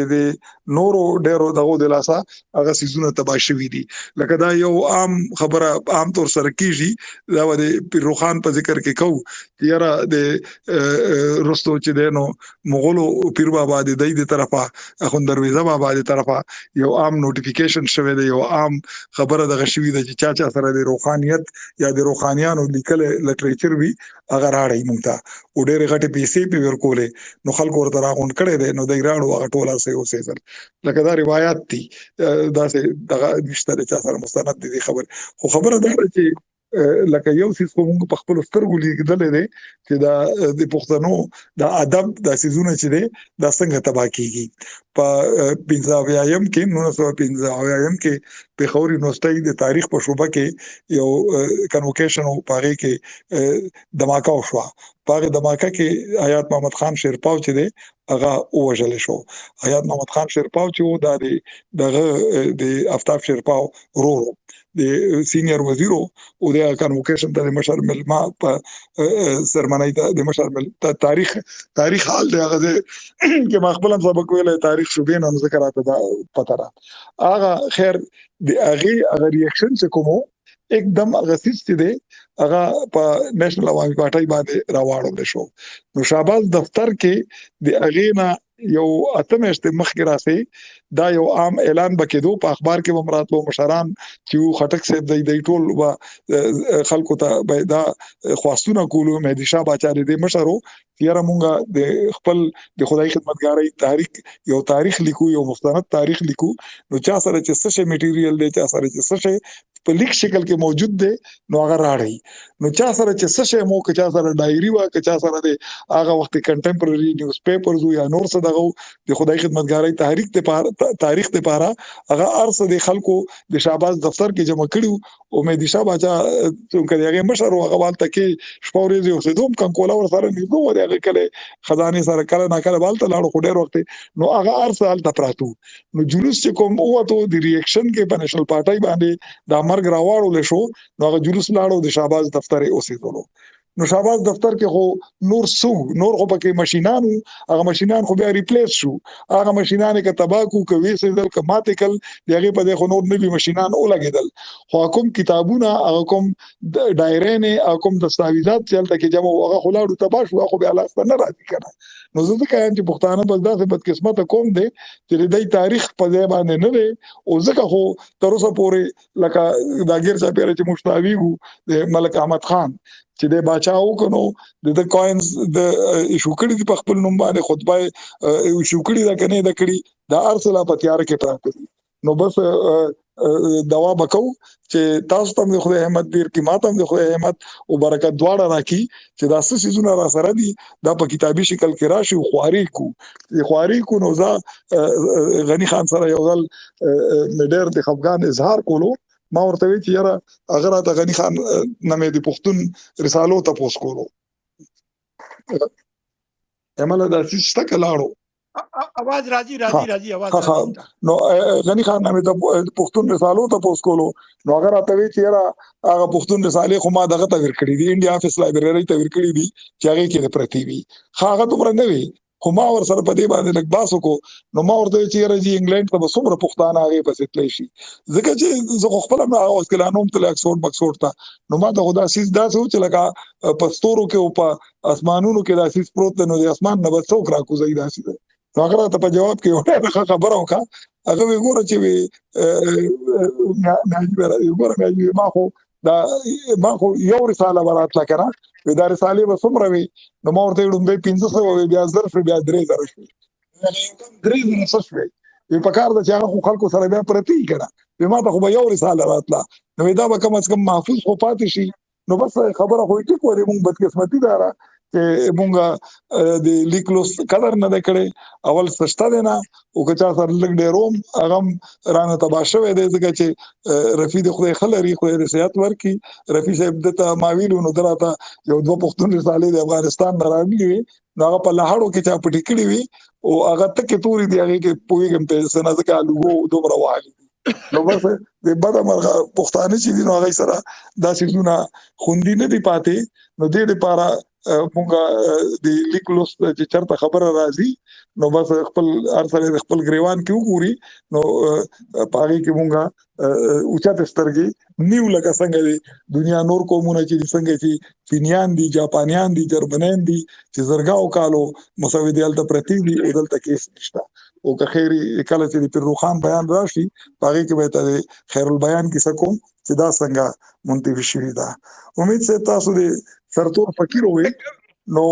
نورو ډیرو دغه د لاسه هغه سيزونه تباہ شوی دي لکه دا یو عام خبره عام طور سره کیږي دا د پیروخان په ذکر کې کو یاره د رستو چې دینو مغولو پیر بابا د دې طرفه اخون درویزه بابا د طرفه یو عام نوټیفیکیشن شوی دی یو عام خبره دغه شوی دی چې چا سره د روحانيت یا د روحانيانو لیکل لټریچر وی هغه راړی مونږ ته او ډېر غټي پیسې په ورکولې نو خلکو ورته راغون کړي دي نو د ایرانو هغه ټوله سه اوسېدل لکه دا روایت دي دا دغه نشته چې سره مستند دي خو خبره ده چې لکه یو څه کوم په خپل سترګو لیدل دي چې دا د پښتنو د ادب د سيزونه چې دي دا څنګه تباہ کیږي په 15 کې 1915 کې په خوري یونیورسيټي د تاریخ په شوبه کې یو کنوکیشن او پاره کې دماکا وشو پاره دماکا کې حیات محمد خان شیرپاو چې دی هغه وژل شو حیات محمد خان شیرپاو چې دغه د آفتاب شیرپاو ورو د سینیئر وزیرو او د کنوکیشن د مشر ملما په سرمنای د مشر مل تاریخ حال دی هغه کې مخبلم سبق ویل تاریخ شوبین نو ذکر راته دا پته را هغه خیر د هغه ریاکشن چې کومو एकदम غسیس دي هغه په نېشنل عوامي پارټي باندې راوړل شو نو شاباز دفتر کې د اغینا یو اتمشت مخکې راسي دا یو عام اعلان بکیدو په اخبار کې ومراتلو مشران چې خټک صاحب د ټول خلکو ته دا خواستونه کولو مهدي شاه باچاري د مشرو یاره مونږه د خپل د خدای خدمتګاري تاریخ یو تاریخ لیکو یو مستند تاریخ لیکو نو چا سره چې څه میټیریل دی چا سره چې څه په لیک شکل کې موجود دی نو هغه راړي نو چا سره چې څه شی مو که چا سره ډایري وا که چا سره د هغه وخت کنټمپرری نیوز پیپرز یا نور څه دغه د خدای خدمتګارۍ تاریخ ته پاره هغه ارسه د خلکو د شهباز دفتر کې جمع کړیو امید شاه باچا څنګه هغه مشر او هغه والته کې شپورې یو سدوم کنکولا ور سره نیو و هغه کله خزانه سره کله نه کله بالته لاړو خو ډېر وخت نو هغه ارسه الته پراتو نو جلوس چې کوم وته د ریاکشن کې په نېشنل پارټي باندې د مرګ راوړل شو نو هغه جلوس لاړو د شهباز دفتر اوسېدلو نو شهباز دفتر کې خو نور خو پکې ماشينانو هغه ماشينان خو بیا ریپلیس شو هغه ماشينان کې تباکو کوي سیدل کماتیکل دغه په دغه نور نوي ماشينان ولګیدل خو کوم کتابونه هغه کوم ډایرې نه او کوم دستاویزات چې تل کې جمع هغه خلاړو تباش هغه بیا لاس نه راځي کنه نو زه ځکه چې پښتانه بل داسې بدقسمته قوم دی چې د تاریخ په ځای باندې نه دی او ځکه خو تر اوسه پورې لکه دا غیر چا پیره چې مشتاوی وو د ملک احمد خان چې د بچاو کنو د کوینز د ایشو کړي په خپل نوم باندې خطبه ایشو کړي دا کنه دا کړي د ارسلا په تیار کې پراته نو بس دوا بکو چې تاسو ته خدای احمد دیر کې ماته هم خدای احمد او برکت دواړه راکړي چې دا څه سيزونه را سره دي دا په کتابي شکل کې راشي خواري کو نو ځا غنی خان سره یو ځل مډر د خفغان اظهار کولو ما ورته وی چې یاره اگر د غنی خان نامې د پښتون رسالو ته پوس کولو عمله د سیسټه کلاړو आवाज راځي आवाज نو غنی خان نامې د پښتون رسالو ته پوس کولو نو اگر ته وی چې یاره هغه پښتون رسالې خو ما دغه ته ورکړې دي انډیا افیس لایبرری ته ورکړې دي چې هغه کې پرتی وي هغه دومره نه وي خو ما ور سره په دې باندې لک باسو کو نو ما ورته چې یاره جی انګلند ته څومره پښتانه هغه پسې تللی شي ځکه چې زه خپل ما اوس کلانوم تل اکسفورد ته نو ما ته خدا سیس دا سوچ لکه پستورو کې او په اسمانونو کې دا سیس پروت نو د اسمان نه بس څوک را کوزي دا سیس نو هغه ته په جواب کې وړه خبره وکړه هغه وګوره چې نه ما خو دا ما خو یو رساله وراتله کړه دا رساله به څومره وي نو ما ورته وړم به 1500 بیا ظرف بیا 3000 شي 3000 شي په کار د چې هغه خلکو سره بیا پرتی کړه به ما ته خو یو رساله راتله نو دا به کم از کم محفوظ خو پاتې شي نو بس خبره خو ټیک وره مونږ بدقسمتي دارا چې مونږه د لیکلوس قدر نه کړي اول سشته دی نه او که چا سره لګ ډیروم هغه رانه تباشوي دی ځکه چې رفیق خدای خلري خدای رسیات ورکی رفیق صاحب دته ماویلو نو دراته یو دوه پښتون رسالې د افغانستان نه راغلي وي هغه په لهړو کې چا پټی کړی وي او هغه تک توري دی هغه کې پویګم په سنا ځکه لوګو دومره والی نو بس د بده مرغه پښتانه چې دي نو هغه سره داسې زونه خوندي نه دی پاتې نو دې لپاره مونږه د لیکلوس چې چرته خبره راځي نو بس خپل ارسله خپل گریوان کې وګوري نو پاره کې مونږه اوچت سترګي نیو لکه څنګه دی دنیا نور قومونه چې څنګه چې چینیان دي جاپانیان دي جرمنان دي چې زرګاو کالو مساوي دی الته پرتی دي او دلته کیس نشته او که خیری کله چې پر روخان بیان راشي پاره کې به ته خیر البیان کې سکوم چې دا څنګه منتفي شوی دا امید سه تاسو دې سرتور فقیر وي نو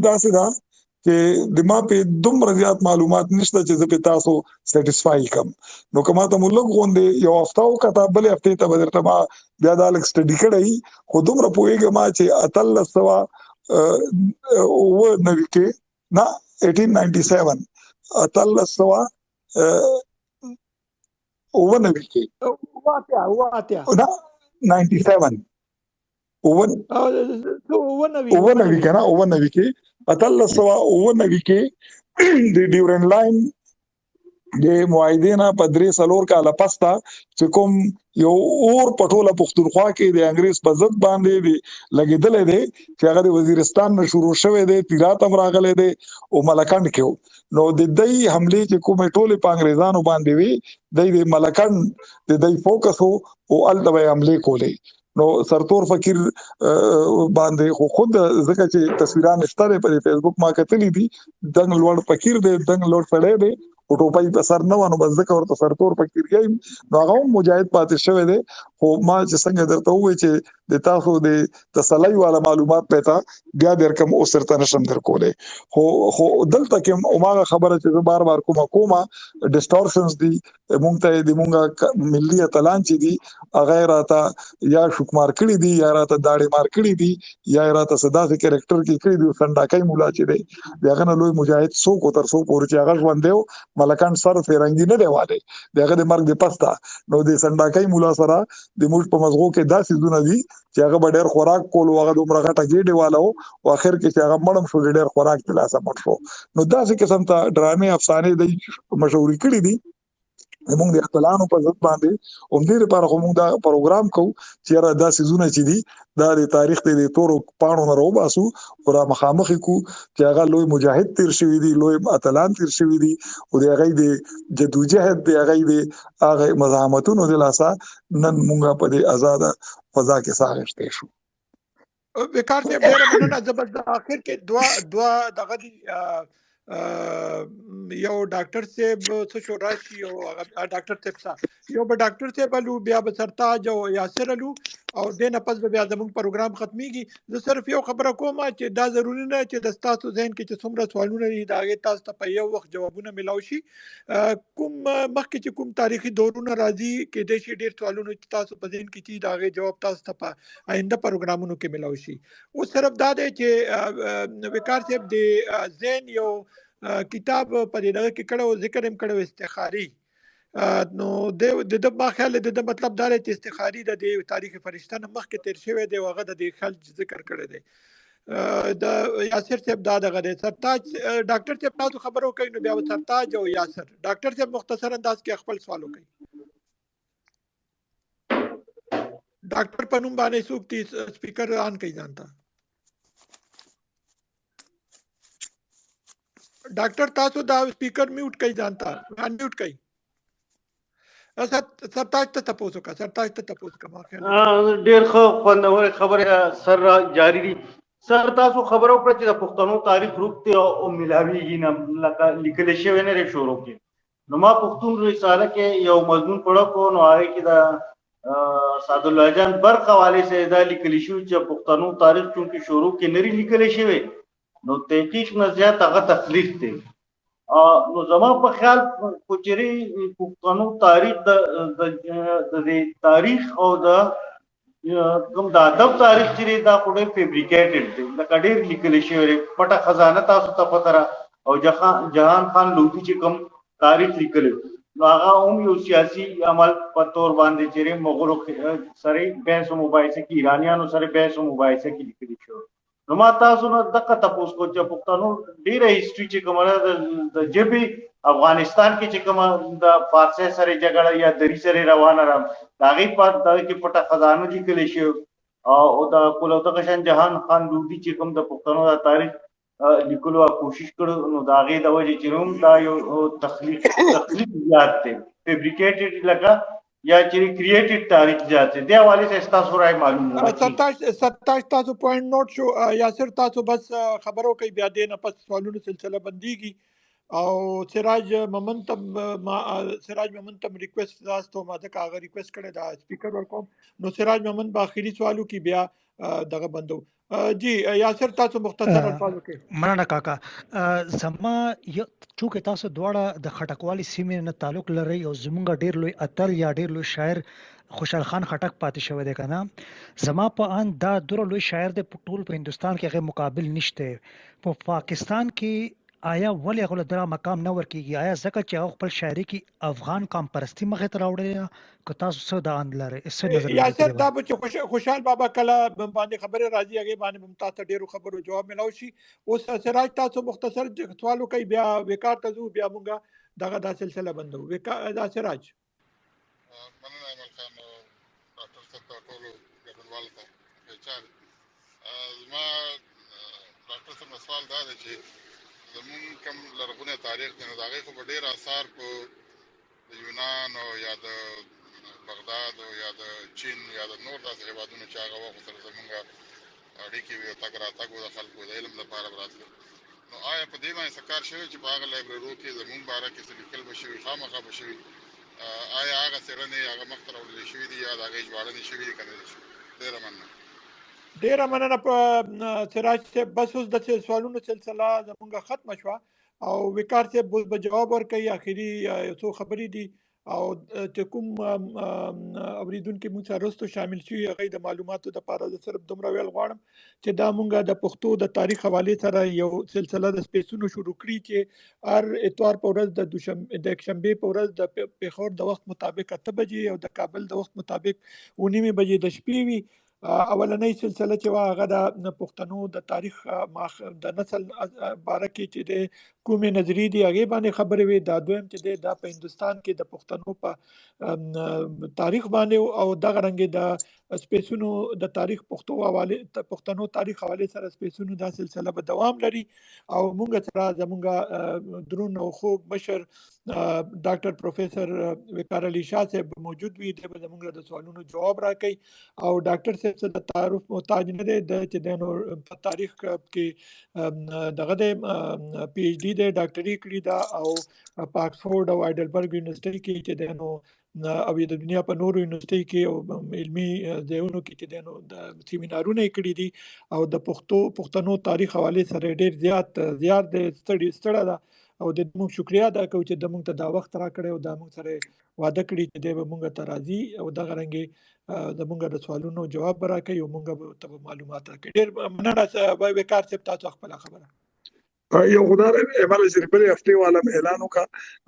دا څه دا چې د ما په دومره زیات معلومات نشته چې په تاسو سټیسفای کم نو کومه ته ملګ غوندې یو هفته او کتاب بل هفته ته بدرته ما بیا د الک سټډي کړی خو دومره پوهیږم ما چې اتل سوا او نوی کې نه 1897 اتل سوا او نوی کې واته 97 اوونوي کنه اوونوي کې اتل سوا اوونوي کې د ډیورن لاین د معاهدینه په 3 کاله پستا چې کوم یو اور پټوله پښتونخوا کې د انګريز په ضد باندې دی لګیدل دي چې هغه د وزیرستان نه شروع شوه دی تیرات هم راغله دي او ملکند کې نو د دې حمله چې کومه ټوله په انګريزانو باندې وي د ملکند د دې فوکس او الټوي حمله کولې نو سرتور فقیر باندې خو خود ځکه چې تصویران شته په فیسبوک ما کتلې دي دنګ لوړ فقیر دی دنګ لوړ سړی دی او ټوپۍ په سر نه ونه بس ځکه ورته سرتور فقیر یې نو هغه مجاهد پاتې شوی دی خو ما چې څنګه درته ووایي چې د تاسو د تسلی والا معلومات پېتا بیا درکم اوس درته نشم درکولی. خو دلته کې هماغه خبره چې زه بار بار کومه ډسټورشنز دي مونږ ته د مونږه ملي اتلان چې دي هغه راته یا شکمار کړي دي یا راته داړې مار کړي دي یا راته صدا سي کریکټر کې کړي دي. سنډاکای مولا چې دی دغه نه لوی مجاهد څوک تر څو پورې چې هغه ژوند دی ملکان سر فرنګي نه دی واده دغه د مرګ د پستا نو د سنډاکای مولا سره د موږ په مزغو کې داسې زونه دي چې هغه به ډېر خوراک کول هغه دومره غټه ګېډې والا و او اخر کې چې هغه مړم شو ډېر خوراک ترلاسه مړ شو. نو داسې قسم ته ډرامې افسانې د مشهوري کړي دي موږ د خپلانو په ضد باندې هم دې لپاره خو موږ دا پروګرام کوو چې را داسې زونه چې دي دا د تاریخ د تورو پاڼو نه راوباسو او را مخامخ کو چې هغه لوی مجاهد تیر شوی دي لوی اتلان تیر شوی دي او د هغه د جدوجہد د هغه د هغه مزاحمتونو د لاسه نن موږ په دې آزاد فضا کې ساغشته شو. وقار صاحب ډېره مننه. زه بس د اخر کې دوا دغه دي یو ډاکټر صاحب څه شو راشي او ډاکټر صاحب یو به ډاکټر صاحب الو بیا به سرتاج او یاسر الو او دې نه پس به بیا زموږ پروګرام ختميږي. زه صرف یو خبره کوم چې دا ضروري نه چې د تاسو ذهن کې چې څومره سوالونه دي دا هغه تاسو ته په یو وخت جوابونه ملاوي شي. کوم مخکې چې کوم تاریخي دورونه راځي کې د شي ډیر سوالونه چې تاسو په ذهن کې چې دا هغه جواب تاسو ته په آینده پروګرامونو کې ملاوي شي. او صرف دا دی چې وقار صاحب د ذهن یو کتاب په دې دغه کې کړو ذکر هم کړو استخاري نو د ما خیال د مطلب دا دی چې استخاري د تاریخ فرشته نه مخکې تیر شوی دی هغه د خلج ذکر کړی دی. د یاسر صاحب دا دغه دی سرتاج ډاکټر صاحب تاسو خبرو کوي نو بیا سرتاج او یاسر ډاکټر صاحب مختصر انداز کې خپل سوال وکړي. ډاکټر په نوم باندې څوک دي سپیکر آن کوي ځانته ډاکټر تاسو دا سپیکر میوټ کوي ځانته ان میوټ کوي. سرتاج ته تاسو کا سرتاج ته تاسو کا ما خیال ډېر ښه خوندور خبره سر جاری دي. سر تاسو خبرو پر چې د پښتنو تاریخ روغته او ملاویږي نه لکه لیکل شوی نه شروع کې نو ما پښتون رساله کې یو مضمون پړه کو نو هغه کې دا سعد الله جان برق حواله سے دا لیکل شو چې پښتنو تاریخ چونکی شروع کې نری لیکل شوی نو تحقیق نه زیات هغه تخلیق دی. نو زما په خیال کوچري پښتنو تاریخ د تاریخ او د کوم د ادب تاریخ چې دا کوډه فیبریکیټډ دی دا کډیر لیکل شوی پټه خزانه تاسو ته پته را او جهان خان لودي چې کوم تاریخ لیکل نو هغه هم یو سیاسي عمل په تور باندې چې مغولو سره بحث او مباحثه کې ایرانیانو سره بحث او مباحثه کې لیکل شو. نو ما تاسو نه دغه تاسو کو چې پښتنو ډیره هیستوري چې کومه د جبي افغانستان کې چې کومه د فارسی سره جګړه یا دری سره روانه را داغي په دغه کې پټه خزانه لیکل شي او د کولو شان جهان خان لودي چې کوم د پښتنو د تاریخ لیکلو کوشش کړو نو داغي د وجه چې روم دا یو تخلیق زیات دی فیبریکیټډ لکه یا چې کریټډ تاریخ زیات دی حواله سے تاسو راي معلومه 27 تاسو پوینټ نوٹ شو یاسر تاسو بس خبرو کوي بیا دې نه پس سوالونو سلسله بنديږي او سراج محمد تم ریکویسٹ تاسو ما ته هغه ریکویسٹ کړی دا سپیکر ورکوم نو سراج محمد با اخیری سوالو کې بیا دغه بندو. جی یاسر تاسو مختصر الفاظ وکړئ. مننه کاکا. زما چونکه تاسو دواړه د خټکوالي سیمې نه تعلق لري او زمونږ ډیر لوی اتل یا ډیر لوی شاعر خوشحال خان خټک پاتې شوی دی کنه زما په ان دا دوره لوی شاعر دی ټول په هندستان کې هغه مقابل نشته. په پاکستان کې آیا ولې هغه دغه مقام نه ورکیږي؟ آیا ځکه چې هغه خپل شاعري کې افغان کام پرستی مخه ته راوړي که تاسو څه دا اند لري څه نظر یاسر دا چې خوشحال بابا کله باندې خبره راځي هغه باندې ممتاز ډیرو خبرو جواب ملو شي. اوس سراج تاسو مختصر سوالو کوي بیا وقار تاسو بیا موږ دغه دا سلسله بندو. وقار دا سراج مننه عمل خان ډاکټر صاحب ټولو ګډونوالو ته پېچال ما ډاکټر صاحب سوال دا دی چې زمون کوم لرغونی تاریخ دی نو د هغې خو به ډېر اثار په یونان او یا د بغداد او یا د چین یا د نور داسې هېوادونو چې هغه وخت سره زمونږ اړیکې وي او تګ راتګ و د خلکو د علم لپاره به راتلل نو آیا په دې باندې څه کار شوی چې په هغه لایبرریو کې زمونږ باره کې څه لیکل به شوي خامخا به شوي آیا هغه څېړنې هغه مخته راوړل شوي دي یا د هغې ژباړنې شوي دي که نه دي شوي؟ ډېره مننه. ډیره مننه په سراج صاحب. بس اوس د سوالونو سلسله زمونږ ختمه شوه او وقار صاحب اوس به جواب ورکوي. اخري یو څو خبرې دي او چې کوم اوریدونکي مونږ سره وروستو شامل شوي هغوی د معلوماتو دپاره زه صرف دومره ویل غواړم چې دا مونږ د پښتو د تاریخ حوالې سره یو سلسله د سپیسونو شروع کړي چې هر اتوار په ورځ د یکشنبې په ورځ د پېښور د وخت مطابق 8 بجې او د کابل د وخت مطابق 9 بجې د شپې وي. اولنۍ سلسله چې وه هغه د پښتنو د تاریخ د نسل باره کې چې د کومې نظریې دي هغې باندې خبرې وې. دا دویم چې دی دا په هندوستان کې د پښتنو په تاریخ باندې او دغه رنګې د سپیسونو د تاریخ پښتنو تاریخ حوالې سره سپیسونو دا سلسله به دوام لري او مونږ سره زمونږ درون او خوږ مشر ډاکټر پروفیسر وقار علي شاه صاحب موجود وي. دی به زمونږ د سوالونو جواب راکوي او ډاکټر صاحب څه د تعارف محتاج نه دی. د چې دی نو په تاریخ کې دغه دی پی ایچ ډي دی ډاکټري کړې ده او په آکسفورډ او هایډلبرګ یونیورسټۍ کې چې دی نو او د دنیا په نورو یونیورسټۍ کې او علمي ځایونو کې چې دی نو د سیمینارونه یې کړي دي او د پښتنو تاریخ حوالې سره ډېر زیات دی ستړه ده او د موږ شکریا ادا کوو چې د موږ ته دا وخت راکړی او دا موږ سره وعده کړي چې دی به موږ ته راځي او دغه رنګې زموږ د سوالونو جواب به راکوي او موږ به ورته معلومات راکړي. ډېر مننه وقار صاحب. تاسو خپله خبره یو خدای امال بلې هفتې والا اعلان وکړه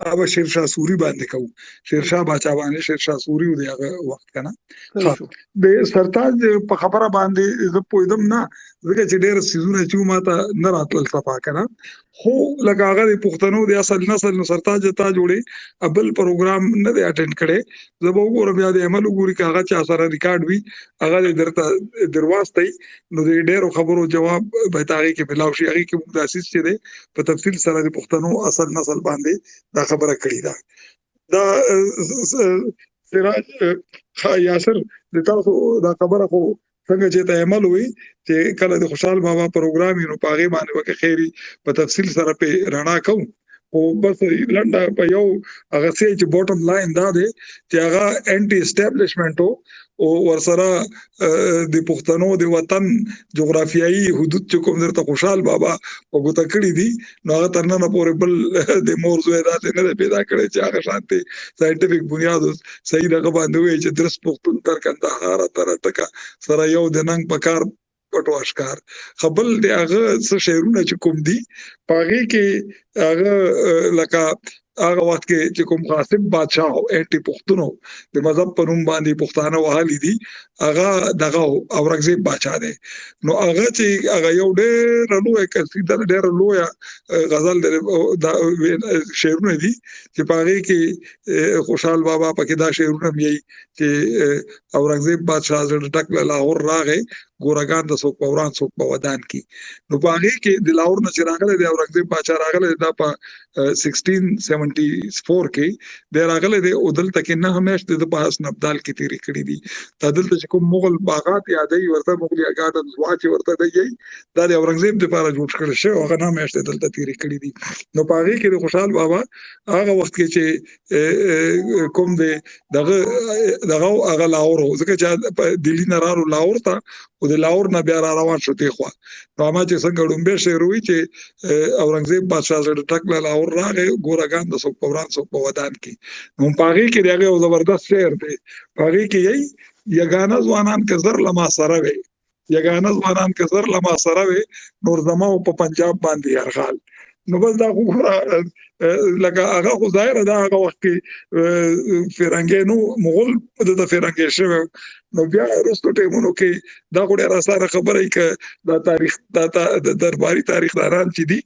هغه شیرشاه سوري باندې کوو. شیرشاه باچا باندې شیرشاه سوري و دی هغه وخت که نه د سرتاج په خبره باندې زه پوهېدم نه ځکه چې ډېر څیزونه چې ما ته نه راتلل صفا که نه خو لکه هغه د پښتنو د اصل نسل نو سرتاج تا جوړې بل پروګرام نه دی اټینډ کړی. زه به وګورم یا د عمل وګوري که هغه چا سره ریکارډ وي هغه دې درته درواستئ نو د ډېرو خبرو جواب به د هغې کې ملاو شي. هغې کې موږ داسې چې دی په تفصیل سره د پښتنو اصل نسل باندې دا خبره کړې ده. دا سراج یاسر د تاسو دا خبره خو څنګه چې ته عمل وي چې کله د خوشحال بابا پروګرام یې نو په هغې باندې وکړې خیري په تفصیل سره پې رڼا کوو خو بس لنډه په یو هغه څه چې باټم لاین دا دی چې هغه انټي اسټابلیشمنټ او ورسره د پښتنو د وطن جغرافیایي حدود چې کوم درته خوشحال بابا په ګوته کړي دي نو هغه تر ننه پورې بل د موضوع داسې نه دی پیدا کړی چې هغه شانتې ساینټیفیک بنیاد صحیح دغه باندې وایي چې درس پښتون تر کندهاره تر ټکه سره یو د ننګ په کار پټو اشکار خبل د هغه څه شعرونه چې کوم دي په هغې کې هغه لکه هغه وخت کې چې کوم قاسم بادشاه او انټي پښتونو د مذهب په نوم باندې پښتانه وهلي دي هغه دغه اورنګزیب بادشاه دی. نو هغه چې هغه یو ډېره لویه قصیده ډېره لویه غزل شعرونه دي چې په هغې کې خوشحال بابا پکې دا شعرونه هم یي چې اورنګزیب بادشاه زړه ډک له لاهور راغی ګورګان د څوک په وران څوک په ودان کې. نو په هغې کې د لاهور نه چې راغلی دی اورنګزیب بادشاه راغلی دا په 1674 کې دی راغلی دی او دلته کې 9 میاشتې د په حسن ابدال کې تېرې کړي دي. دا دلته چې کوم مغل باغات یادوي ورته مغلیا ګارډنز واچ ورته دی دا د اورنګزیب دپاره جوړ کړی شوی هغه 9 میاشتې دلته تېرې کړي دي. نو په هغې کې د خوشحال بابا هغه وخت کې چې کوم دی دغه هغه لاهور و ځکه چې دلی نه راغلو لاهور ته او د لاهور نه بیا را روان شو دې خوا. نو ما چې څنګه ړومبی شعر وي چې اورنګزیب بادشاه زړه ټک له لاهور راغی ګورګان د څوک په وران څوک په ودان کې. نو په هغې کې د هغې یو زبردست شعر دی په هغې کې یی یګانه ځوانان که زر له ما سره وی یګانه ځوانان که زر له ما سره وی نور زما په پنجاب باندې یرغال. نو بس دا خو لکه هغه خو ظاهره ده هغه وخت کې فرنګي نو مغول د فرنګي شوی نو بیا وروستو ټیمونو کې دا خو ډېره اسانه خبره وي که دا تاریخ دا درباري تاریخداران چې دي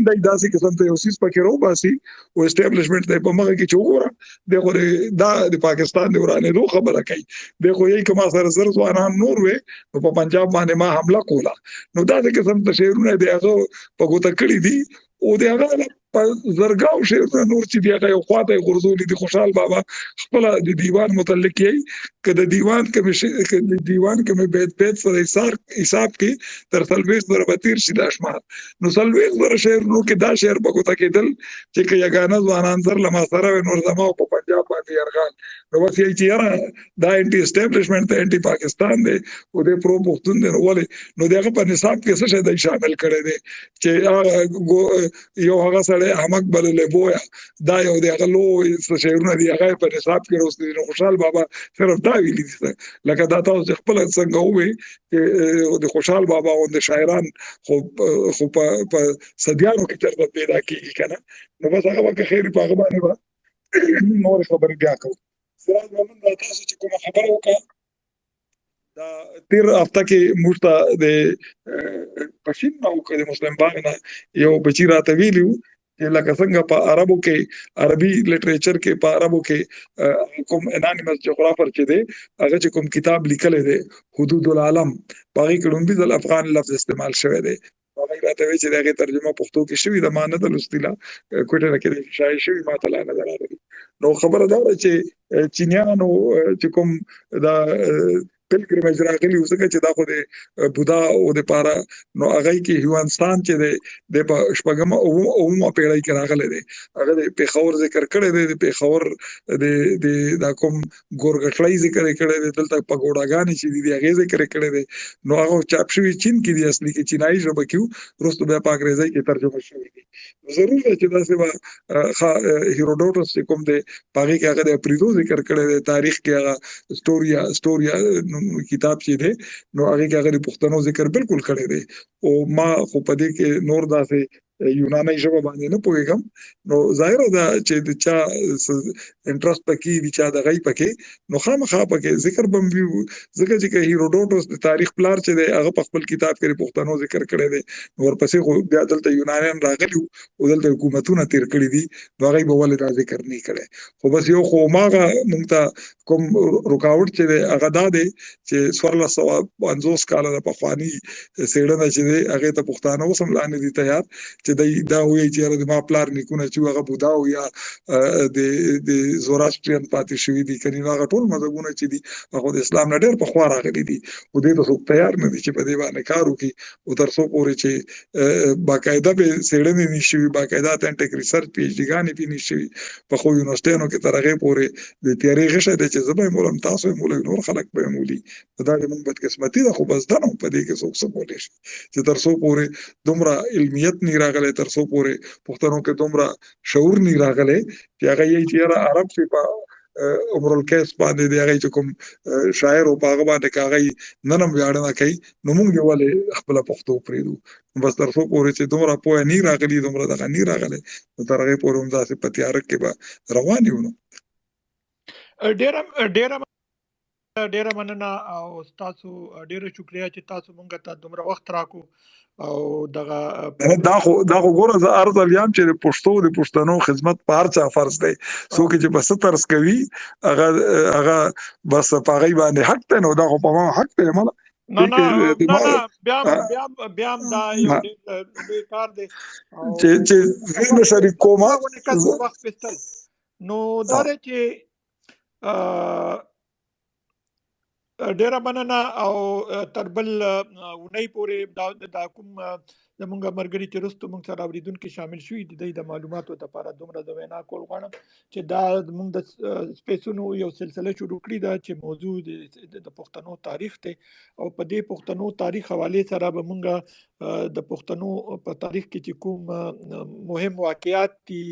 دی داسې قسم ته یو څیز پکې راوباسي او اسټابلیشمنټ دی په مغه کې چې وګوره دی خو دا د پاکستان د ورانېدو خبره کوي دی خو یې که ما سره زر ځوانان نور وې نو په پنجاب باندې ما حمله کوله. نو داسې قسم ته شعرونه د هغه په ګوته کړي دي او د هغه په زرګاو شعرونه نور چې دی هغه یو خواته یې غورځولي دي. خوشحال بابا خپله د دیوان متعلق یې که د دیوان کمې بیت سره حساب کې تر 40 زره به تېر شي دا شمار، نو 40 زره شعرونو کې دا شعر به ګوته کېدل چې که یګانه ځوانان زر له ما سره وی نور زما په پنجاب باندې یرغال. نو بس یې چې یاره دا انټي اسټابلیشمنټ دی، انټي پاکستان دی او د پرو پښتون دی، نو ولې نو د هغه په نصاب کې څه شی دی شامل کړی دی چې یو هغه سړی احمق بللی بویا دا یو د هغه لوی شعرونه دي هغه په نصاب کې راوستي دي. نو خوشحال بابا صرف دا ویلي دي لکه دا تاسو چې خپله څنګه ووایي چې د خوشحال بابا غوندې شاعران خو په صدیانو کې چېرته پیدا کېږي که نه، نو بس هغه به که خیر په هغه باندې به نورې خبرې بیا کوو. سراج محمد دا تاسو چې کومه خبره وکړه دا تیر هفته کې موږ ته د پښین نه وکړه د مسلم باغ نه یو بچي راته ویلي وو چې لکه څنګه په عربو کې عربي لټریچر کې په عربو کې کوم انانیمس جغرافر چې دی هغه چې کوم کتاب لیکلی دی حدود العالم په هغې کې لومبي ځل افغان لفظ استعمال شوی دی. هغه راته وایي چې د هغې ترجمه پښتو کې شوي ده، ما نه ده لوستې لا، کوټه کې شایع شوي ما ته لا نه ده راغلې. نو خبره دا ده چې چینیانو چې کوم دا پلګریمیج راغلي و ځکه چې دا خو د بودا او د پاره نو هغه کې هیوانستان چې د په شپږمه اومه پیړۍ کې راغلی دی، هغه د پېښور ذکر کړی دی، د پېښور د دا کوم ګورګټلۍ ذکر یې کړی دی، دلته پګوډاګانې چې دي د هغې ذکر یې کړی دی. نو هغه چاپ شوي چین کې دي، اصلي کې چینایي ژبه کې وو، وروسته بیا په انګریزۍ کې ترجمه شوي دي. ضرور ده چې داسې به هیروډوټس چې کوم دی په هغې کې هغه د اپریدو ذکر کړی دی، تاریخ کې هغه سټوریا کتاب چې دی نو هغې کې هغه د پښتنو ذکر بالکل کړی دی. او ما خو په دې کې نور داسې یوناني ژبه باندې نه پوهېږم، نو ظاهره ده چې د چا انټرست پکې وي چا دغه پکې نو خامخا پکې ذکر به هم وي، ځکه چې که هیروډوټس د تاریخ پلار چې دی هغه په خپل کتاب کې د پښتنو ذکر کړی دی، نو ورپسې خو بیا دلته یونانیان راغلي وو او دلته حکومتونه تېر کړي دي، نو هغوی به ولې دا ذکر نه کړی. خو بس یو خو هماغه موږ ته کوم رکاوټ چې دی هغه دا دی چې 1450 کاله د پخواني څېړنه چې دی هغې ته پښتانه اوس هم لا نه دي تیار چې دا وایي چې یاره د ما پلار نیکونه چې هغه بودا او یا د زوراستریان پاتې شوي دي، که نه هغه ټول مذهبونه چې دي هغه د اسلام نه ډېر پخوا راغلي دي، خو دې ته څوک تیار نه دي چې په دې باندې کار وکړي. او تر څو پورې چې باقاعده پې څېړنې نه شوي، باقاعده اتنټک ریسرچ پي ایچ ډیګانې پې نه شوي په خو یونیورسټیانو کې تر هغې پورې د تیارې غشی دی چې زه به یې مولم، تاسو یې مولئ، نور خلک به یې مولي. دا د مونږ بدقسمتي ده، خو بس ده نو په دې کې څوک څه کولی شي چې تر څو پورې دومره علمیت نه راغلی، تر څو پورې پښتنو کې دومره شعور نه راغلی چې هغه یې چې یاره عرب چې په عمر القیس باندې د هغې چې کوم شاعر و په هغه باندې که هغه نن هم ویاړنه کوي نو موږ یې ولې خپله پښتو پرېږدو. بس تر څو پورې چې دومره پوهه نه راغلي، دومره دغه نه راغلی، نو تر هغې پورې هم داسې په تیاره کې به روان یو. نو ډیره مننه او تاسو ډیره شکریه چې تاسو مونږ ته دومره وخت راکو او دغه دا خو ګوره زه عرض یم چې د پښتو د پښتنو خدمت په هر چا فرض دی، څوک چې بس طرز کوي هغه بس په هغې باندې حق دی، نو دا خو په ما حق دی. نه بیا هم دا یو ډېر کار دی چې زه نه شریک کوم وخت پیستل. نو دا دی چې ډیره مننه او تر بل اونۍ پورې دا کوم زمونږ ملګري چې وروسته مونږ سره اورېدونکي شامل شوي دي د معلوماتو دپاره دومره د وینا کول غواړم چې دا زمونږ د سپیسونو یو سلسله شروع کړې ده چې موضوع د پښتنو تاریخ دی او په دې پښتنو تاریخ حوالې سره به مونږ د پښتنو په تاریخ کې چې کوم مهم واقعات دي،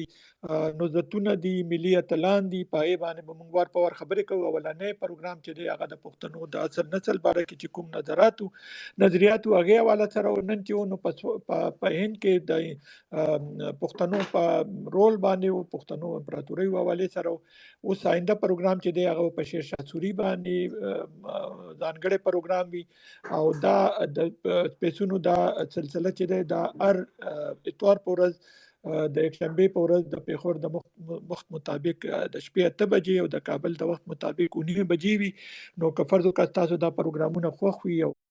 نوزتونه دي، ملي اتلان دي، په هغې باندې به مونږ وار په وار خبرې کوو. اولنی پروګرام چې دی هغه د پښتنو د اصل نسل باره کې چې کوم نظریاتو هغې حواله سره نن چې و نو په هند کې د پښتنو په رول باندې و، پښتنو امپراتورۍ حوالې سره. اوس آینده پروګرام چې دی هغه په شیر شاه سوري باندې ځانګړی پروګرام وي او دا د سپیسونو دا سلسله چې دی دا هر اتوار په ورځ د یکشنبې په ورځ د پېښور د وخت مطابق د شپې 8 بجې او د کابل د وخت مطابق 9 بجې وي. نو که فرض وکړه تاسو دا پروګرامونه خوښ وي او